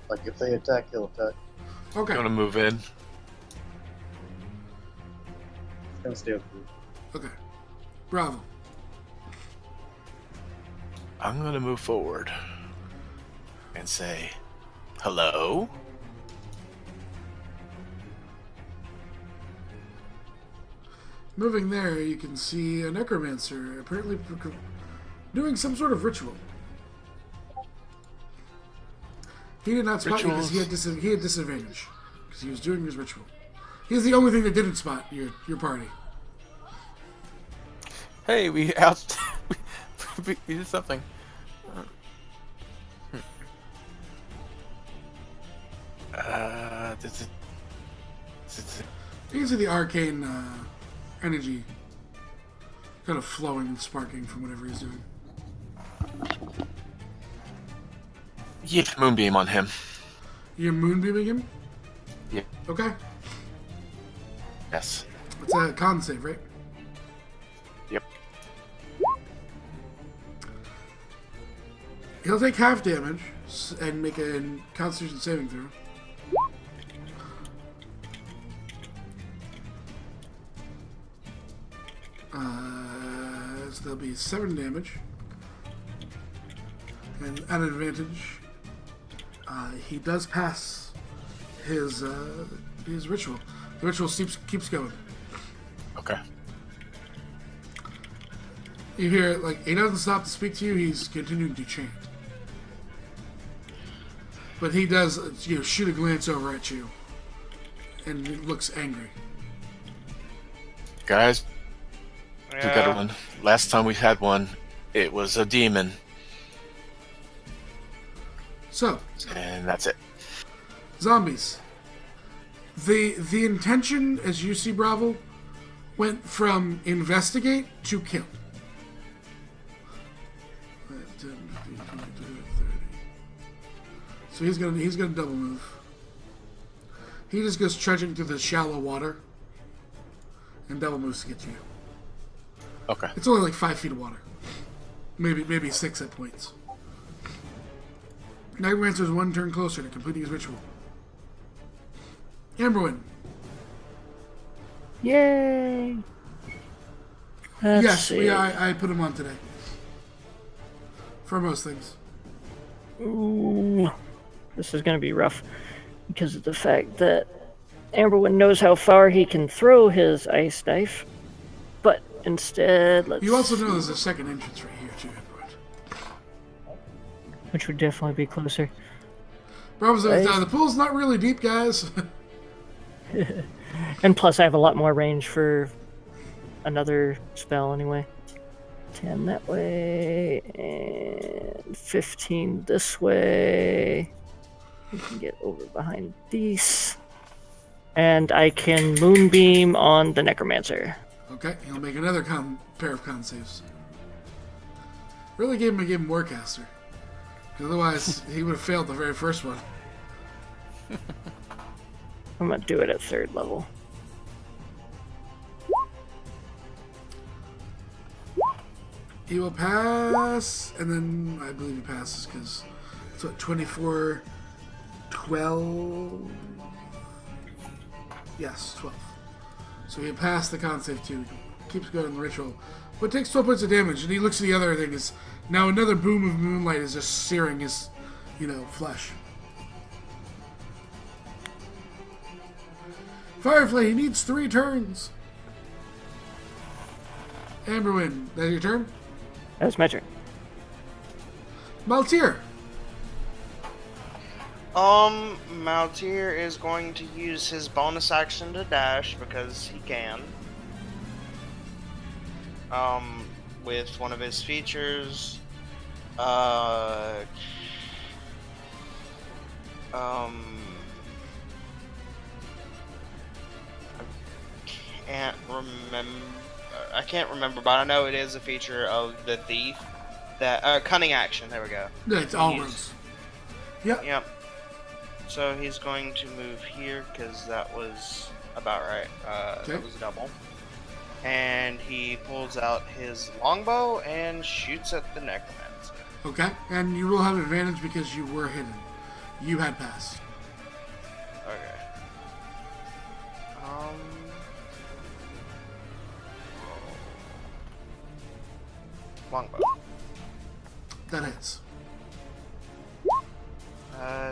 Like, if they attack, he'll attack. Okay. You want to move in? He's gonna stay up here. Okay. Bravo. I'm going to move forward and say, hello? Moving there, you can see a necromancer apparently doing some sort of ritual. He did not spot you because he had disadvantage because he was doing his ritual. He's the only thing that didn't spot your party. Hey, we did something. You can see the arcane energy kind of flowing and sparking from whatever he's doing. Yeah, moonbeam on him. You're moonbeaming him? Yeah. Okay. Yes. It's a con save, right? Yep. He'll take half damage and make a Constitution saving throw. So there'll be 7 damage. And at an advantage, he does pass his ritual. The ritual keeps going. Okay. You hear, like, he doesn't stop to speak to you, he's continuing to chant. But he does, shoot a glance over at you. And he looks angry. Guys, we got one. Last time we had one, it was a demon. So, and that's it. Zombies. The intention, as you see, Bravo, went from investigate to kill. 10, 15, 20, 30. So he's gonna double move. He just goes trudging through the shallow water and double moves to get to you. Okay. It's only like 5 feet of water. Maybe 6 at points. Necromancer's 1 turn closer to completing his ritual. Amberwin. Yay! Let's Yes, see. I put him on today. For most things. Ooh, this is going to be rough because of the fact that Amberwin knows how far he can throw his ice knife, but instead, You also know there's a second entrance right here, too, Amberwin. which would definitely be closer. Bravo says, the pool's not really deep, guys. And plus, I have a lot more range for another spell anyway. 10 that way, and 15 this way. We can get over behind these. And I can Moonbeam on the Necromancer. Okay, he'll make another pair of con saves. Really gave him Warcaster. Otherwise, he would have failed the very first one. I'm gonna do it at 3rd level. He will pass, and then I believe he passes because it's what, 24, 12? Yes, 12. So he passed the con save too. Keeps going in the ritual. But takes 12 points of damage, and he looks at the other thing. Is now another boom of moonlight is just searing his, flesh. Firefly, he needs 3 turns. Amberwyn, that's your turn? That's my turn. Maltier. Maltier is going to use his bonus action to dash because he can. With one of his features. I can't remember, but I know it is a feature of the thief. That cunning action. There we go. Yeah, it's all roads. Yep. Yep. So he's going to move here because that was about right. Okay. That was a double. And he pulls out his longbow and shoots at the necromancer. Okay, and you will have advantage because you were hidden. You had passed. Okay. Longbow. That hits.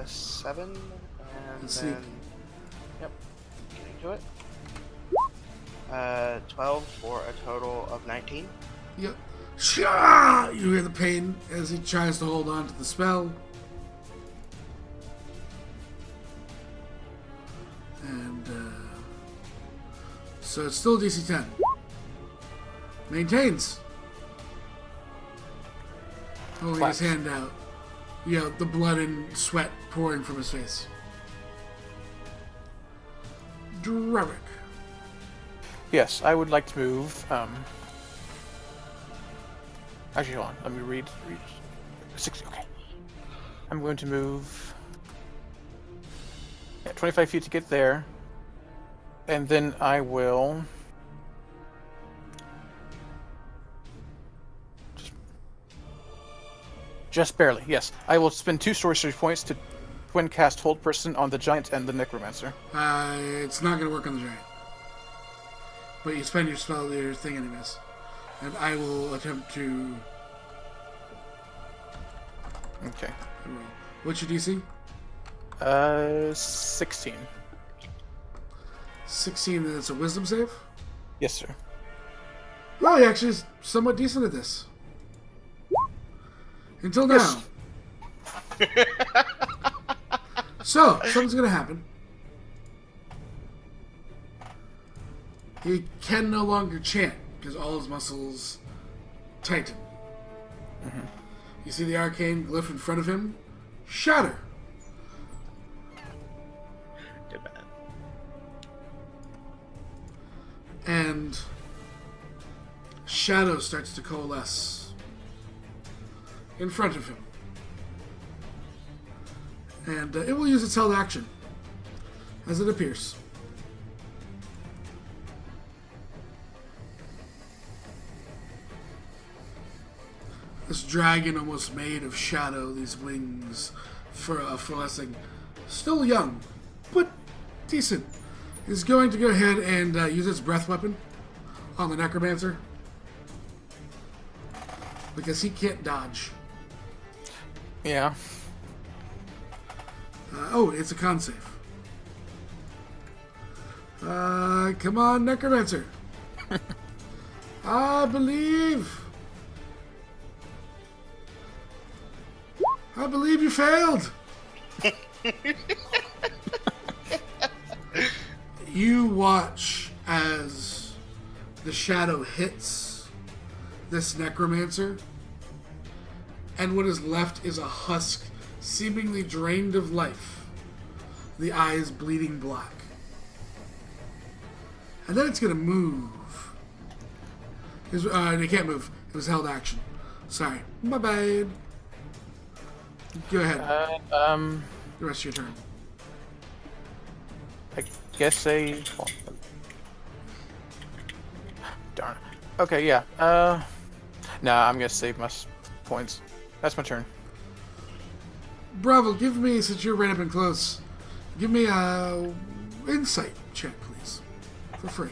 7, and Let's see. then... Yep. Getting to it. 12 for a total of 19. Yep. Shah! You hear the pain as he tries to hold on to the spell. And, so it's still DC 10. Maintains. Holding his hand out. The blood and sweat pouring from his face. Drevik. Yes, I would like to move. Actually, hold on. Let me read. 60. Okay. I'm going to move 25 feet to get there, and then I will just barely. Yes, I will spend 2 sorcery points to twin cast Hold Person on the giant and the necromancer. It's not going to work on the giant. But you spend your thing anyways. And I will attempt to... Okay. What's your DC? 16. 16, and it's a wisdom save? Yes, sir. Well, he actually is somewhat decent at this. Until now. Yes. So, something's going to happen. He can no longer chant because all his muscles tighten. Mm-hmm. You see the arcane glyph in front of him shatter. Too bad. And shadow starts to coalesce in front of him. And it will use its held action as it appears. This dragon almost made of shadow, these wings fluorescing, still young, but decent, is going to go ahead and use its breath weapon on the necromancer. Because he can't dodge. Yeah. Oh, it's a con save. Come on, necromancer. I believe you failed. You watch as the shadow hits this necromancer, and what is left is a husk seemingly drained of life, the eyes bleeding black. And then it's going to move. It can't move. It was held action. Sorry. My bad. Go ahead. And, The rest of your turn. I guess they. Darn. Okay, yeah. Nah, I'm gonna save my points. That's my turn. Bravo, give me, since you're right up and close, give me a insight check, please. For free.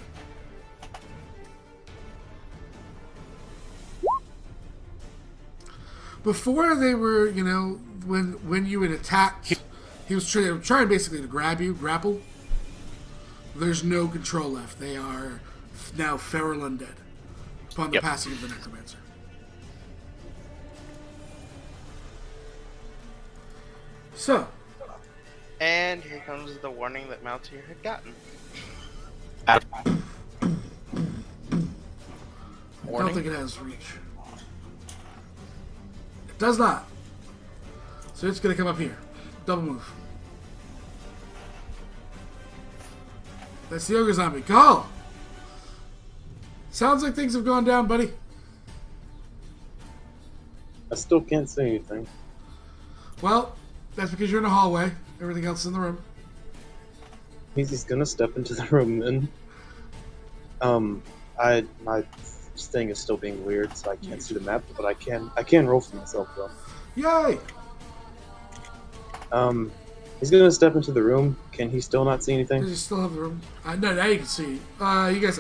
Before they were, when you had attacked, he was trying basically to grab you, grapple. There's no control left. They are now feral undead upon the passing of the necromancer. So. And here comes the warning that Mountier had gotten. I don't think it has reach. It does not. So it's going to come up here. Double move. That's the ogre zombie. Go! Sounds like things have gone down, buddy. I still can't say anything. Well, that's because you're in a hallway. Everything else is in the room. He's gonna step into the room then. My thing is still being weird, so I can't see the map, but I can roll for myself though. Yay! He's gonna step into the room. Can he still not see anything? Does he still have the room? No, now you can see. You guys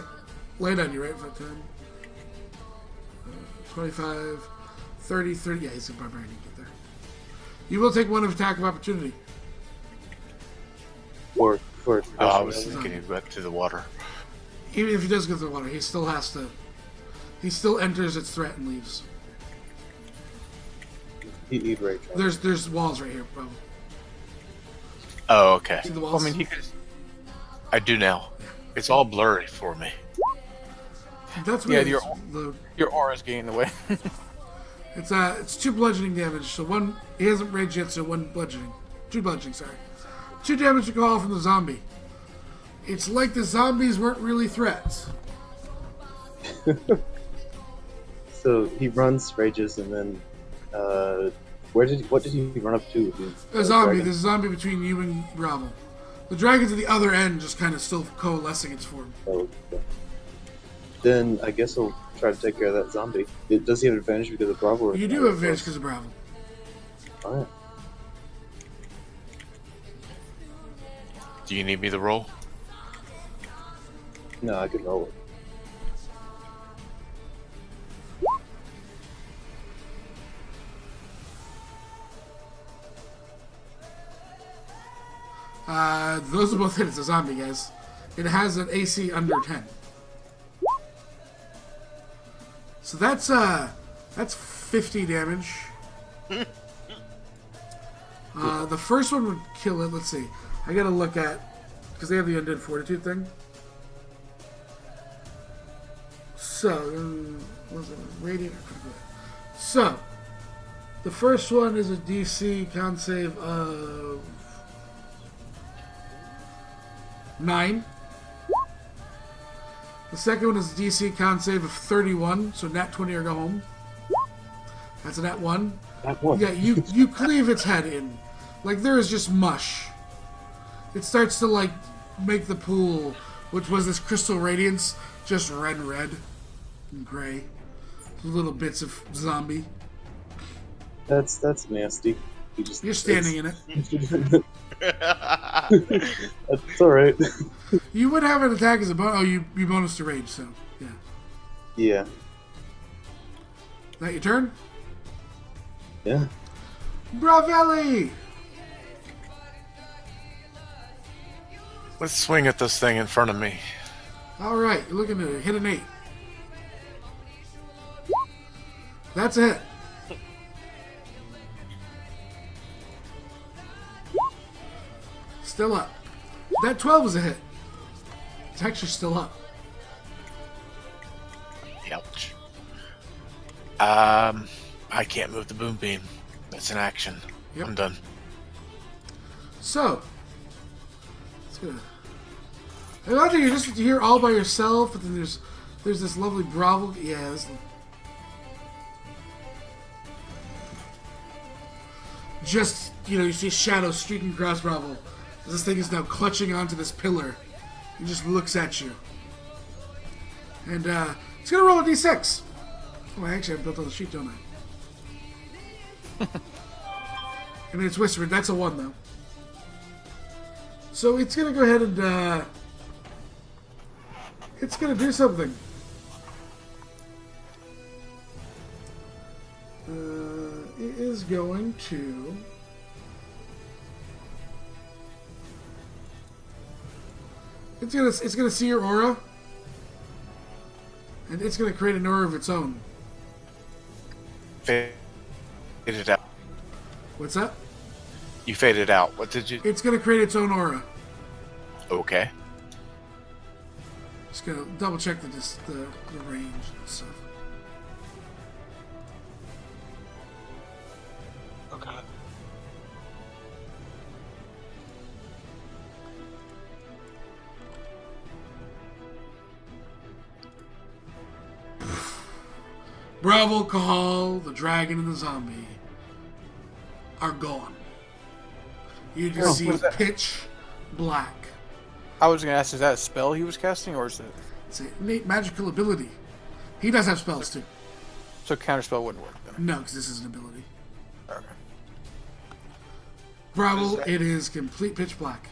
laid on you, right, for a turn. 25, 30, 30. Yeah, he's a barbarian. You get there. You will take one of attack of opportunity. For I was thinking he went to the water. Even if he does go to the water, he still has to. He still enters its threat and leaves. He'd rage. There's walls right here, probably. Oh, okay. See the walls? I mean, he could. I do now. It's all blurry for me. That's Yeah, what your aura's getting in the way. It's 2 bludgeoning damage. So one, he hasn't raged yet, so 1 bludgeoning. 2 bludgeoning, sorry. 2 damage to call from the zombie. It's like the zombies weren't really threats. So he runs, rages, and then what did he run up to? A zombie. There's a zombie between you and Bravo. The dragon's at the other end, just kind of still coalescing its form. Oh, okay. Then I guess he'll try to take care of that zombie. Does he have advantage because of Bravo? You do have advantage because of Bravo. Alright. Do you need me to roll? No, I could roll it. Those are both hit. It's a zombie, guys. It has an AC under 10. So that's 50 damage. The first one would kill it. Let's see. I gotta look at, because they have the undead fortitude thing. So, was it radiant or critical? So, the first one is a DC con save of 9. The second one is a DC con save of 31, so nat 20 or go home. That's a nat 1. Nat 1. Yeah, you cleave its head in. Like, there is just mush. It starts to, like, make the pool, which was this crystal radiance, just red and gray. Little bits of zombie. That's nasty. You're standing in it. That's alright. You would have an attack as a bonus. Oh, you bonus to rage, so, yeah. Yeah. That your turn? Yeah. Bravelli! Let's swing at this thing in front of me. Alright, you're looking to hit an 8. That's a hit. Still up. That 12 is a hit. It's actually still up. Ouch. I can't move the boom beam. That's an action. Yep. I'm done. So, it's gonna. I imagine you're just here all by yourself, but then there's this lovely Bravo. Yeah, just, you see shadows streaking across Bravo. This thing is now clutching onto this pillar. He just looks at you. And it's going to roll a d6. Oh, I actually have built on the sheet, don't I? I mean, it's whispered. That's a 1, though. So it's going to go ahead and... it's going to do something. It is going to... It's gonna see your aura, and it's gonna create an aura of its own. Faded out. What's that? You faded out. What did you? It's gonna create its own aura. Okay. Just gonna double check the range and stuff. Okay. Bravo, Cahal, the dragon, and the zombie are gone. You just see pitch black. I was gonna ask, is that a spell he was casting, or is it? It's an innate magical ability. He does have spells too. So counterspell wouldn't work then. No, because this is an ability. Okay. Bravo, it is complete pitch black.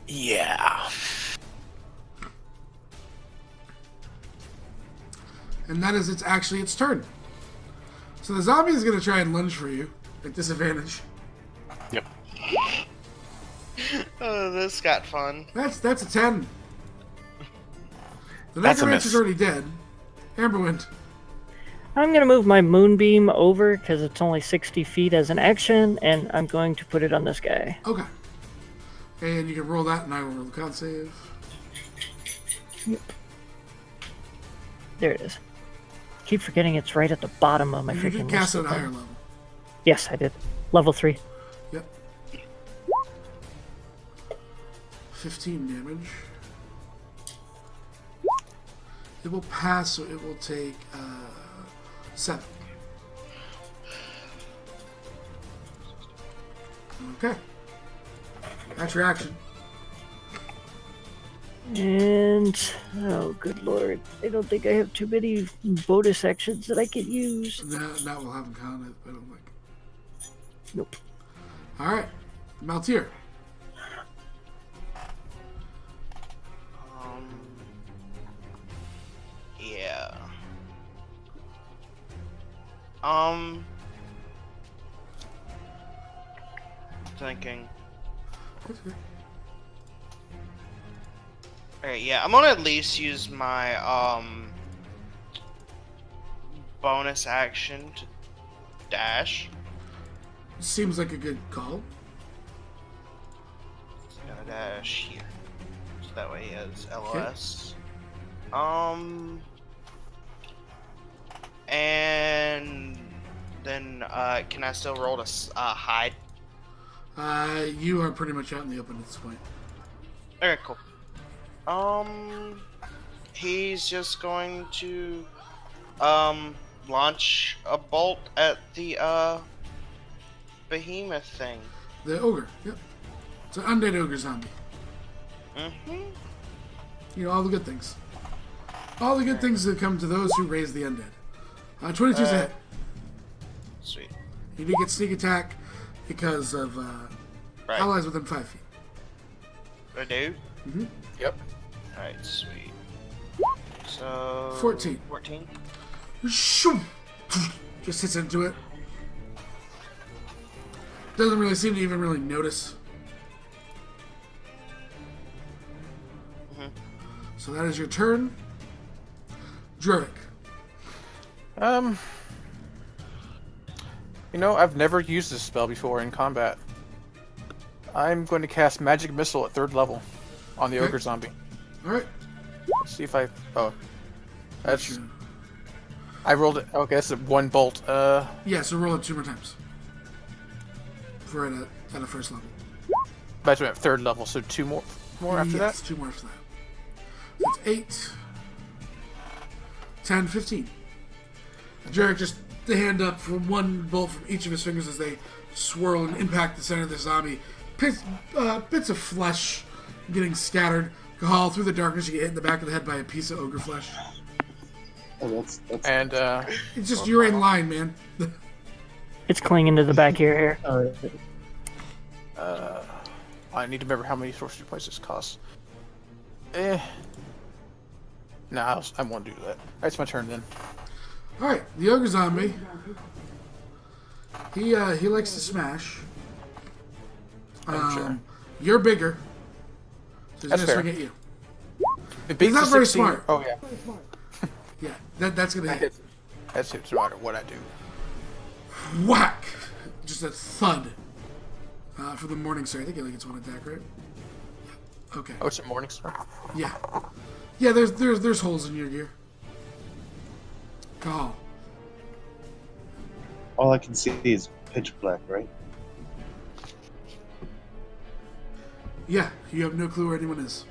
Yeah. And that is its turn. So the zombie is going to try and lunge for you at disadvantage. Yep. Oh, this got fun. That's a 10. The That's a necromancer's miss. already dead. Amberwind. I'm going to move my moonbeam over because it's only 60 feet as an action, and I'm going to put it on this guy. Okay. And you can roll that, and I will roll the con save. There it is. Keep forgetting it's right at the bottom of my You freaking did cast it list. at a higher level. Yes, I did. Level 3. Yep. 15 damage. It will pass, so it will take 7. Okay. That's your action. And, oh, good lord. I don't think I have too many bonus actions that I can use. That will have counted, I don't think. Nope. Alright. Maltier. Yeah. Thinking. Alright, yeah, I'm gonna at least use my bonus action to dash. Seems like a good call. Gonna dash here. So that way he has LOS. And then can I still roll to hide? You are pretty much out in the open at this point. Okay, cool. He's just going to launch a bolt at the behemoth thing. The ogre, yep. It's an undead ogre zombie. Mm-hmm. You know, all the good things. All the good things that come to those who raise the undead. 22's a hit. Sweet. You do get sneak attack because of Right. allies within 5 feet. I do? Mm-hmm. Yep. Alright, sweet. So... 14. 14? Shoo! Just hits into it. Doesn't really seem to even really notice. Mm-hmm. So that is your turn. Druick. You know, I've never used this spell before in combat. I'm going to cast Magic Missile at 3rd level on the Okay. ogre zombie. Alright. Let's see if I... Oh. That's... Sure. I rolled it. Okay, that's a 1 bolt. Yeah, so roll it 2 more times. For at a first level. But at 3rd level, so 2 more after yes, that? 2 more after that. That's 8, 10, 15. Jarek just the hand up from one bolt from each of his fingers as they swirl and impact the center of the zombie. Bits of flesh getting scattered. Cahal, through the darkness, you get hit in the back of the head by a piece of ogre flesh. Oh, that's And It's just you're in line, man. It's clinging to the back of your hair. I need to remember how many sorcery points this costs. Nah, I won't do that. That's my turn then. All right, the ogre zombie. He likes to smash. Sure. You're bigger, so he's That's gonna fair. swing at you. It beats not the very 16 smart. Oh yeah, Yeah, that's gonna that hit. hits. That hits no matter what I do. Whack! Just a thud. For the morning star, I think it only gets one attack, right? Yeah. Okay. Oh, it's a morning star. Yeah. Yeah. There's holes in your gear. Call. all I can see is pitch black, right? Yeah. You have no clue where anyone is.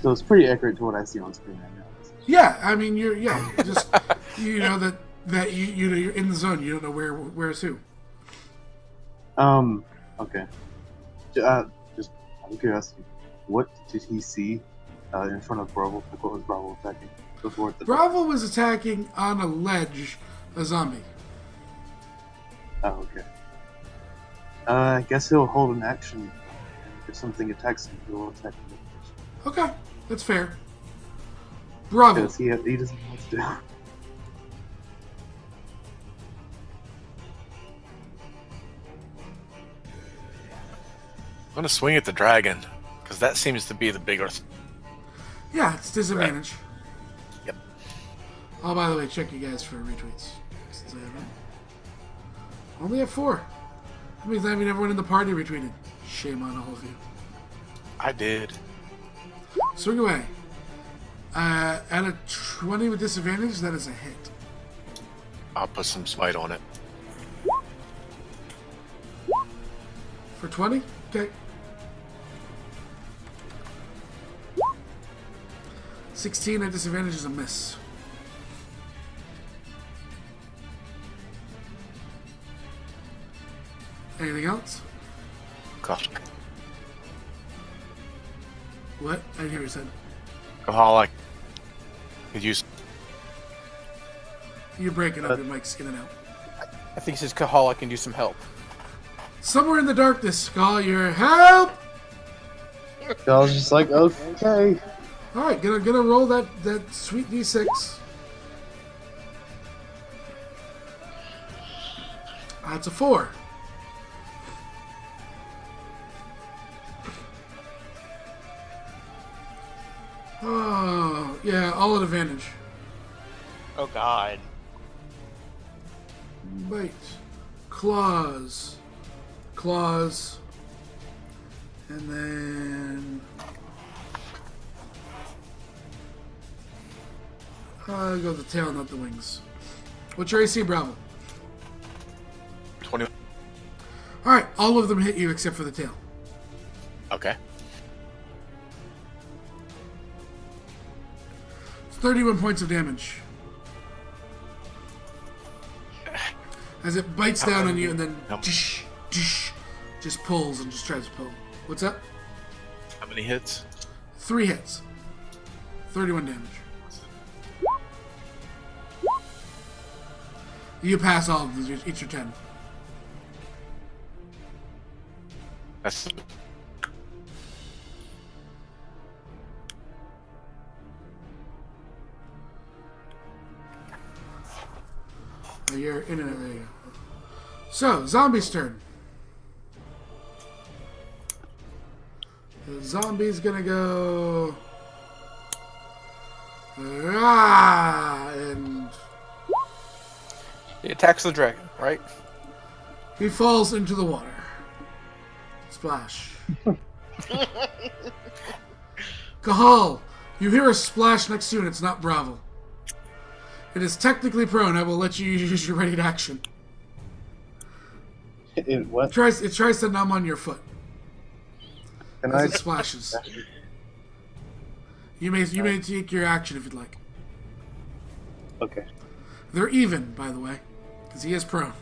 So it's pretty accurate to what I see on screen right now. Yeah. I mean, you're just you know that you know you're in the zone. You don't know where's who. Okay. Just out of curiosity, what did he see in front of Bravo? Like, what was Bravo attacking before? Bravo was attacking on a ledge, a zombie. Oh, okay. I guess he'll hold an action. If something attacks him, he'll attack him. Okay, that's fair. Bravo. Because he doesn't know what to do. I'm gonna swing at the dragon because that seems to be the bigger. Yeah, it's disadvantage. Yep. Oh, by the way, check you guys for retweets. Since I haven't. Only have 4. That means I mean everyone in the party retweeted. Shame on all of you. I did. Swing away. At a 20 with disadvantage, that is a hit. I'll put some smite on it. For 20? Okay. 16 at disadvantage is a miss. Anything else? Gosh. What? I didn't hear what you said. Alcoholic. Could use. You're breaking up, your mic's in and out. I think he says Kahal, I can use some help. Somewhere in the darkness, call your help! I was just like, okay. Alright, gonna roll that sweet D6. That's a 4. Oh, yeah, all at advantage. Oh God. Bite. Claws. Claws. And then... I'll go with the tail, not the wings. What's your AC, Bravo? 20. Alright, all of them hit you except for the tail. Okay. It's 31 points of damage. As it bites down on you and then dish, dish, just pulls and just tries to pull. What's up? How many hits? 3 hits. 31 damage. You pass all of these, each are 10. That's. Oh, you're in and out. There you go. So, zombie's turn. The zombie's gonna go. And He attacks the dragon, right? he falls into the water. Splash. Kahal, you hear a splash next to you and it's not Bravo. It is technically prone. I will let you use your ready to action. In what? It tries to numb on your foot Can as it splashes. You may take your action if you'd like. Okay. They're even, by the way. Because he is prone.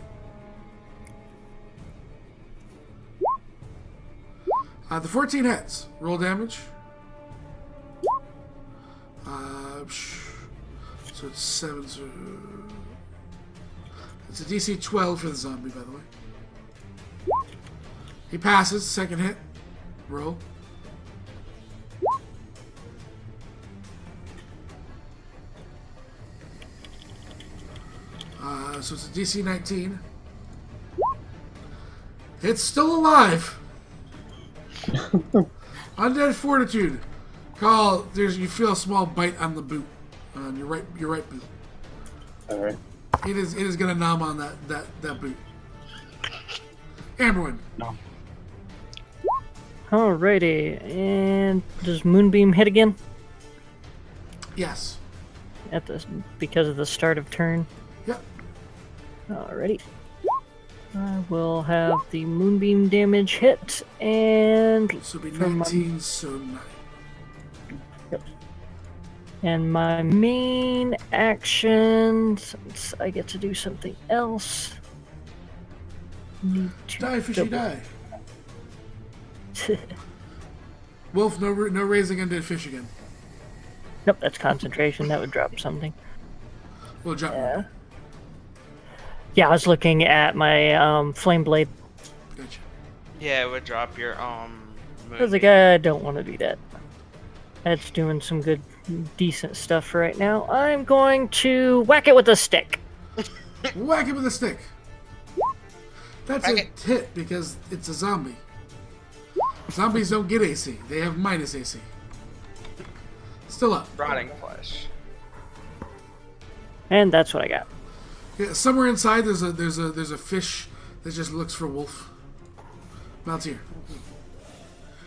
The 14 hits. Roll damage. So it's 7. So it's a DC 12 for the zombie, by the way. He passes. Second hit. Roll. So it's a DC 19. It's still alive. Undead Fortitude. Call. You feel a small bite on the boot, on your right boot. All right. It is gonna numb on that boot. Amberwin. No. Alrighty, and does Moonbeam hit again? Yes. Because of the start of turn. Yep. Alrighty. I will have the Moonbeam damage hit, and So it'll be from 19, so 9. and my main action, since I get to do something else. Need to Die, fishy, double- die. Wolf, no raising undead fish again. Nope, that's concentration. That would drop something. We'll drop Yeah. one. Yeah, I was looking at my flame blade. Gotcha. Yeah, it would drop your I was like, I don't want to do that. That's doing some good, decent stuff for right now. I'm going to whack it with a stick. Whack it with a stick. That's Whack a it. hit because it's a zombie. Zombies don't get AC. They have minus AC. Still up. rotting flesh. And that's what I got. Yeah, somewhere inside there's a fish that just looks for Wolf. Maltier.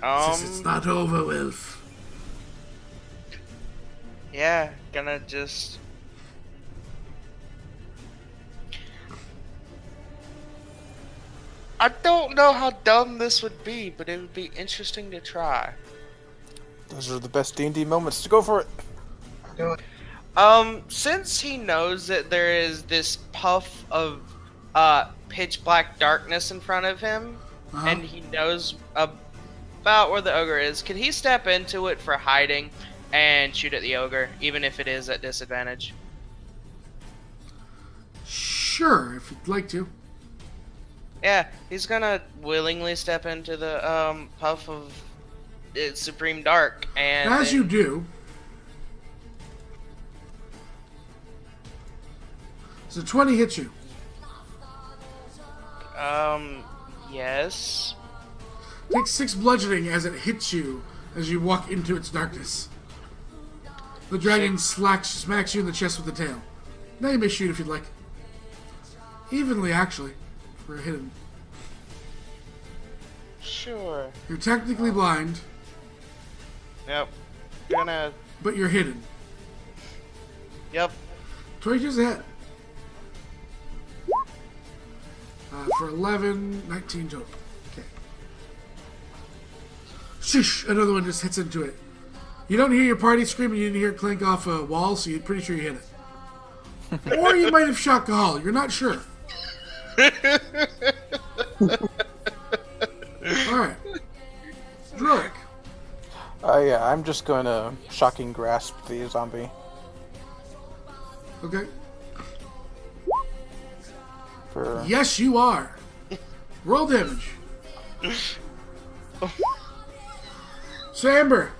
Says it's not over, Wolf. Yeah, gonna just. I don't know how dumb this would be, but it would be interesting to try. Those are the best D&D moments to go for it. Since he knows that there is this puff of pitch black darkness in front of him, Uh-huh. and he knows about where the ogre is, can he step into it for hiding and shoot at the ogre, even if it is at disadvantage? Sure, if you'd like to. Yeah, he's gonna willingly step into the puff of supreme dark, and As then- you do, so 20 hits you. yes. Take 6 bludgeoning as it hits you as you walk into its darkness. The dragon smacks you in the chest with the tail. Now you may shoot if you'd like. Evenly, actually, for a hidden. Sure. You're technically blind, Yep. Gonna. but you're hidden. Yep. 22's a hit. For 11, 19 total. Okay. Sheesh! Another one just hits into it. You don't hear your party scream, and you didn't hear it clink off a wall, so you're pretty sure you hit it. Or you might have shot Gahal. You're not sure. Alright. Druid. Yeah, I'm just going to shocking grasp the zombie. Okay. For Yes, you are. Roll damage. So, Amber,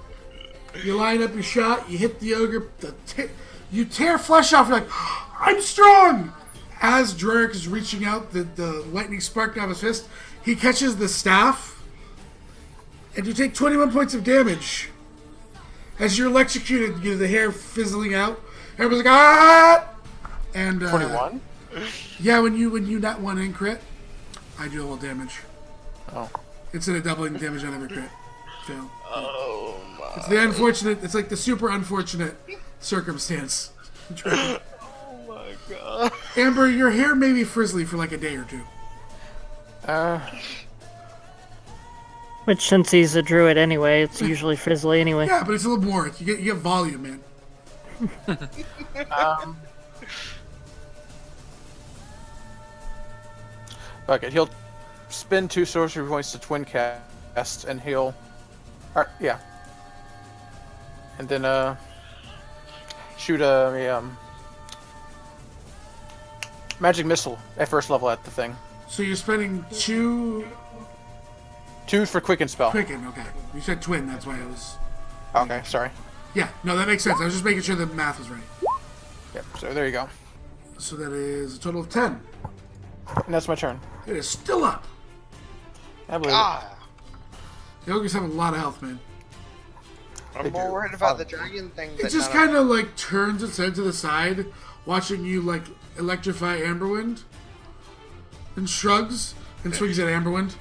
you line up your shot, you hit the ogre, you tear flesh off, you're like, I'm strong! As Drake is reaching out, the lightning spark out of his fist, he catches the staff, and you take 21 points of damage. As you're electrocuted, you get the hair fizzling out. Everybody's like, ah! And 21? yeah, when you not one in crit, I do a little damage. Oh. Instead of doubling damage on every crit fail. Oh my. It's the unfortunate. It's like the super unfortunate circumstance. Oh my god. Amber, your hair may be frizzly for like a day or two. Which, since he's a druid anyway, it's usually frizzly anyway. Yeah, but it's a little more. You get volume, man. Okay, he'll spend 2 sorcery points to twin cast, and he'll. Alright, yeah. And then shoot a magic missile at first level at the thing. So you're spending 2 2 for quicken spell. quicken. Okay, you said twin. That's why I was. Okay, sorry. Yeah, no, that makes sense. I was just making sure the math was right. Yep. So there you go. So that is a total of 10. And that's my turn. It is still up. I believe Ah, The ogres have a lot of health, man. I'm more worried about the dragon thing. It just kind of like turns its head to the side, watching you like electrify Amberwind, and shrugs and swings at Amberwind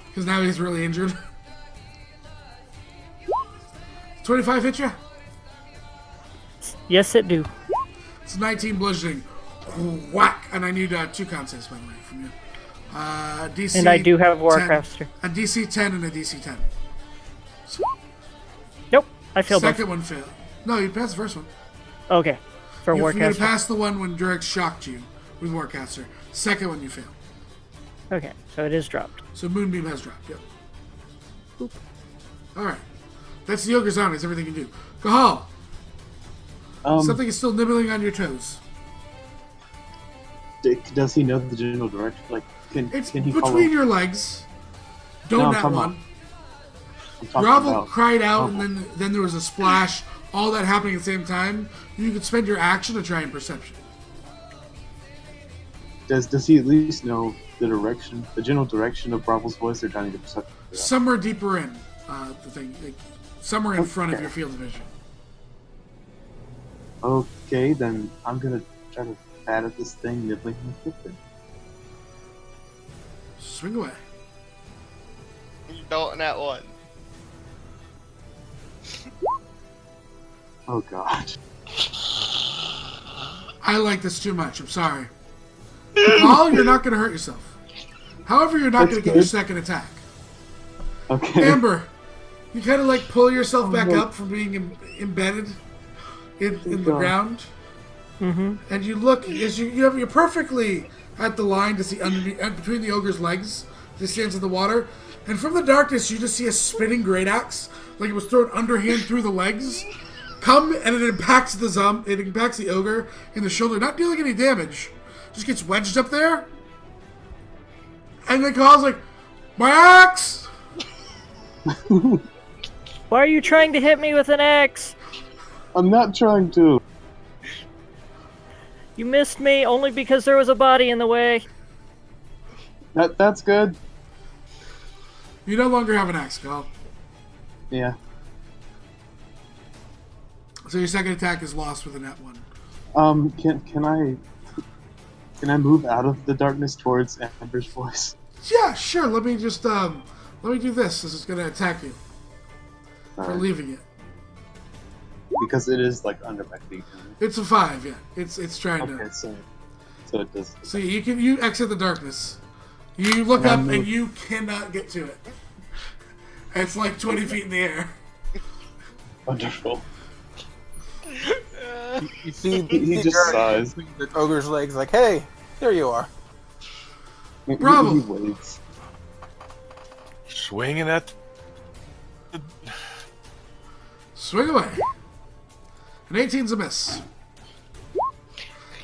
because now he's really injured. 25 hit you? Yes, it do. It's 19 bludgeoning. Whack! And I need 2 con saves, by the way, from you. DC. And I do have 10, Warcaster. a DC 10 and a DC 10. Nope, I failed both. Second one failed. No, you passed the first one. Okay, for You Warcaster. passed the one when Durex shocked you with Warcaster. Second one you failed. Okay, so it is dropped. So Moonbeam has dropped, yep. Alright. That's the Ogre's Army, it's everything you do. Gahal! Something is still nibbling on your toes. Does he know the general direction? Like, It's can he between follow? your legs. Don't No, that come one. on. I'm talking Gravel about- cried out, and then there was a splash. All that happening at the same time. You could spend your action to try and perception. Does he at least know the direction, the general direction of Bravel's voice, or trying to perception? Somewhere deeper in the thing, like, somewhere in front of your field of vision. Okay, then I'm gonna try to bat at this thing nibbling his foot then. Swing away. You don't that one. Oh god. I like this too much. I'm sorry. Paul, you're not going to hurt yourself. However, you're not going to get your second attack. Okay. Amber, you kind of like pull yourself back up from being embedded in the ground. Mm-hmm. And you look, as you're perfectly at the line to see underneath, between the ogre's legs, that stands in the water. And from the darkness, you just see a spinning great axe, like it was thrown underhand through the legs, come and it impacts the ogre in the shoulder, not dealing any damage. Just gets wedged up there, and then calls like, "My axe!" Why are you trying to hit me with an axe? I'm not trying to. You missed me only because there was a body in the way. That's good. You no longer have an axe, Carl. Yeah. So your second attack is lost with a net 1. Can I move out of the darkness towards Amber's voice? Yeah, sure. Let me just let me do this. This is gonna attack you for Alright. leaving it. Because it is like under my feet. It's a 5. Yeah, it's trying Okay, to. so it does. So you exit the darkness. You look up and you cannot get to it. It's like 20 feet in the air. Wonderful. You see, He just sighs. the ogre's legs, like, hey, there you are. Bravo. He waits. Swinging at. Swing away. An 18's a miss.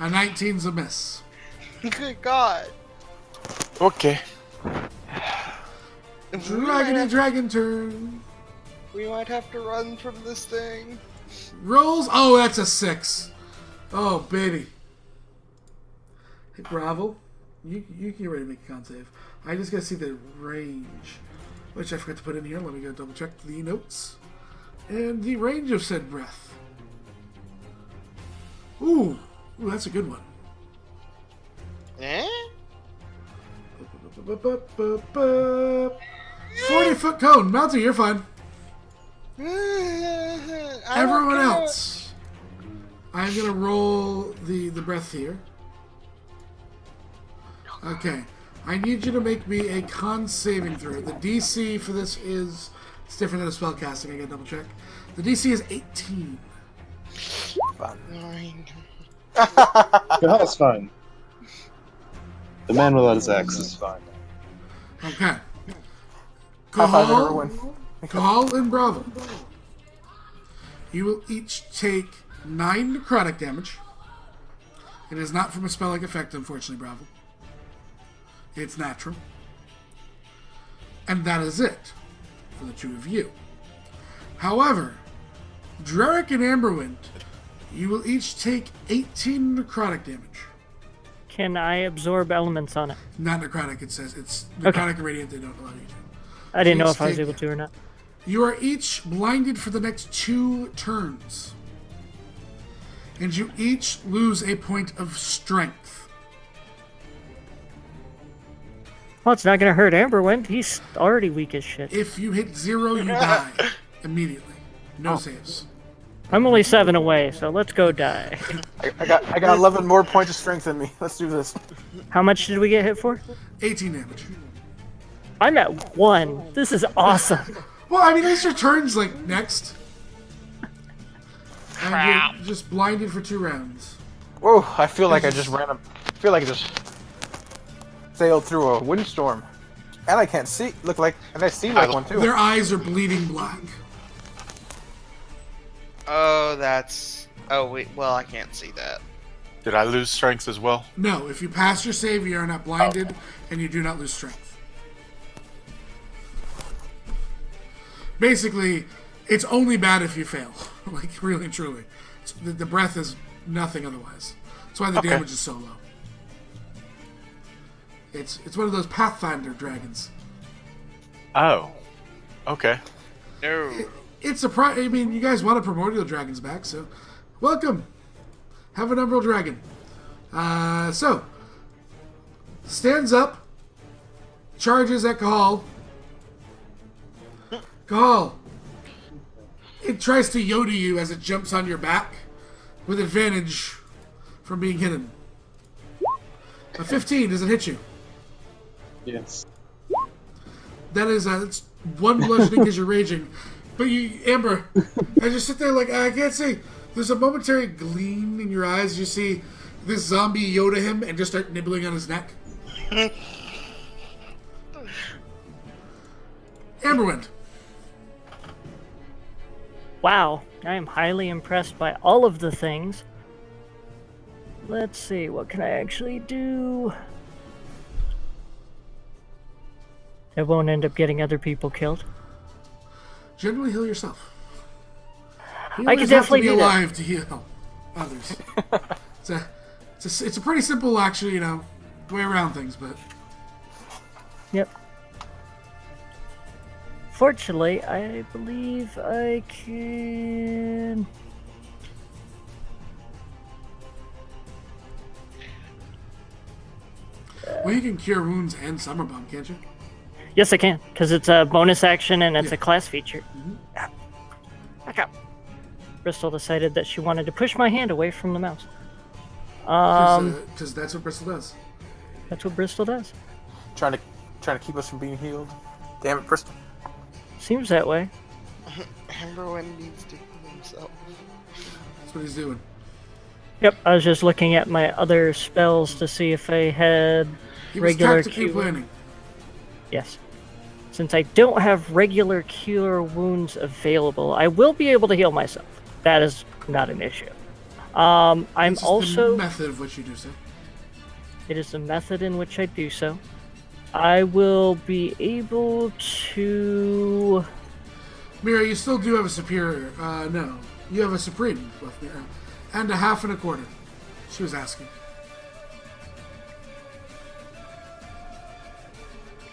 A 19's a miss. Good God. Okay. Dragon turn. We might have to run from this thing. Rolls. Oh, that's a 6. Oh, baby. Hey, Bravo. You can get ready to make a con save. I just gotta see the range, which I forgot to put in here. Let me go double check the notes. And the range of said breath. Ooh, that's a good one. Eh? 40-foot cone. Mounty, you're fine. I don't Everyone care. else. I'm gonna roll the breath here. Okay. I need you to make me a con saving throw. The DC for this is... It's different than a spell casting. I gotta double check. The DC is 18. Nine. That's fine. The man without his axe is fine. Okay. High five, Kahal, everyone. Kahal and Bravo. You will each take 9 necrotic damage. It is not from a spell-like effect, unfortunately, Bravo. It's natural. And that is it for the 2 of you. However, Drerick and Amberwind, you will each take 18 necrotic damage. Can I absorb elements on it? Not necrotic, it says. It's Okay. necrotic and radiant, they don't allow you to. I didn't know Please if I was take able it. to or not. You are each blinded for the next 2 turns. And you each lose a point of strength. Well, it's not going to hurt Amberwind. He's already weak as shit. If you hit 0, you die immediately. No saves. I'm only 7 away, so let's go die. I got 11 more points of strength in me. Let's do this. How much did we get hit for? 18 damage. I'm at 1. This is awesome. Well, I mean, at least your turn's like next. And you're just blinded for 2 rounds. Whoa! I feel like I just ran up. I feel like I just sailed through a windstorm, and I can't see. And I see like one too. Their eyes are bleeding black. Oh, that's. Oh, wait. Well, I can't see that. Did I lose strength as well? No, if you pass your save, you are not blinded, and you do not lose strength. Basically, it's only bad if you fail. Like, really and truly. The breath is nothing otherwise. That's why the damage is so low. It's one of those Pathfinder dragons. Oh. Okay. No. It's a I mean, you guys wanted primordial dragons back, so welcome. Have an emerald dragon. So stands up, charges at Kahal. Kahal. It tries to Yoda you as it jumps on your back, with advantage from being hidden. A 15, does it hit you? Yes. That is, it's 1 bludgeoning because you're raging. But you, Amber, I just sit there like, I can't see. There's a momentary gleam in your eyes. You see this zombie Yoda him and just start nibbling on his neck. Amberwind. Wow, I am highly impressed by all of the things. Let's see, what can I actually do? I won't end up getting other people killed. Generally heal yourself. You I can always definitely have to do be that. alive to heal others. It's a pretty simple, actually, way around things, but Yep. Fortunately, I believe I can... well, you can cure wounds and summer bomb, can't you? Yes, I can, because it's a bonus action and it's a class feature. Back up. Bristol decided that she wanted to push my hand away from the mouse. Because that's what Bristol does. That's what Bristol does. Trying to keep us from being healed. Damn it, Bristol. Seems that way. Amberwind needs to heal himself. That's what he's doing. Yep, I was just looking at my other spells to see if I had He was regular tactically cure. planning. Yes. Since I don't have regular cure wounds available, I will be able to heal myself. That is not an issue. I'm It's just also... the method of what you do, sir. It is the method in which I do so. I will be able to... Mira, you still do have a superior. No. You have a supreme left, Mira. And a half and a quarter. She was asking.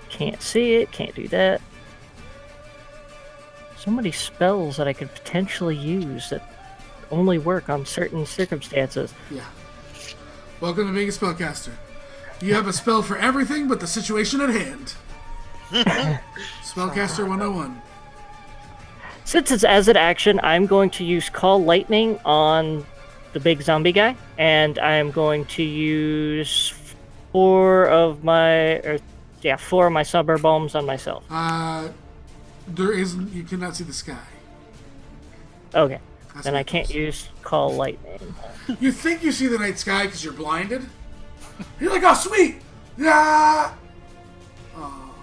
Can't see it, can't do that. So many spells that I could potentially use that only work on certain circumstances. Yeah. Welcome to being a spellcaster. You have a spell for everything but the situation at hand. Spellcaster 101. Since it's as an action, I'm going to use Call Lightning on the big zombie guy, and I'm going to use 4 of my summer bombs on myself. There isn't. You cannot see the sky. Okay, That's then what I it can't is. use Call Lightning. You think you see the night sky because you're blinded? You're like, oh, sweet! Yeah. Oh.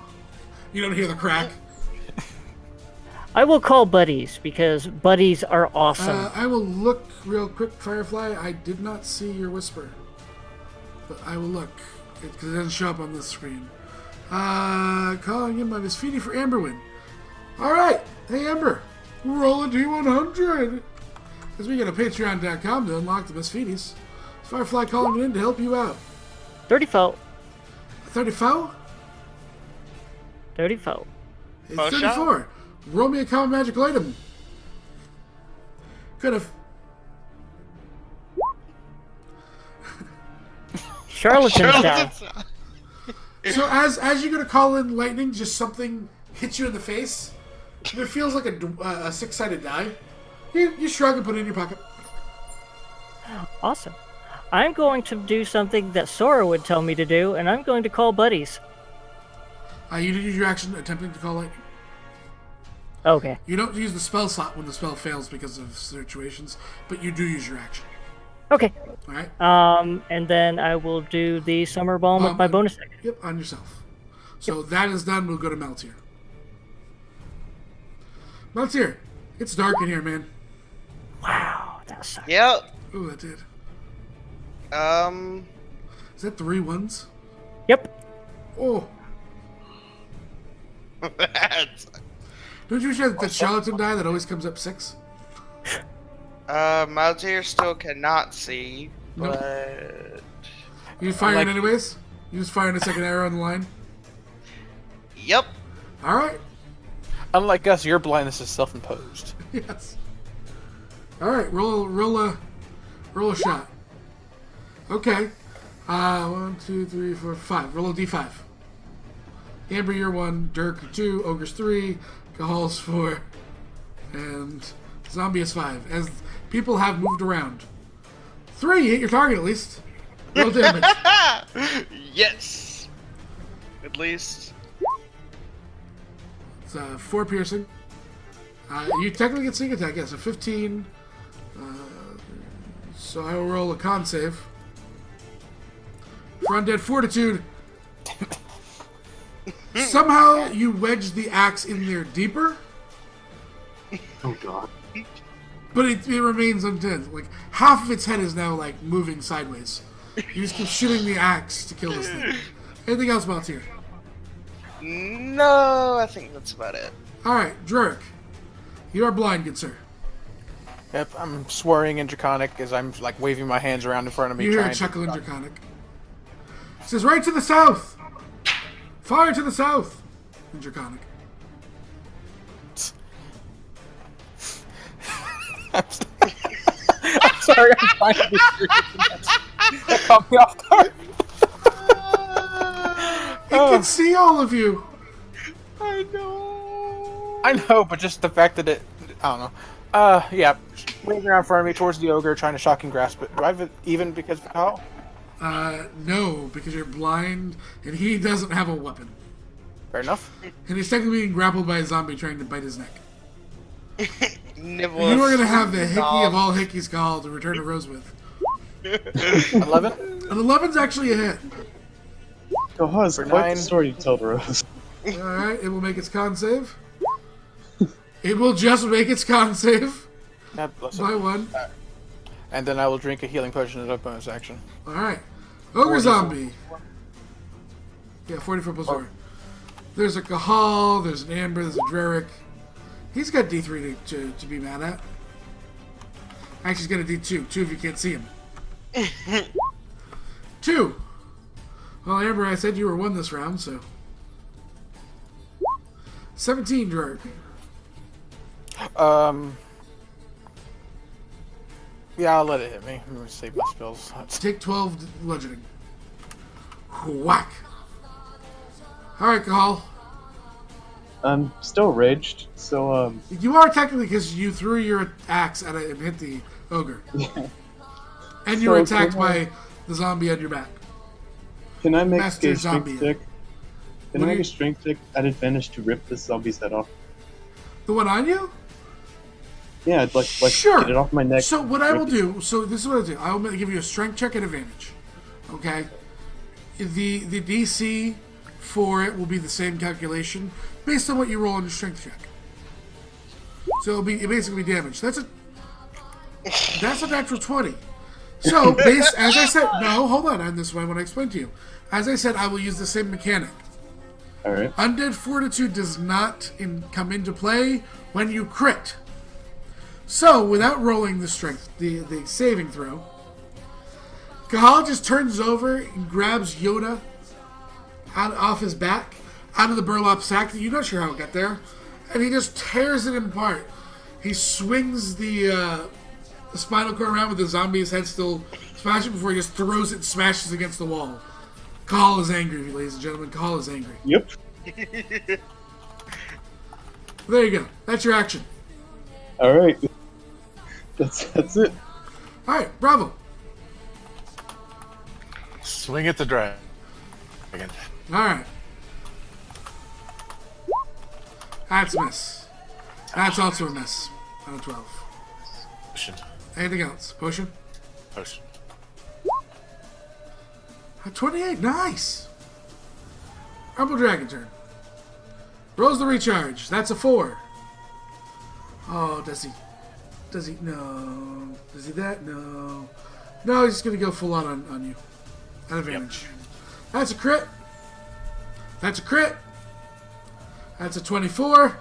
You don't hear the crack. I will call buddies because buddies are awesome. I will look real quick, Firefly. I did not see your whisper, but I will look because it doesn't show up on this screen. Calling in my Miss Feedy for Amberwin. All right, hey Amber, roll a D100. As we get a Patreon.com to unlock the Miss Feedies. Firefly calling in to help you out. 34. 34? 34. It's Oh, 34. Roll me a common magical item. Could have. Charlatan's down. So as you're gonna call in lightning, just something hits you in the face. And it feels like a six-sided die. You shrug and put it in your pocket. Awesome. I'm going to do something that Sora would tell me to do, and I'm going to call buddies. You did use your action attempting to call lightning. Okay. You don't use the spell slot when the spell fails because of situations, but you do use your action. Okay. All right. And then I will do the Summer Balm with my bonus action. Yep, on yourself. So that is done. We'll go to Meltier. Meltier, it's dark in here, man. Wow, that sucks. Yep. Ooh, that did. Is that 3 1s? Yep. Oh. Don't you wish you had the charlatan die that always comes up 6? Maltier still cannot see, Nope. but You firing anyways? You just firing a second arrow on the line? yep. Alright. Unlike us, your blindness is self-imposed. Yes. Alright, roll a shot. Okay. 1, 2, 3, 4, 5. Roll a d5. Amber, you're 1. Dirk, 2. Ogre's 3. Cahal's 4. And Zombie is 5. As people have moved around. 3, hit your target at least. Roll damage. Yes. At least. It's 4 piercing. You technically get sneak attack, yes. So 15. So I will roll a con save. For undead fortitude. Somehow you wedge the axe in there deeper, Oh god. but it remains undead. Like half of its head is now like moving sideways. You just keep shooting the axe to kill this thing. Anything else, Maltier? No, I think that's about it. All right, Druric. You are blind, good sir. Yep, I'm swearing in Draconic as I'm like waving my hands around in front of me. You hear a trying chuckle in Draconic. It says, right to the south! Fire to the south! In Draconic. I'm sorry, I'm trying to be serious. That caught me off guard. It can see all of you! I know. I know, but just the fact that I don't know. Yeah, waving around in front of me towards the ogre, trying to shock and grasp it. Do I have it even because of how? No, because you're blind, and he doesn't have a weapon. Fair enough. And he's technically being grappled by a zombie trying to bite his neck. Nibble. You are gonna have the hickey of all hickeys call to return to Rose with. 11? An 11's actually a hit. Cahal has For quite 9. the story to tell to Rose. Alright, it will make its con save. It will just make its con save God bless it. by 1. And then I will drink a healing potion as a bonus action. Alright. Ogre 44. zombie. Yeah, 44 plus 4. There's a Cahal, there's an Amber, there's a Dreric. He's got D3 to be mad at. Actually, he's got a D2. 2 if you can't see him. 2. Well, Amber, I said you were 1 this round, so. 17, Dreric. Yeah, I'll let it hit me. I'm gonna save my spells. Take 12 bludgeoning. Whack. Alright, Cahal. I'm still raged, so You are technically because you threw your axe at it and hit the ogre. And you were So, attacked can I- by the zombie on your back. can I make Master a strength zombie. check? Can What I do make you- a strength check at advantage to rip this zombie's head off? The one on you? Yeah, I'd like Sure. get it off my neck. So what I rip will it. do, so this is what I'll do. I will give you a strength check at advantage. Okay? the DC for it will be the same calculation based on what you roll on your strength check. So it'll basically be damage. That's a natural 20. So as I said, no, hold on, and this is what I want to explain to you. As I said, I will use the same mechanic. All right. Undead Fortitude does not come into play when you crit. So, without rolling the strength, the saving throw, Kahal just turns over and grabs Yoda off his back, out of the burlap sack that you're not sure how it got there, and he just tears it apart. He swings the spinal cord around with the zombie's head still smashing before he just throws it and smashes against the wall. Kahal is angry, ladies and gentlemen. Kahal is angry. Yep. There you go. That's your action. All right. That's it. All right, Bravo. Swing at the dragon. All right. That's a miss. That's also a miss. On a 12. Potion. Anything else? Potion? Potion. A 28. Nice. Rumble Dragon turn. Rolls the recharge. That's a 4. Oh, does he? No. Does he that? No. No, he's just going to go full on you. At advantage. Yep. That's a crit. That's a crit. That's a 24.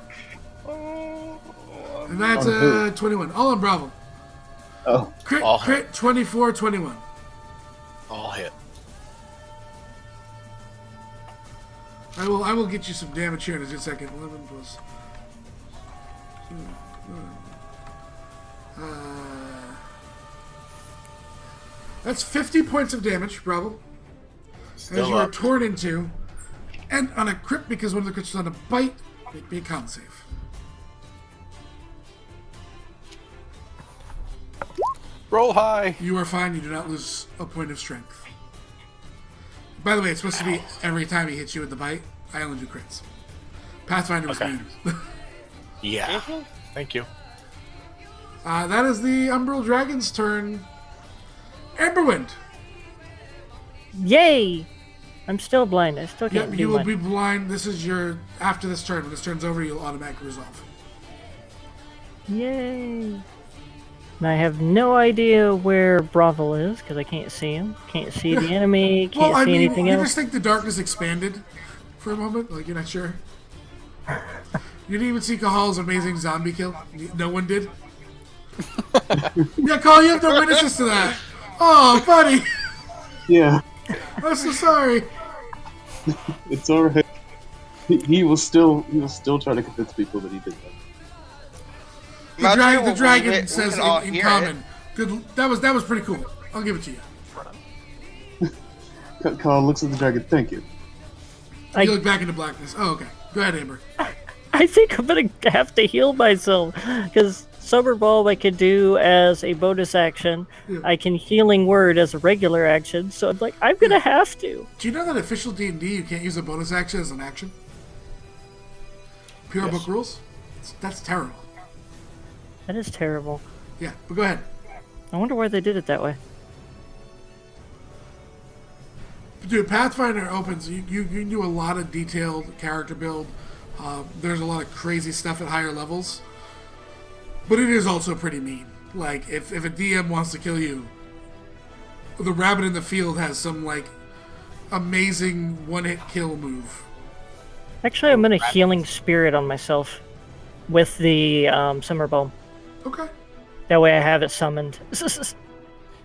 And that's a 21. All on Bravo. Oh. Crit 24, 21. All hit. I will get you some damage here in just a second. 11 plus. That's 50 points of damage, Bravo. Still as you are up. torn into. And on a crit, because one of the crits is on a bite, make me a con save. Roll high. You are fine. You do not lose a point of strength. By the way, it's supposed to be every time he hits you with the bite. I only do crits. Pathfinder was mean. Yeah. Thank you. That is the Umbral Dragon's turn. Emberwind. Yay! I'm still blind. I still can't Yep, do you will much. be blind. This is your... After this turn. When this turn's over, you'll automatically resolve. Yay! And I have no idea where Bravo is, because I can't see him. Can't see the enemy. Can't see anything you else. just think the darkness expanded for a moment? Like, you're not sure? You didn't even see Kahal's amazing zombie kill? No one did? Yeah, Kahal, you have no witnesses to that. Oh, buddy. Yeah. I'm so sorry. It's alright. He will still try to convince people that he did that. The dragon says in common. Good. That was pretty cool. I'll give it to you. Carl looks at the dragon. Thank you. You look back into blackness. Oh, okay. Go ahead, Amber. I think I'm gonna have to heal myself, because Sober Bulb I could do as a bonus action. Yeah. I can Healing Word as a regular action, so I'm like, I'm gonna have to. Do you know that official D&D you can't use a bonus action as an action? Pure book rules? That's terrible. That is terrible. Yeah, but go ahead. I wonder why they did it that way. Dude, Pathfinder opens. You can do a lot of detailed character build. There's a lot of crazy stuff at higher levels. But it is also pretty mean. Like, if a DM wants to kill you, the rabbit in the field has some, like, amazing one-hit kill move. Actually, I'm gonna Healing Spirit on myself with the Summer Bomb. Okay. That way I have it summoned.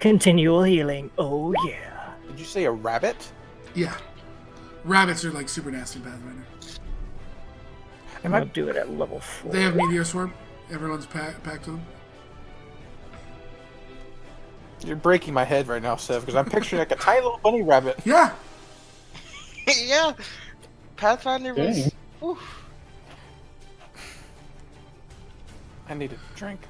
Continual healing. Oh, yeah. Did you say a rabbit? Yeah. Rabbits are, like, super nasty Pathfinder. I'm gonna do it at level 4. They have Meteor Swarm. Everyone's packed to them. You're breaking my head right now, Sev, because I'm picturing like a tiny little bunny rabbit. Yeah. Yeah. Pathfinder was. Dang. Oof. I need a drink.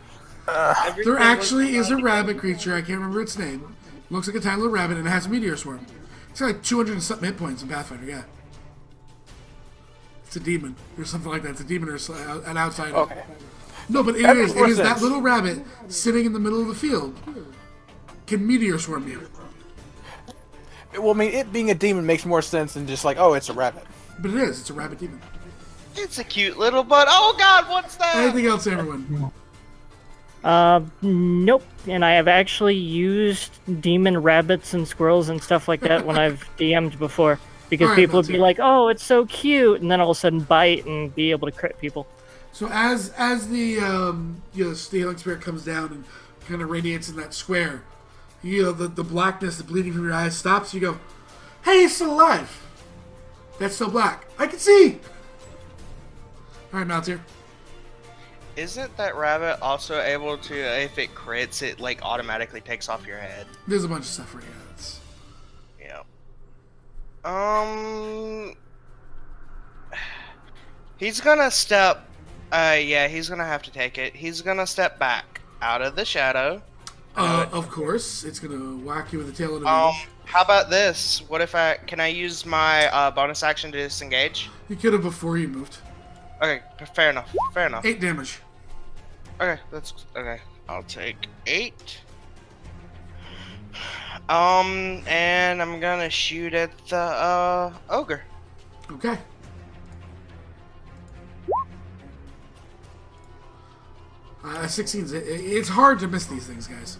There actually is a rabbit creature. I can't remember its name. Looks like a tiny little rabbit, and it has a Meteor Swarm. It's got like 200 and something hit points in Pathfinder, yeah. It's a demon, or something like that. It's a demon or an outsider. Okay. No, but it That is. makes more It is that sense. little rabbit sitting in the middle of the field. Can Meteor Swarm you? Well, I mean, it being a demon makes more sense than just like, oh, it's a rabbit. But it is. It's a rabbit demon. It's a cute little bud. Oh God, what's that? Anything else, everyone? Nope. And I have actually used demon rabbits and squirrels and stuff like that when I've DM'd before. Because Alright, people would that's be it. like, oh, it's so cute, and then all of a sudden bite and be able to crit people. So as the the healing spirit comes down and kind of radiates in that square, the blackness, the bleeding from your eyes stops. You go, "Hey, he's still alive." That's still black. I can see. All right, Maltier. Isn't that rabbit also able to, if it crits, it like automatically takes off your head? There's a bunch of stuff for you. It's... Yeah. He's gonna step. Yeah, he's gonna have to take it. He's gonna step back out of the shadow. Of course, it's gonna whack you with the tail of the mage. How about this? What if can I use my bonus action to disengage? You could have before you moved. Okay, fair enough. Fair enough. 8 damage. Okay, that's okay. I'll take 8. And I'm gonna shoot at the ogre. Okay. 16's it's hard to miss these things, guys.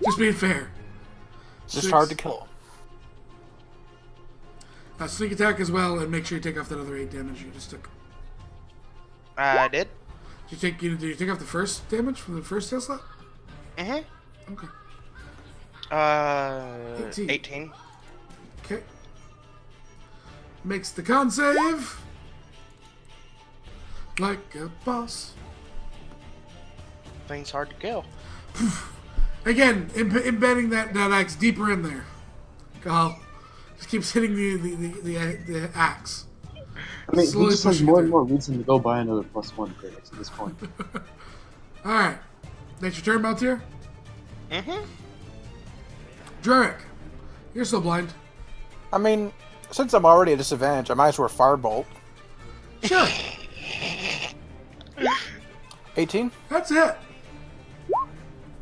Just being fair. It's just hard to kill. Sneak attack as well, and make sure you take off that other 8 damage you just took. I did. Did you take off the first damage from the first tail slot? Mm-hmm. Okay. 18. Okay. Makes the con save. Like a boss. Thing's hard to kill. Again, embedding that axe deeper in there. Gal just keeps hitting the axe. I mean, Slowly he just has pushing more it and through. more reason to go buy another +1 credits at this point. Alright. That's your turn, Maltier? Mm-hmm. Drerick, you're still blind. I mean, since I'm already at disadvantage, I might as well firebolt. Sure. 18? That's it.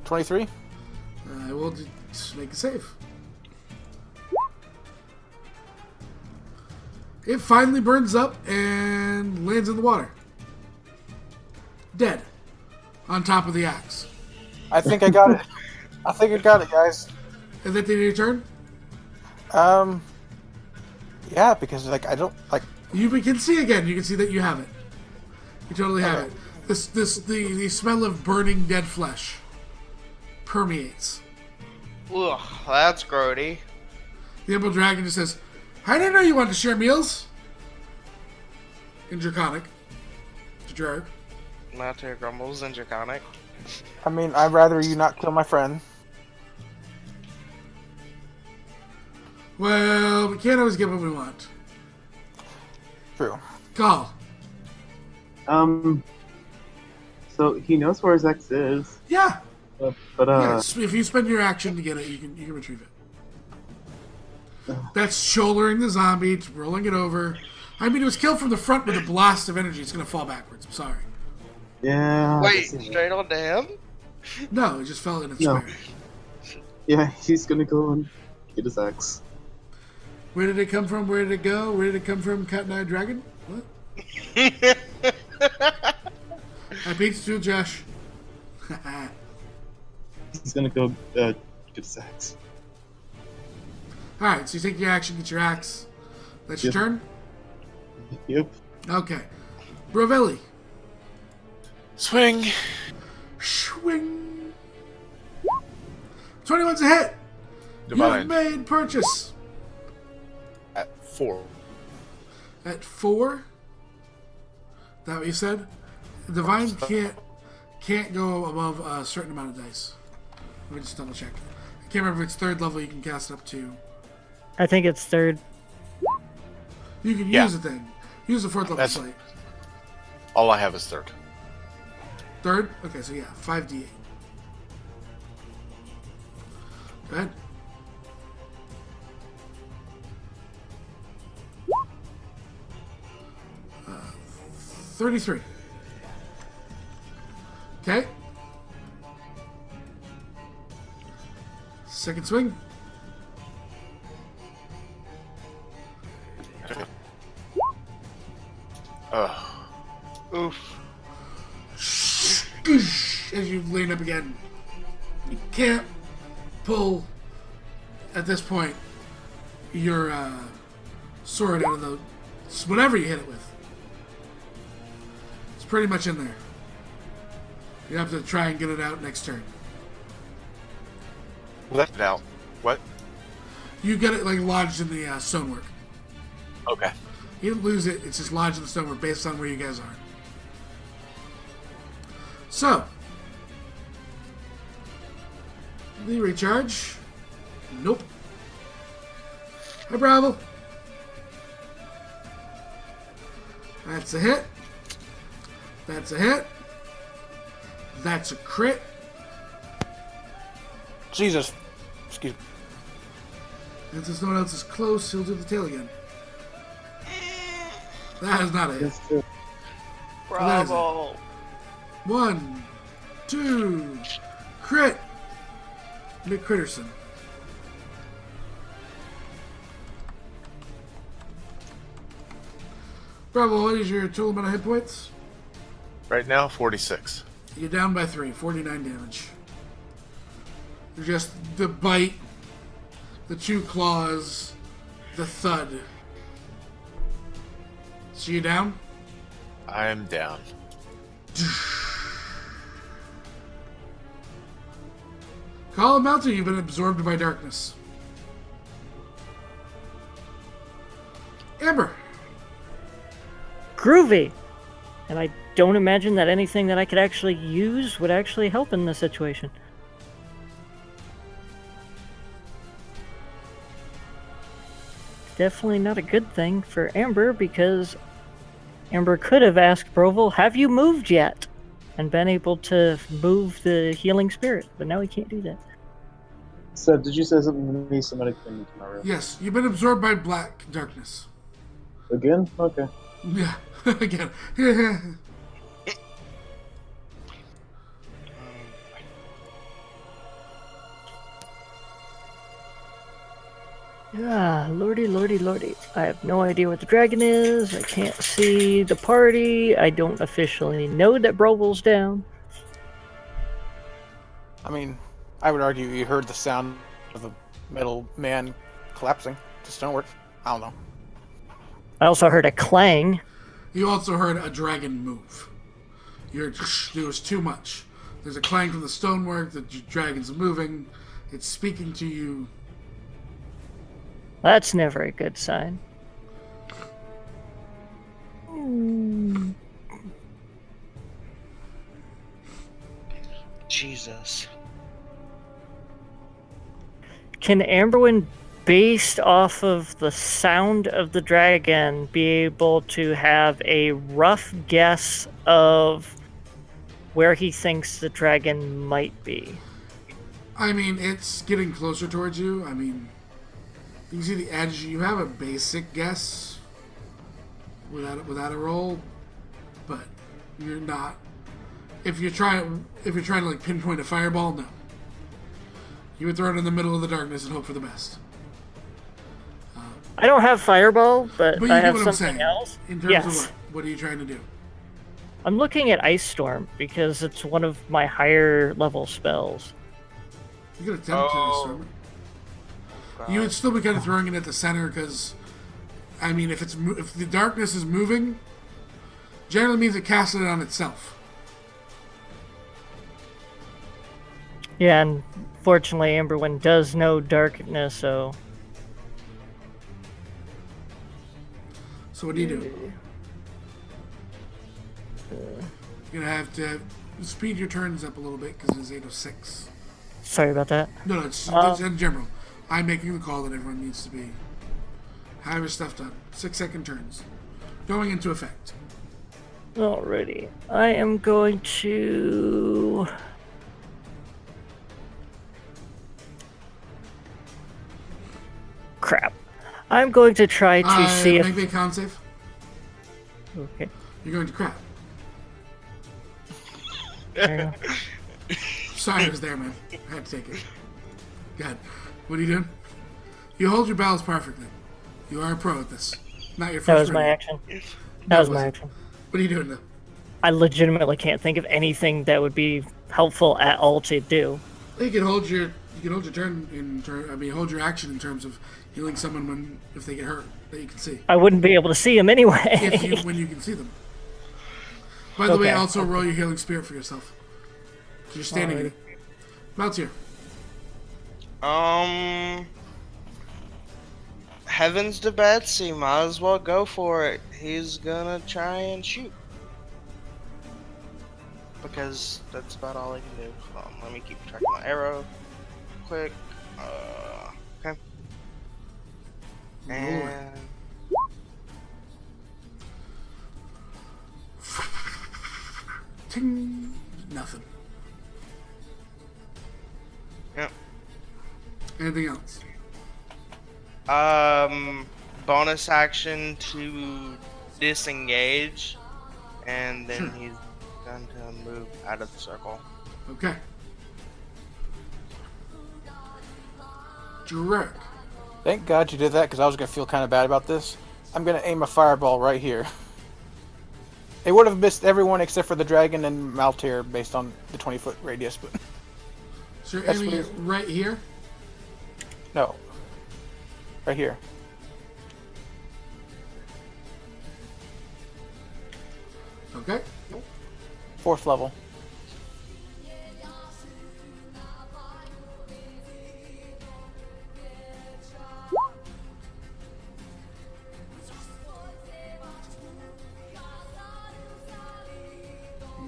23? I will just make a save. It finally burns up and lands in the water. Dead. On top of the axe. I think I got it. I think I got it, guys. Is that the end of your turn? Yeah, because like I don't like. You can see again. You can see that you have it. You totally have it. The smell of burning dead flesh permeates. Ugh, that's grody. The Emerald Dragon just says, "I didn't know you wanted to share meals." In Draconic. To Drark. Maltier grumbles and Draconic. I mean, I'd rather you not kill my friend. Well, we can't always get what we want. True. Call. So he knows where his ex is, Yeah. but Yes. If you spend your action to get it, you can retrieve it. That's shouldering the zombie, rolling it over. I mean, it was killed from the front with a blast of energy. It's gonna fall backwards. I'm sorry. yeah. Wait, straight on to him? No, it just fell in its No. square. Yeah, he's gonna go and get his ex. Where did it come from? Where did it go? Where did it come from? Cat and Eye Dragon? What? I beat you, Josh. He's gonna go get his ex. Alright, so you take your action, get your axe. That's your Yep. turn? Yep. Okay. Brovelli. Swing. Swing. 21's a hit. Divine. You've made purchase. At 4. At 4? That what you said? Divine can't go above a certain amount of dice. Let me just double check. I can't remember if it's 3rd level you can cast up to. I think it's 3rd. You can Yeah. use it then. Use the 4th level That's- slate. All I have is 3rd. 3rd? Okay, so yeah, 5d8. Go ahead. Uh, 33. Okay. Second swing. Oh, Oof. As you lean up again. You can't pull, at this point, your sword out of the... whatever you hit it with. It's pretty much in there. You have to try and get it out next turn. left it out. What? You get it like lodged in the stonework. Okay. You didn't lose it, it's just lodged in the stonework based on where you guys are. So, the recharge. Nope. Hi, Bravo. That's a hit. That's a hit. That's a crit. Jesus. Excuse me. And since no one else is close, he'll do the tail again. That is not a hit. That's true. Bravo. 1, 2, crit. Mick Critterson. Bravo, what is your total amount of hit points? Right now, 46. You're down by 3, 49 damage. You're just the bite, the 2 claws, the thud. So you down? I am down. Colin Melter, you've been absorbed by darkness. Amber. Groovy! And I don't imagine that anything that I could actually use would actually help in this situation. Definitely not a good thing for Amber, because Amber could have asked Broval, have you moved yet? And been able to move the healing spirit, but now he can't do that. Seb, did you say something to me? Somebody came into my room. Yes, you've been absorbed by black darkness. Again? Okay. Yeah, again. Ah, lordy, lordy, lordy. I have no idea what the dragon is. I can't see the party. I don't officially know that Broval's down. I mean, I would argue you heard the sound of a metal man collapsing to stonework. I don't know. I also heard a clang. You also heard a dragon move. There was too much. There's a clang from the stonework, the dragon's moving, it's speaking to you. That's never a good sign. Jesus. Can Amberwyn, based off of the sound of the dragon, be able to have a rough guess of where he thinks the dragon might be? I mean, it's getting closer towards you. I mean, you can see the edge. You have a basic guess without a roll, but you're not. If you're trying to like pinpoint a fireball, no. You would throw it in the middle of the darkness and hope for the best. I don't have fireball, but But you I get have what I'm something saying. else. In terms Yes. of what? What are you trying to do? I'm looking at Ice Storm because it's one of my higher level spells. You could attempt to disturb it. You would still be kind of throwing it at the center because, I mean, if the darkness is moving, generally means it casts it on itself. Yeah, and fortunately Amberwyn does know darkness, so... So what do you do? You're gonna have to speed your turns up a little bit because it's 8:06. Sorry about that. No, it's in general. I'm making the call that everyone needs to be. Have your stuff done. 6-second turns. Going into effect. Alrighty. I am going to... Crap. I'm going to try to see Make if... me a con save. Okay. You're going to crap. There you go. Sorry I was there, man. I had to take it. God. What are you doing? You hold your balance perfectly. You are a pro at this. Not your first That was my rodeo. action. That was my wasn't. action. What are you doing now? I legitimately can't think of anything that would be helpful at all to do. You can hold your turn hold your action in terms of healing someone if they get hurt that you can see. I wouldn't be able to see him anyway. When you can see them. By the way, Okay. also roll your healing spirit for yourself. 'Cause you're standing in it. Maltier. Heavens to Betsy, might as well go for it. He's gonna try and shoot. Because that's about all I can do. Hold on, let me keep track of my arrow. Quick. Okay. And... Ting. Nothing. Yep. Anything else? Bonus action to disengage, and then Sure. he's going to move out of the circle. Okay. Drek. Thank God you did that, because I was going to feel kind of bad about this. I'm going to aim a fireball right here. It would have missed everyone except for the dragon and Maltier based on the 20-foot radius, but So you're That's aiming what it right here? no. Right here. Okay. 4th level.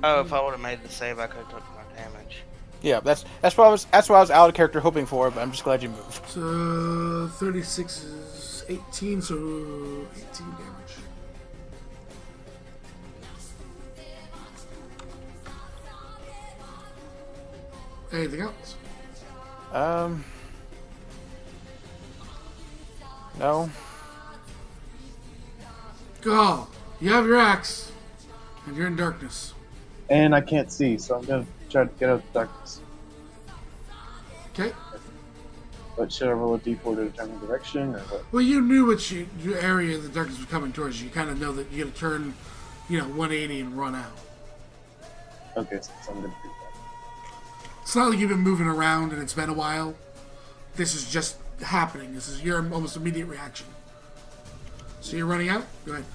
Oh, if I would have made the save, I could have took more damage. Yeah, that's what I was out of character hoping for, but I'm just glad you moved. So 36 is 18, so 18 damage. Anything else? No. Go. You have your axe, and you're in darkness. And I can't see, so I'm gonna try to get out of the darkness. Okay. But should I roll a d4 to determine direction, or what? Well, you knew which your area the darkness was coming towards you. You kind of know that you got to turn, 180 and run out. Okay, so I'm gonna do that. It's not like you've been moving around and it's been a while. This is just happening. This is your almost immediate reaction. So you're running out? Go ahead.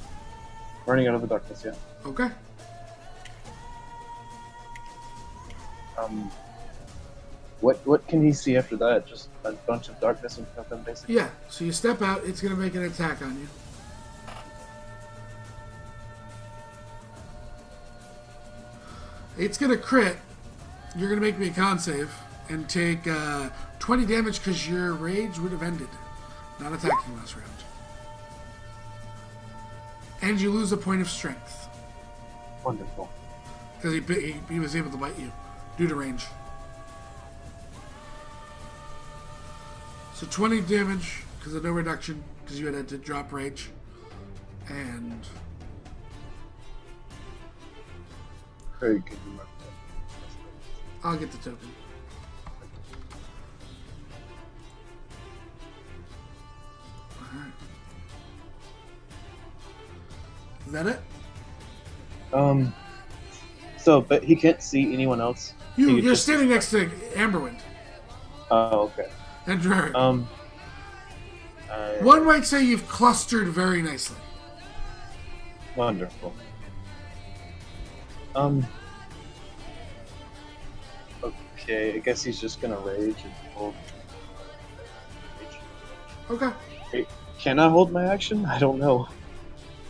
Running out of the darkness, yeah. Okay. What can he see after that? Just a bunch of darkness and nothing, basically? Yeah, so you step out, it's going to make an attack on you. It's going to crit. You're going to make me a con save and take 20 damage because your rage would have ended. Not attacking last round. And you lose a point of strength Wonderful. because he was able to bite you due to range. So 20 damage because of no reduction because you had to drop rage. And Very good. You marked that. I'll get the token. Alright. Is that it? So, but he can't see anyone else? He You're just- standing next to Amberwind Oh, okay. and Drerick. One might say you've clustered very nicely. Wonderful. Okay, I guess he's just gonna rage and hold. Okay. Wait, can I hold my action? I don't know.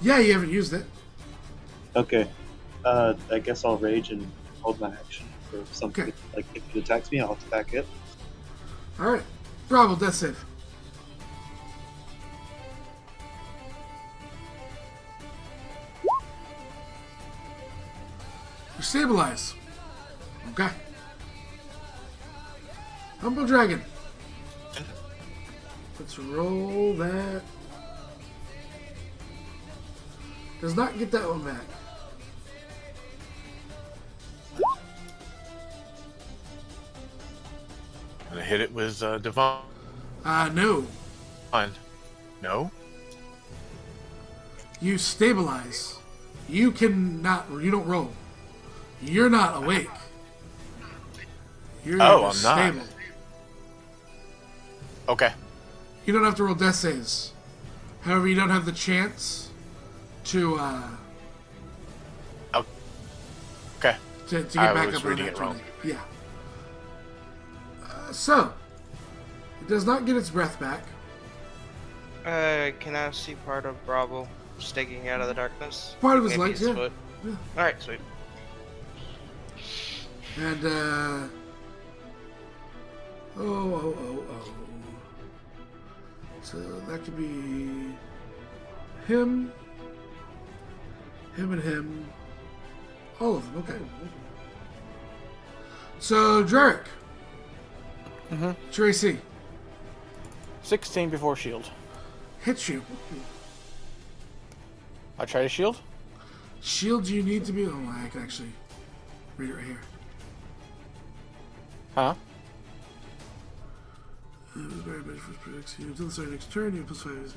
Yeah, you haven't used it. Okay. I guess I'll rage and hold my action for something. Okay. Like if it attacks me, I'll attack it. Alright. Bravo, death save. You stabilize. Okay. Humble Dragon. Let's roll that. Does not get that one back. Gonna hit it with Divine. No. No? You stabilize. You don't roll. You're not awake. You're Oh, I'm not. stable. Okay. You don't have to roll death saves. However, you don't have the chance to Okay. to get I back was up on reading that it wrong. 20. Yeah. So, it does not get its breath back. Can I see part of Bravo sticking out of the darkness? Part of his Maybe legs, yeah. foot? Yeah. Alright, sweet. And, oh. So that could be him, and him. All of them, okay. So, Jarek. Mm-hmm. What's your AC? 16 before shield. Hits you. I try to shield. Shield you need to be... Oh, I can actually read it right here. Huh? Very much first protects you until the start of next turn. You plus 5,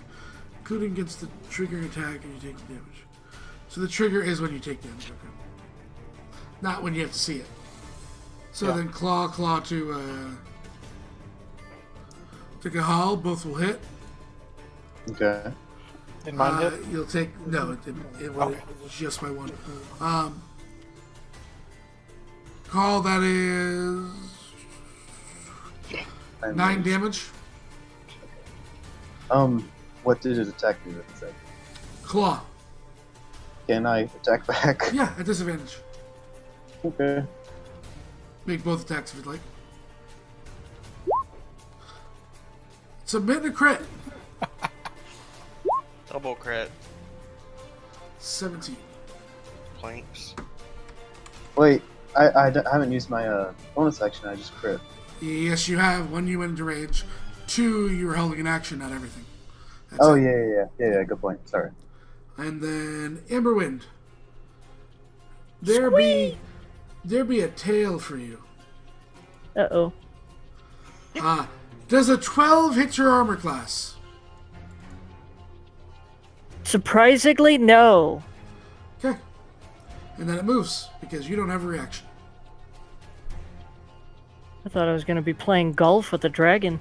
including against the triggering attack, and you take the damage. So the trigger is when you take damage. Okay. Not when you have to see it. So Yeah. then claw to Cahal. Both will hit. Okay. In mine hit. You'll take no. It will just by one. Call that is 9 damage. What did it attack me with? Is that- Claw. Can I attack back? Yeah, at disadvantage. Okay. Make both attacks if you'd like. Submit a crit. Double crit. 17. Planks. Wait, I haven't used my bonus action. I just crit. Yes, you have. 1, you went into rage. 2, you were holding an action, not everything. That's Oh it. yeah. Good point. Sorry. And then Amberwind. There be a tale for you. Uh-oh. Does a 12 hit your armor class? Surprisingly, no. Okay. And then it moves, because you don't have a reaction. I thought I was going to be playing golf with a dragon.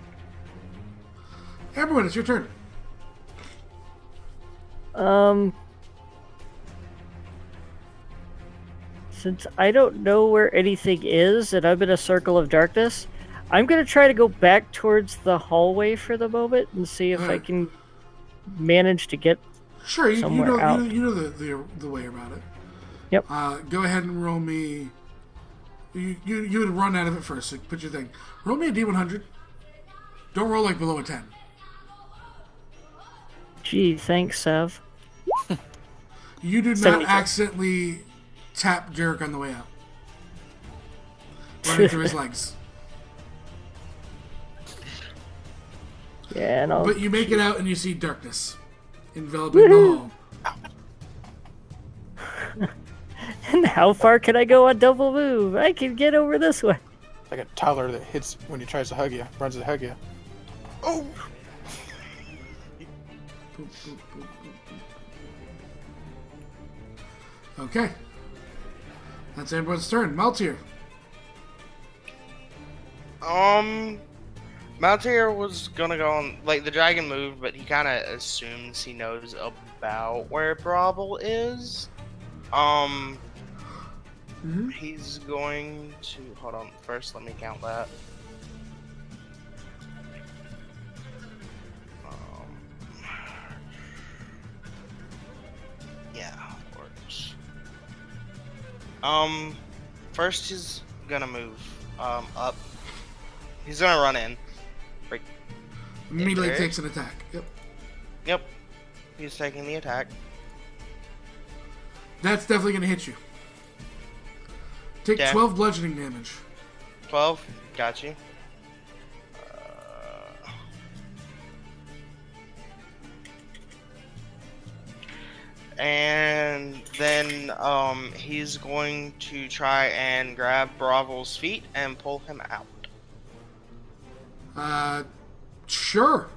Amberwind, it's your turn. Since I don't know where anything is, and I'm in a circle of darkness, I'm going to try to go back towards the hallway for the moment and see if I Alright. can manage to get... Sure, you Somewhere know out. you know the way about it. Yep. Go ahead and roll me. You would run out of it first. So put your thing. Roll me a D100. Don't roll like below a 10. Gee, thanks, Sav. You do not 72. accidentally tap Derek on the way out. Running through his legs. Yeah, no. But you make it out and you see darkness enveloping the hall. And how far can I go on double move? I can get over this way. Like a toddler that hits when he tries to hug you, runs to hug you. Oh! Boop, boop, boop, boop. Okay. That's everyone's turn. Maltier. Maltier was gonna go on, like, the dragon moved, but he kind of assumes he knows about where Brabble is. He's going to, hold on, first let me count that. Yeah, of course. First he's gonna move, up. He's gonna run in. Immediately Okay. takes an attack. Yep. Yep. He's taking the attack. That's definitely going to hit you. Take Yeah. 12 bludgeoning damage. 12. Got you. And then he's going to try and grab Bravo's feet and pull him out. Sure.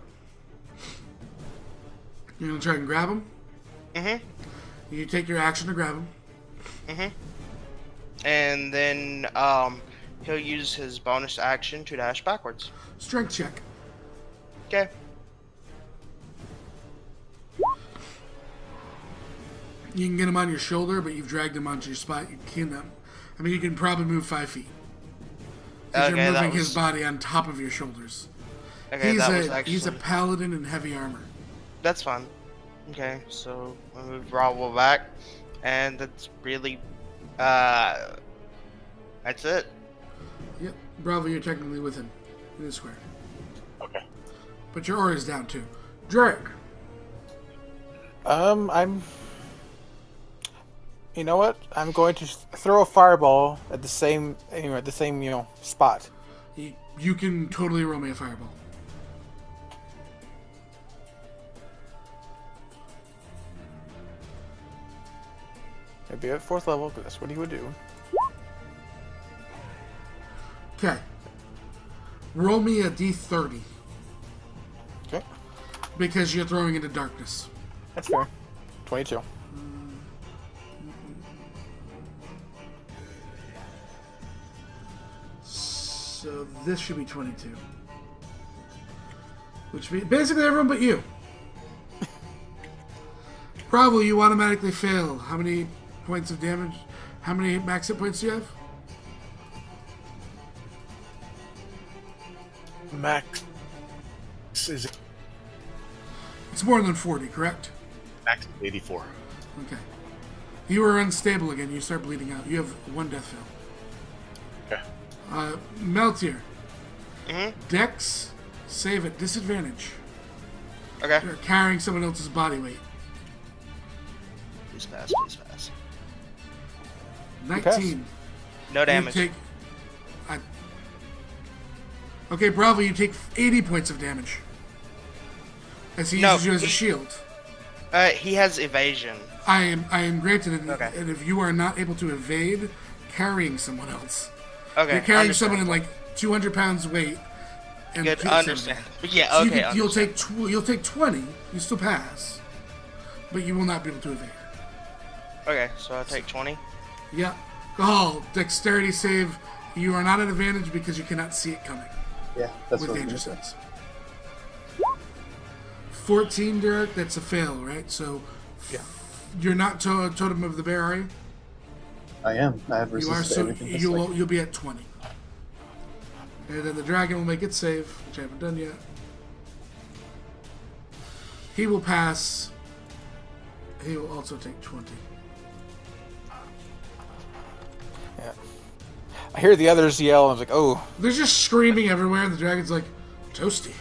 You gonna try and grab him? Mm-hmm. You take your action to grab him. And then he'll use his bonus action to dash backwards. Strength check. Okay. You can get him on your shoulder, but you've dragged him onto your spot. You can't. I mean, you can probably move 5 feet. 'Cause Okay, you're that moving his was- body on top of your shoulders. Okay, He's that a was actually. he's a paladin in heavy armor. That's fine. Okay, so I move Bravo back, and that's really, that's it. Yep, Bravo, you're technically with him in the square. Okay. But your aura is down too. Drake. I'm. You know what? I'm going to throw a fireball at the same, spot. You can totally roll me a fireball. It'd be at 4th level, but that's what he would do. Okay. Roll me a d30 Okay, because you're throwing into darkness. that's fair. 22. So this should be 22. Which means basically everyone but you. Bravo, you automatically fail. How many points of damage? How many max hit points do you have? Max is It's more than 40, correct? max 84. Okay. You are unstable again. You start bleeding out. You have 1 death fail. Okay. Meltier. Mhm. Dex, save at disadvantage. Okay. You're carrying someone else's body weight. Please pass. Please pass. 19. No damage. You take. Okay, Bravo, you take 80 points of damage. As he No, uses you as a he- shield. He has evasion. I am granted, Okay. and if you are not able to evade, carrying someone else. Okay. You're carrying understand. someone in like 200 pounds weight. And Good. 70. Understand. Yeah. So Okay. you'll take 20. You still pass, but you will not be able to evade. Okay. So I take 20. Yeah. Gahal, dexterity save. You are not at advantage because you cannot see it coming Yeah, that's with what danger I'm saying. sense. 14, Derek. That's a fail, right? So Yeah. you're not totem of the bear, are you? I am. I have You are, resisted so everything. That's you'll like, you'll be at 20. And then the dragon will make its save, which I haven't done yet. He will pass. He will also take 20. Yeah. I hear the others yell, and I was like, oh. They're just screaming everywhere, and the dragon's like, toasty.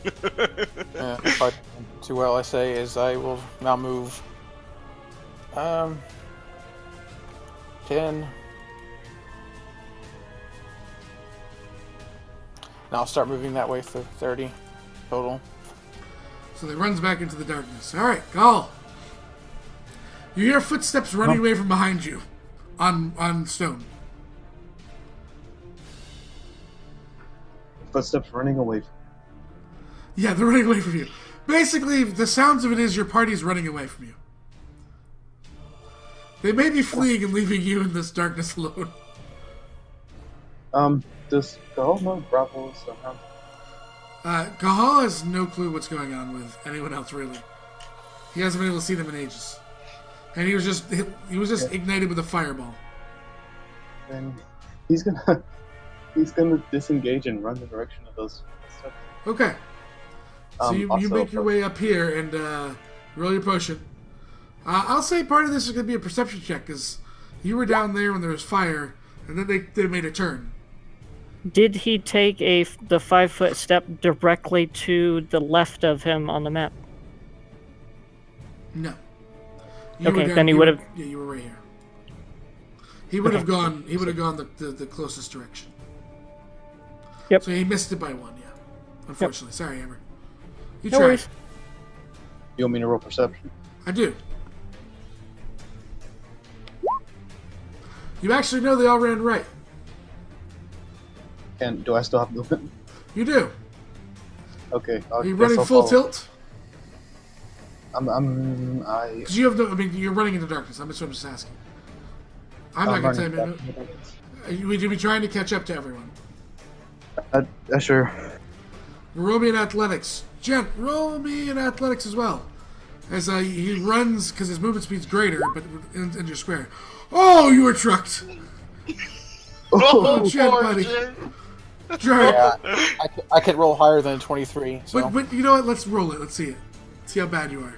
Yeah, if I do too well, I say, is I will now move 10. Now I'll start moving that way for 30 total. So they runs back into the darkness. All right, Gall. You hear footsteps running away from behind you, on stone. footsteps running away from Yeah, they're running away from you. Basically, the sounds of it is your party's running away from you. They may be fleeing and leaving you in this darkness alone. Does Gahal know Bravo is around? Gahal has no clue what's going on with anyone else, really. He hasn't been able to see them in ages. And he was just ignited with a fireball. Then he's gonna disengage and run the direction of those footsteps. Okay. So you Also- make your way up here and roll your potion. I'll say part of this is going to be a perception check, because you were down there when there was fire, and then they made a turn. Did he take the 5-foot step directly to the left of him on the map? No. Okay, were then he you would were- have- Yeah, you were right here. He would have gone. He would have gone the closest direction. Yep. So he missed it by 1. Yeah. Unfortunately, sorry, Amber. You No tried. worries. You want me to roll perception? I do. You actually know they all ran right. And do I still have movement? You do. Okay. Are you running full tilt? I. Because you have no. I mean, you're running into darkness. I'm just asking. I'm not gonna tell you. Would you be trying to catch up to everyone? Sure. Roll me in athletics. Jen, roll me in athletics as well. As he runs, because his movement speed's greater, but in your square. Oh, you were trucked. Oh, Jen, buddy. Yeah, I could roll higher than a 23. So. But you know what? Let's roll it. Let's see it. See how bad you are.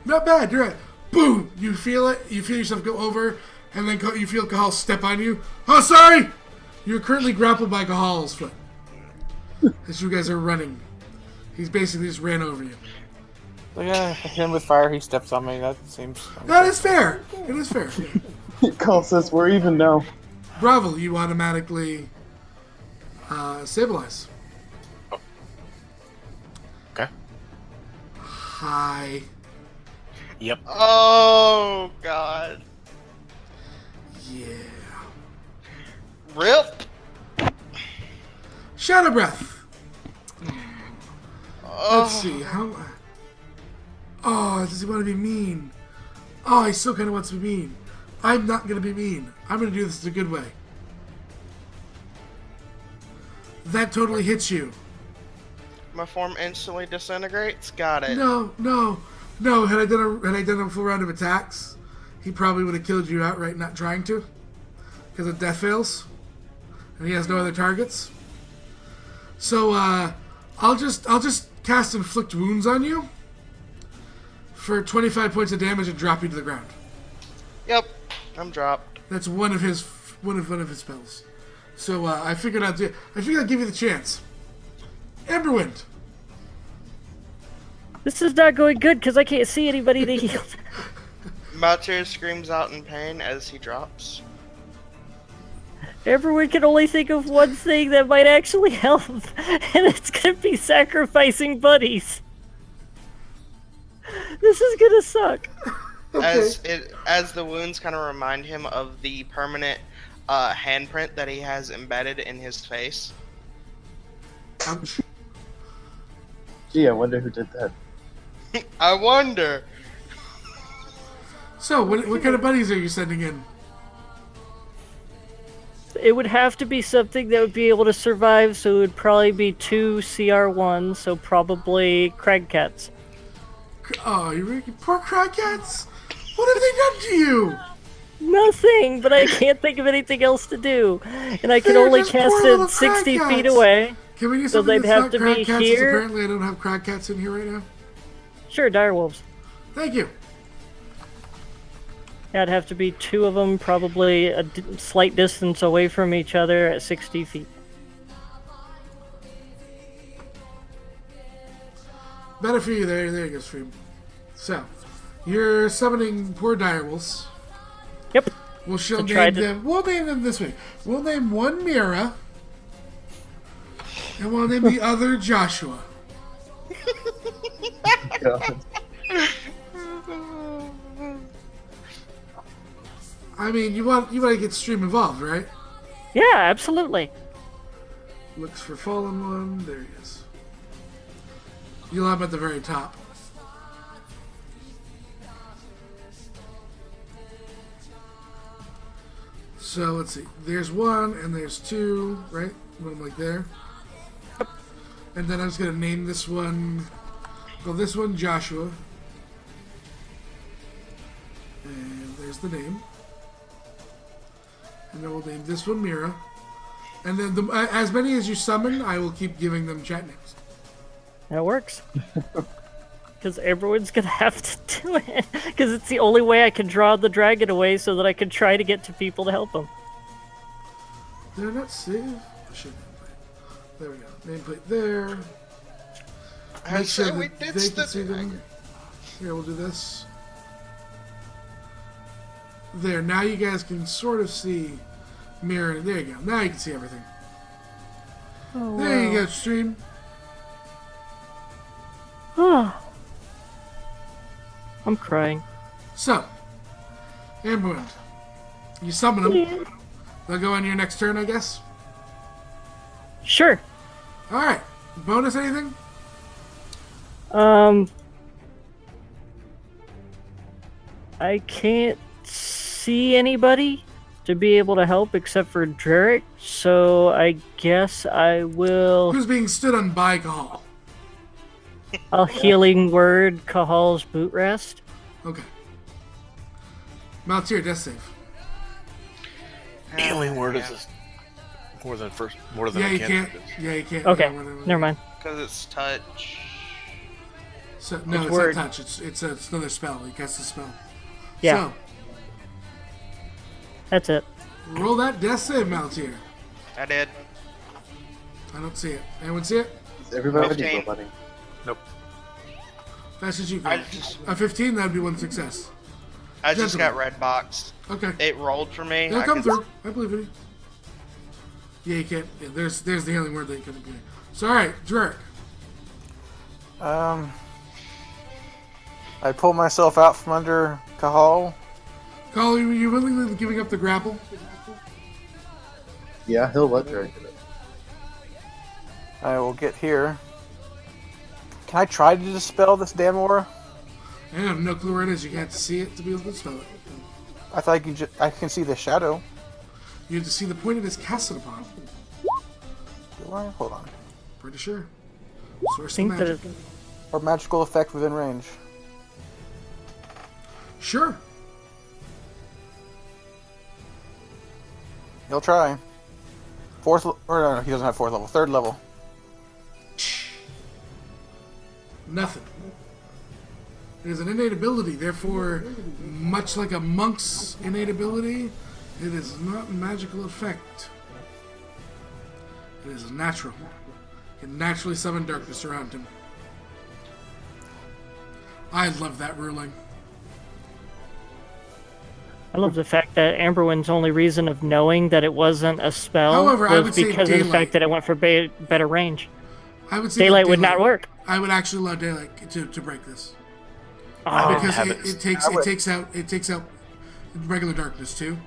Not bad. You're right. Boom! You feel it. You feel yourself go over, and then you feel Cahal step on you. Oh, sorry! You're currently grappled by Cahal's foot. As you guys are running. He's basically just ran over you. Yeah, him with fire, he steps on me. That seems. That is fair. It is fair. Call says we're even now. Bravo, you automatically stabilize. Okay. Hi. Yep. Oh God. Yeah. Rip. Shadow breath. Oh. Let's see. How? Oh, does he want to be mean? Oh, he still kind of wants to be mean. I'm not going to be mean. I'm going to do this the good way. That totally hits you. My form instantly disintegrates. Got it. No. Had I done a full round of attacks, he probably would have killed you outright, not trying to, because of death fails, and he has no other targets. So I'll just cast inflict wounds on you for 25 points of damage and drop you to the ground. Yep, I'm dropped. That's one of his spells. So I figured I'd give you the chance. Emberwind. This is not going good because I can't see anybody to heal. Maltyr screams out in pain as he drops. Everyone can only think of one thing that might actually help, and it's gonna be sacrificing buddies. This is gonna suck. Okay. As the wounds kind of remind him of the permanent handprint that he has embedded in his face. Ouch. Gee, I wonder who did that. I wonder. So, what kind of buddies are you sending in? It would have to be something that would be able to survive, so it would probably be 2 CR1, so probably Cragcats. Oh, you poor Cragcats! What have they done to you? Nothing, but I can't think of anything else to do. And I can They're only just cast poor little it 60 Cragcats. feet away. Can we do So something they'd that's have not to be Cragcats? here? Apparently, I don't have Cragcats in here right now. Sure, direwolves. Thank you. Yeah, it'd have to be 2 of them, probably a slight distance away from each other at 60 feet. Better for you. There you go, Stream. So, you're summoning poor direwolves. Yep. We'll name them this way. We'll name one Mira, and we'll name the other Joshua. God. I mean, you want to get Stream involved, right? Yeah, absolutely. Looks for fallen one. There he is. You'll have him at the very top. So let's see. There's 1 and there's 2, right? One like there. And then I'm just gonna name this one. Well, this one Joshua. And there's the name. And then we'll name this one Mira. And then as many as you summon, I will keep giving them chat names. That works. Because everyone's gonna have to do it. Because it's the only way I can draw the dragon away so that I can try to get to people to help them. Did I not save? Shit. There we go. Nameplate there. I Make sure said we that did they can the see them. Here, we'll do this. There, now you guys can sort of see Mirror. There you go. Now you can see everything. Oh, There you go, Stream. Oh. I'm crying. So, Amberwind. You summon them. Yeah. They'll go on your next turn, I guess. Sure. Alright. Bonus anything? I can't see anybody to be able to help except for Drake, so I guess I will. Who's being stood on by Kahal? I'll healing word Kahal's boot rest. Okay. Maltier, death save. Healing word is more than Yeah, a you cantrip can't. is. Yeah, you can't. Okay, Yeah, whatever. never mind. Because it's touch. So, no, it's word. not touch. It's another spell. He casts a spell. Yeah. So, That's it. roll that death save, Maltier. I did. I don't see it. Anyone see it? Is everybody 15. go, buddy? That's what you I got. just, A 15, that would be one success. I just Gentlemen. got red boxed. Okay. It rolled for me. It'll I come could- through. I believe in you. Yeah, you can't. Yeah, there's the healing word that you couldn't get. So, alright, Drake. I pull myself out from under Kahal. Call, are you willingly giving up the grapple? Yeah, he'll let Drake do it. I will get here. Can I try to dispel this damn aura? I have no clue where it is. You have to see it to be able to spell it. I thought I can see the shadow. You have to see the point it is casted upon. Do I? Hold on. Pretty sure. I Source of think that magic. it, Or magical effect within range. Sure. He'll try. Or no, he doesn't have 4th level. 3rd level. Nothing. It is an innate ability, therefore, much like a monk's innate ability, it is not a magical effect. It is natural. It can naturally summon darkness around him. I love that ruling. I love the fact that Amberwind's only reason of knowing that it wasn't a spell However, I was would say because of the daylight. fact that it went for better range. I would say Daylight that would not work. I would actually allow daylight to break this. Oh, Because have it takes out regular darkness too.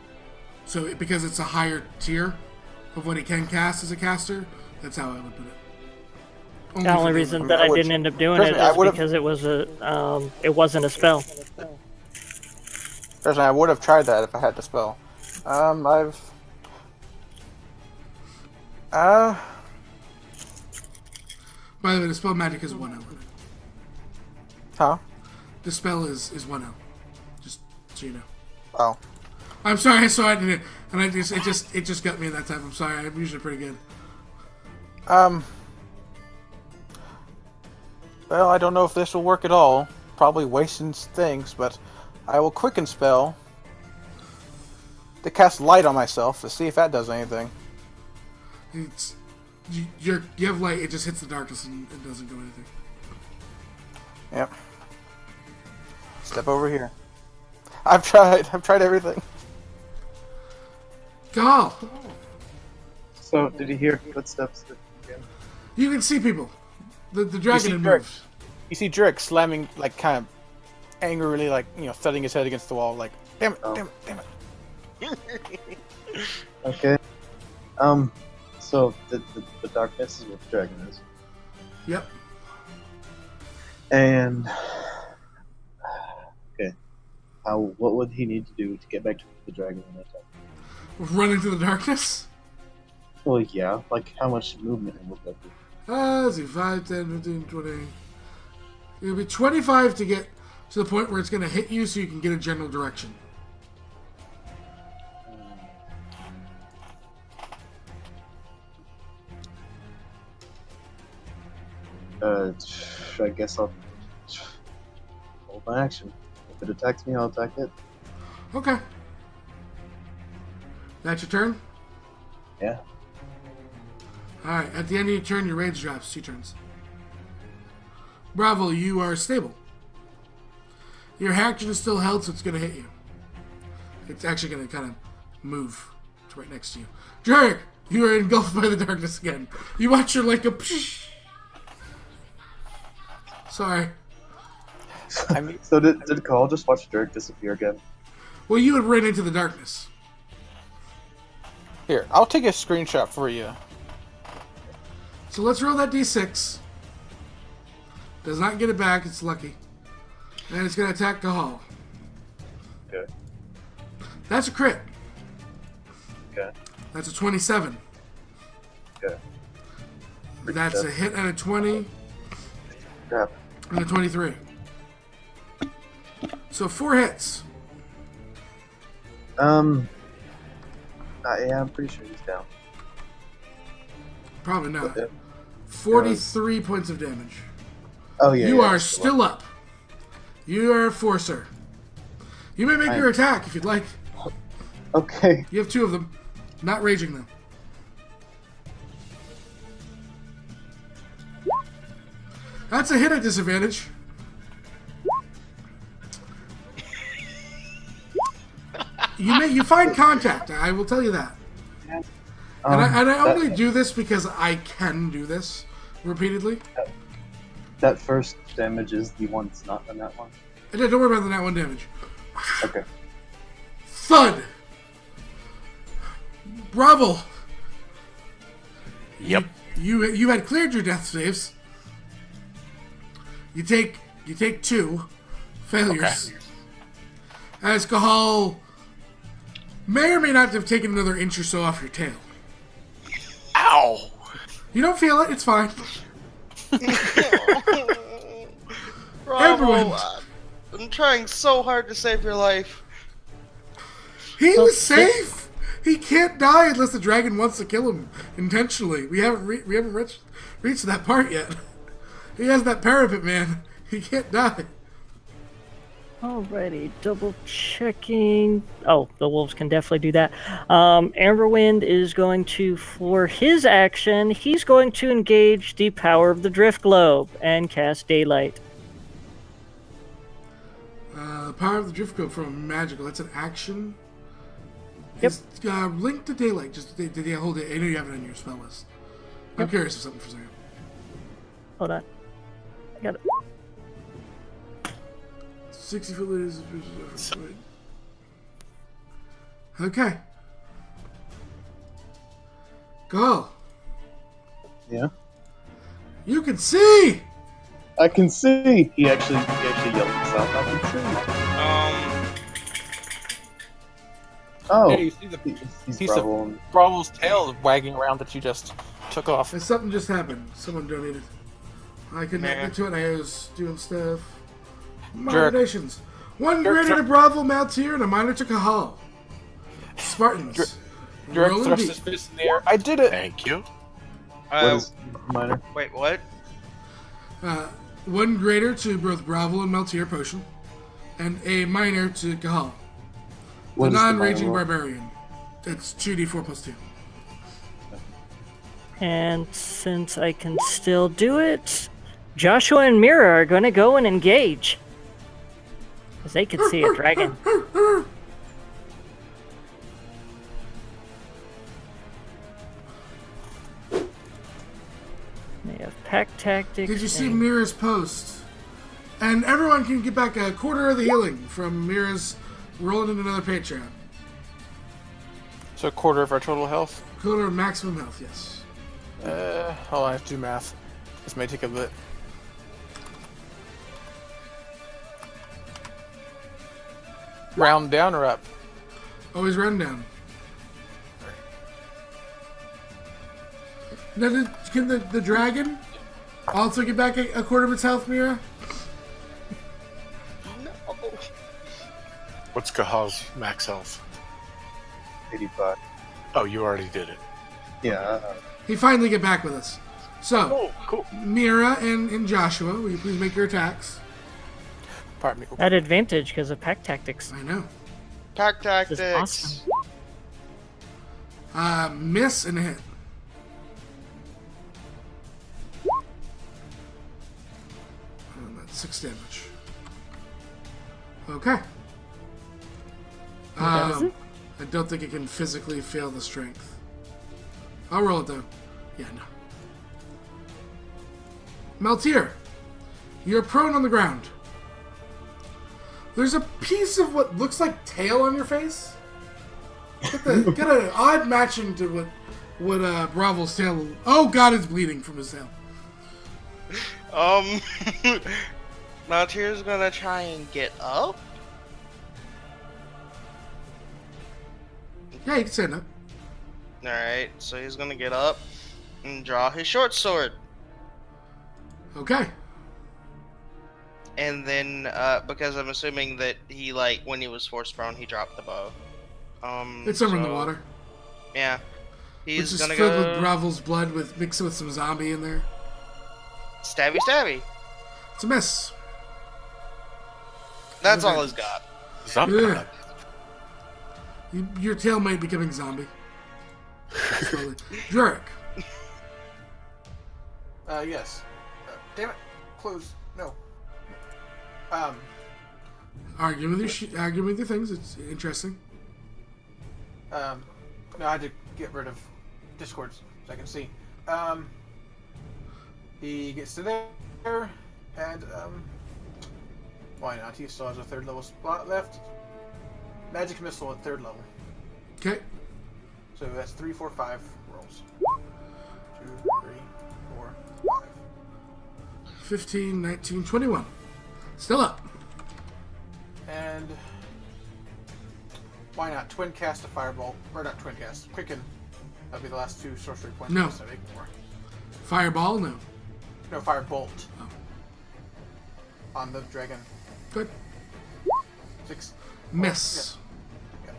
So because it's a higher tier of what he can cast as a caster, that's how I would put it. the only for reason daylight. that I would- didn't end up doing trust it me, I is would've- because it wasn't a spell. Personally, I would have tried that if I had to spell. By the way, the spell magic is 1L. Huh? The spell is 1L. Just so you know. Oh. I'm sorry, I saw it and it just got me that time. I'm sorry. I'm usually pretty good. Well, I don't know if this will work at all. Probably wasting things, but I will quicken spell to cast light on myself to see if that does anything. It's you have light. It just hits the darkness and it doesn't do anything. Yep. Step over here. I've tried everything. Go! So, did you hear footsteps again? You can see people. The see dragon had Drake. moved. You see Drake slamming, like, kind of angrily, like, thudding his head against the wall, like, damn it, Oh. damn it. Okay. So the darkness is what the dragon is. Yep. And okay, what would he need to do to get back to the dragon in that time? Run into the darkness. Well, yeah. Like, how much movement would that be? Let's see, 5, 10, 15, 20. It'll be 25 to get to the point where it's going to hit you so you can get a general direction. I guess I'll hold my action. If it attacks me, I'll attack it. Okay. That's your turn? Yeah. Alright, at the end of your turn, your rage drops 2 turns. Bravo, you are stable. Your action is still held, so it's going to hit you. It's actually going to kind of move to right next to you. Drake, you are engulfed by the darkness again. You watch your like a... Sorry. I mean, So did Call just watch Dirk disappear again? Well, you had ran into the darkness. here, I'll take a screenshot for you. So let's roll that d6. Does not get it back, it's lucky. And it's going to attack Kahal. Okay. That's a crit. Okay. That's a 27. Okay. That's a hit and a 20 Crap. and a 23. So 4 hits. Yeah, I'm pretty sure he's down. Probably not. Okay. 43 points of damage. Oh yeah. You yeah, are that's the one. still up. You are a forcer. You may make your attack if you'd like. Okay. You have 2 of them. Not raging though. That's a hit at disadvantage. You find contact. I will tell you that. And I only do this because I can do this repeatedly. That first damage is the one that's not on that one. And don't worry about the nat 1 damage. Okay. Thud. Bravo. Yep. You had cleared your death saves. You take 2 failures. Okay. As Kahal may or may not have taken another inch or so off your tail. Ow! You don't feel it. It's fine. Bravo, Everyone. I'm trying so hard to save your life. He was safe. He can't die unless the dragon wants to kill him intentionally. We haven't reached that part yet. He has that parapet, man. He can't die. Alrighty, double checking. Oh, the wolves can definitely do that. Amberwind is going to, for his action, he's going to engage the power of the Drift Globe and cast Daylight. Power of the Drift Globe from magical. That's an action. Yep. It's linked to daylight. Just did you hold it? I know you have it on your spell list. I'm curious of something for a second. Hold on. I got it. 60 foot leaders. Okay. Go. Yeah. You can see. I can see. He actually yelled this out. I can see. Oh. Yeah, you see the He's piece of Bravo. Bravo's tail wagging around that you just took off. And something just happened. Someone donated. I couldn't get to it. I was doing stuff. More Jerk. donations. One Jerk, greater to jerk. Bravo Maltier and a minor to Kahal. Spartans. Direct Roll thrust indeed. his fist in the air. I did it. Thank you. What is minor? Wait, what? One greater to both Bravo and Meltier potion, and a minor to Kahal. What The is the non-raging minor roll? barbarian. It's 2d4 plus 2. And since I can still do it, Joshua and Mira are going to go and engage. Because they can see a dragon. They have pack tactics. Did you see and- Mira's post? And everyone can get back a quarter of the healing from Mira's rolling in another Patreon. So a quarter of our total health. Quarter of maximum health, yes. Hold on, I have to do math. This may take a bit. Round down or up? Always run down. Now, can the dragon also get back a quarter of its health, Mira? What's Kahal's max health? 85. Oh, you already did it. Yeah. He finally get back with us. So, Oh, cool. Mira and Joshua, will you please make your attacks? Pardon me. At advantage because of pack tactics. I know. Pack This is tactics. awesome. Miss and a hit. That's 6 damage. Okay. That is it? I don't think it can physically fail the strength. I'll roll it though. Yeah, no. Maltier, you're prone on the ground. There's a piece of what looks like tail on your face. Got an odd matching to what Bravo's tail. Oh God, it's bleeding from his tail. Maltier's gonna try and get up. Yeah, you can stand up. Alright, so he's gonna get up and draw his short sword. Okay. And then, because I'm assuming that he, like, when he was force prone, he dropped the bow. It's over in the so- water. Yeah. Which He's is gonna filled go with Bravo's blood with mixed with some zombie in there. stabby stabby. It's a miss. That's all he's got. Zombie. Yeah. Your tail might be becoming zombie. Slowly. Jurek. Yes. Damn it. Close. No. Arguing with your things. It's interesting. No, I had to get rid of Discords so I can see. He gets to there, and why not? He still has a 3rd level spot left. Magic missile at 3rd level. Okay. So that's 3, 4, 5 rolls. 2, 3, 4, 5. 15, 19, 21. Still up. And why not twin cast a fireball? Or not twin cast, quicken. That'll be the last 2 sorcery points. No. So make more. Fireball? No. No, firebolt. Oh. On the dragon. Good. 6. Miss. Yeah.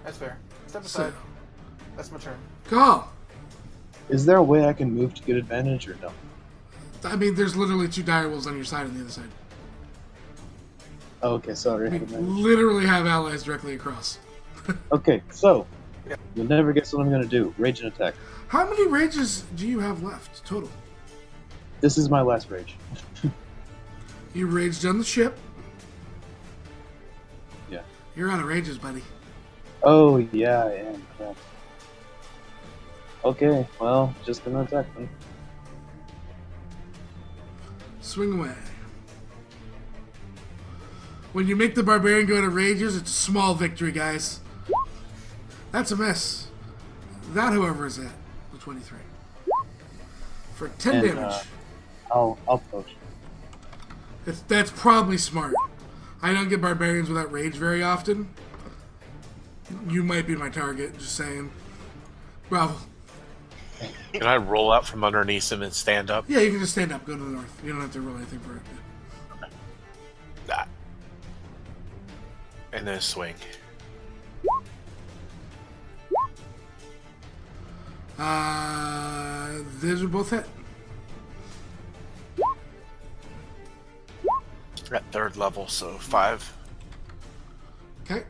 That's fair. Step So, aside. That's my turn. call. Is there a way I can move to get advantage or no? I mean, there's literally 2 dire wolves on your side and the other side. Oh, okay, sorry. We literally have allies directly across. Okay, so Yeah. you'll never guess what I'm gonna do. Rage and attack. How many rages do you have left total? This is my last rage. You raged on the ship. Yeah. You're out of rages, buddy. Oh yeah, I am. Crap. Okay, well, just gonna attack them. Swing away. When you make the barbarian go to rages, it's a small victory, guys. That's a miss. That, however, is it. The 23. For 10 And, damage. I'll poach. That's probably smart. I don't get barbarians without rage very often. You might be my target, just saying. Bravo. Can I roll out from underneath him and stand up? Yeah, you can just stand up, go to the north. You don't have to roll anything for it. That. And then swing. These are both hit. At 3rd level, so 5. Okay.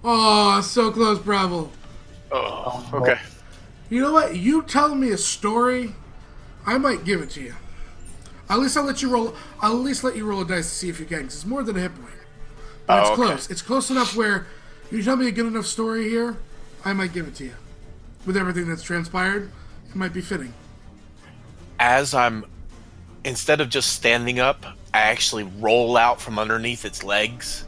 Oh, so close, Bravo. Oh, okay. You know what? You tell me a story, I might give it to you. At least I'll let you roll. I'll at least let you roll a dice to see if you can, 'cause it's more than a hit point. But it's Oh, okay. close. It's close enough where you tell me a good enough story here, I might give it to you. With everything that's transpired, it might be fitting. As I'm, instead of just standing up, I actually roll out from underneath its legs.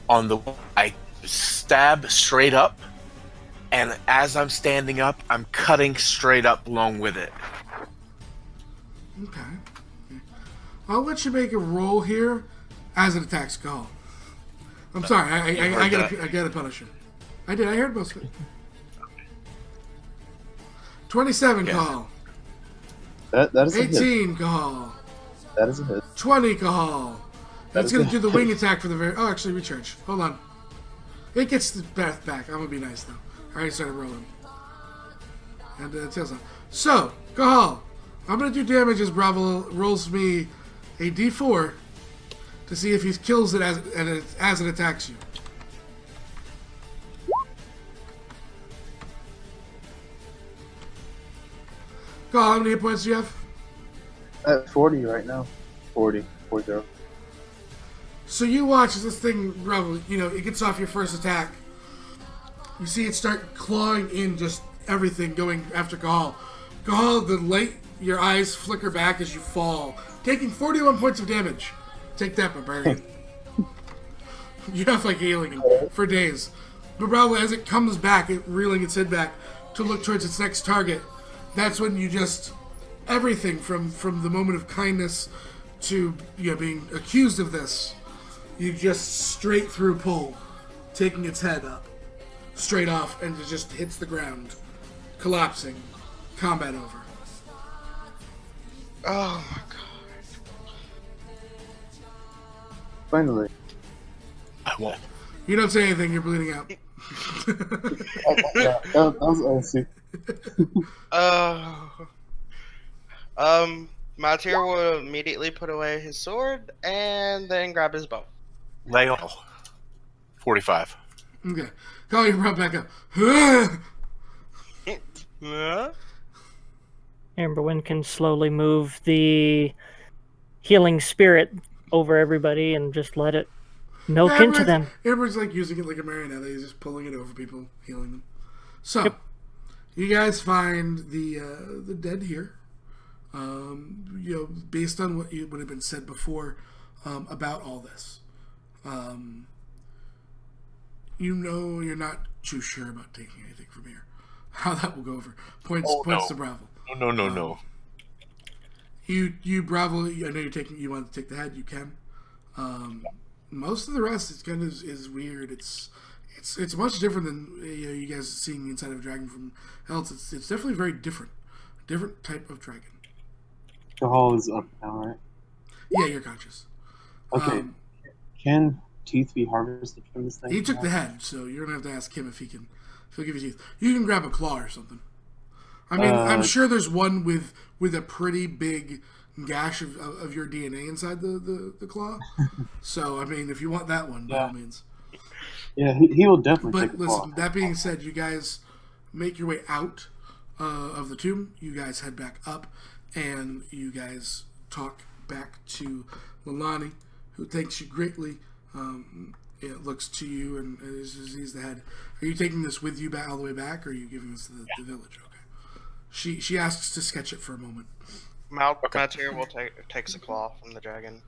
I stab straight up, and as I'm standing up, I'm cutting straight up along with it. Okay. I'll let you make a roll here as it attacks Gall. I'm sorry, I gotta punish him. I did, I heard most of it. 27 Yeah. Gall. That is a hit. 18 Gall. That is a hit. 20 Gall. That's is gonna a do the hit. wing attack for the very. Oh, actually, recharge. Hold on. It gets the breath back. I'm gonna be nice though. I already started rolling. And tails on. So, Gall. I'm gonna do damage as Bravo rolls me a D4 to see if he kills it as it attacks you. Gall, how many hit points do you have? At 40 right now. 40. 40. So you watch as this thing, Bravo, it gets off your first attack. You see it start clawing in just everything going after Gahal. Gahal, the light, your eyes flicker back as you fall, taking 41 points of damage. Take that, barbarian. You have like healing him for days. But Bravo, as it comes back, it reeling its head back to look towards its next target, that's when you just, everything from the moment of kindness to being accused of this, you just straight through pull, taking its head up, straight off, and it just hits the ground, collapsing. Combat over. Oh my god. Finally. I won't. You don't say anything. You're bleeding out. Yeah, that was icy. Maltier will immediately put away his sword and then grab his bow. Lay on. 45. Okay. Call your brought back up. Huh? Amberwyn can slowly move the healing spirit over everybody and just let it milk into them. Everyone's like using it like a marionette. He's just pulling it over people, healing them. So, you guys find the dead here. Based on what would have been said before about all this, you're not too sure about taking anything from here. How that will go over. Points to Bravo. No. You Bravo. I know you want to take the head. You can. Most of the rest is weird. It's much different than you guys seeing inside of a dragon from else. It's definitely very different type of dragon. The hall is up now, right? Yeah, you're conscious. Okay. Can teeth be harvested from this thing? He took the head, so you're gonna have to ask him if he'll give you teeth. You can grab a claw or something. I mean, I'm sure there's one with a pretty big gash of your DNA inside the claw. So I mean, if you want that one, by all means. Yeah, he will definitely take But the claw. listen, that being said, you guys make your way out of the tomb. You guys head back up, and you guys talk back to Lalani, who thanks you greatly. It looks to you and sees the head. Are you taking this with you all the way back, or are you giving this to the village? Okay. She asks to sketch it for a moment. Maltier will takes a claw from the dragon.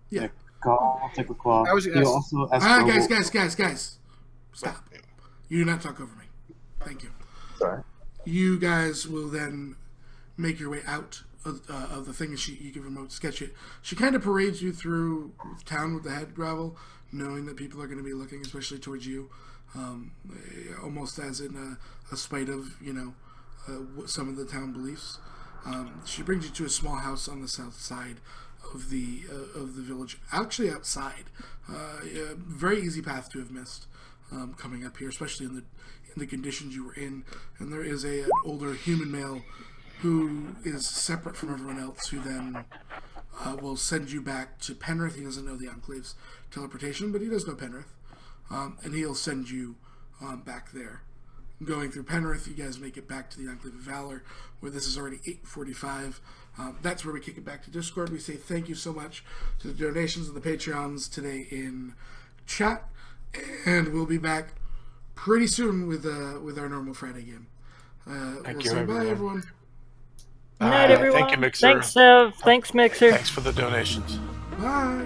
Yeah. I'll take the claw. I was gonna He'll ask- also ask Guys. Stop. You do not talk over me. Thank you. Sorry. You guys will then make your way out of the thing, and you give her a moment to sketch it. She kind of parades you through town with the head gravel, knowing that people are going to be looking, especially towards you, almost as in a spite of some of the town beliefs. She brings you to a small house on the south side of the village, actually outside. A very easy path to have missed coming up here, especially in the conditions you were in. And there is an older human male who is separate from everyone else, who then will send you back to Penrith. He doesn't know the Enclave's teleportation, but he does know Penrith, and he'll send you back there. Going through Penrith, you guys make it back to the Enclave of Valor, where this is already 8:45. That's where we kick it back to Discord. We say thank you so much to the donations and the Patreons today in chat, and we'll be back pretty soon with our normal Friday game. We'll you, say everyone. bye, everyone. Good night, everyone. Thank you, Mixer. Thanks, Mixer. Thanks for the donations. Bye.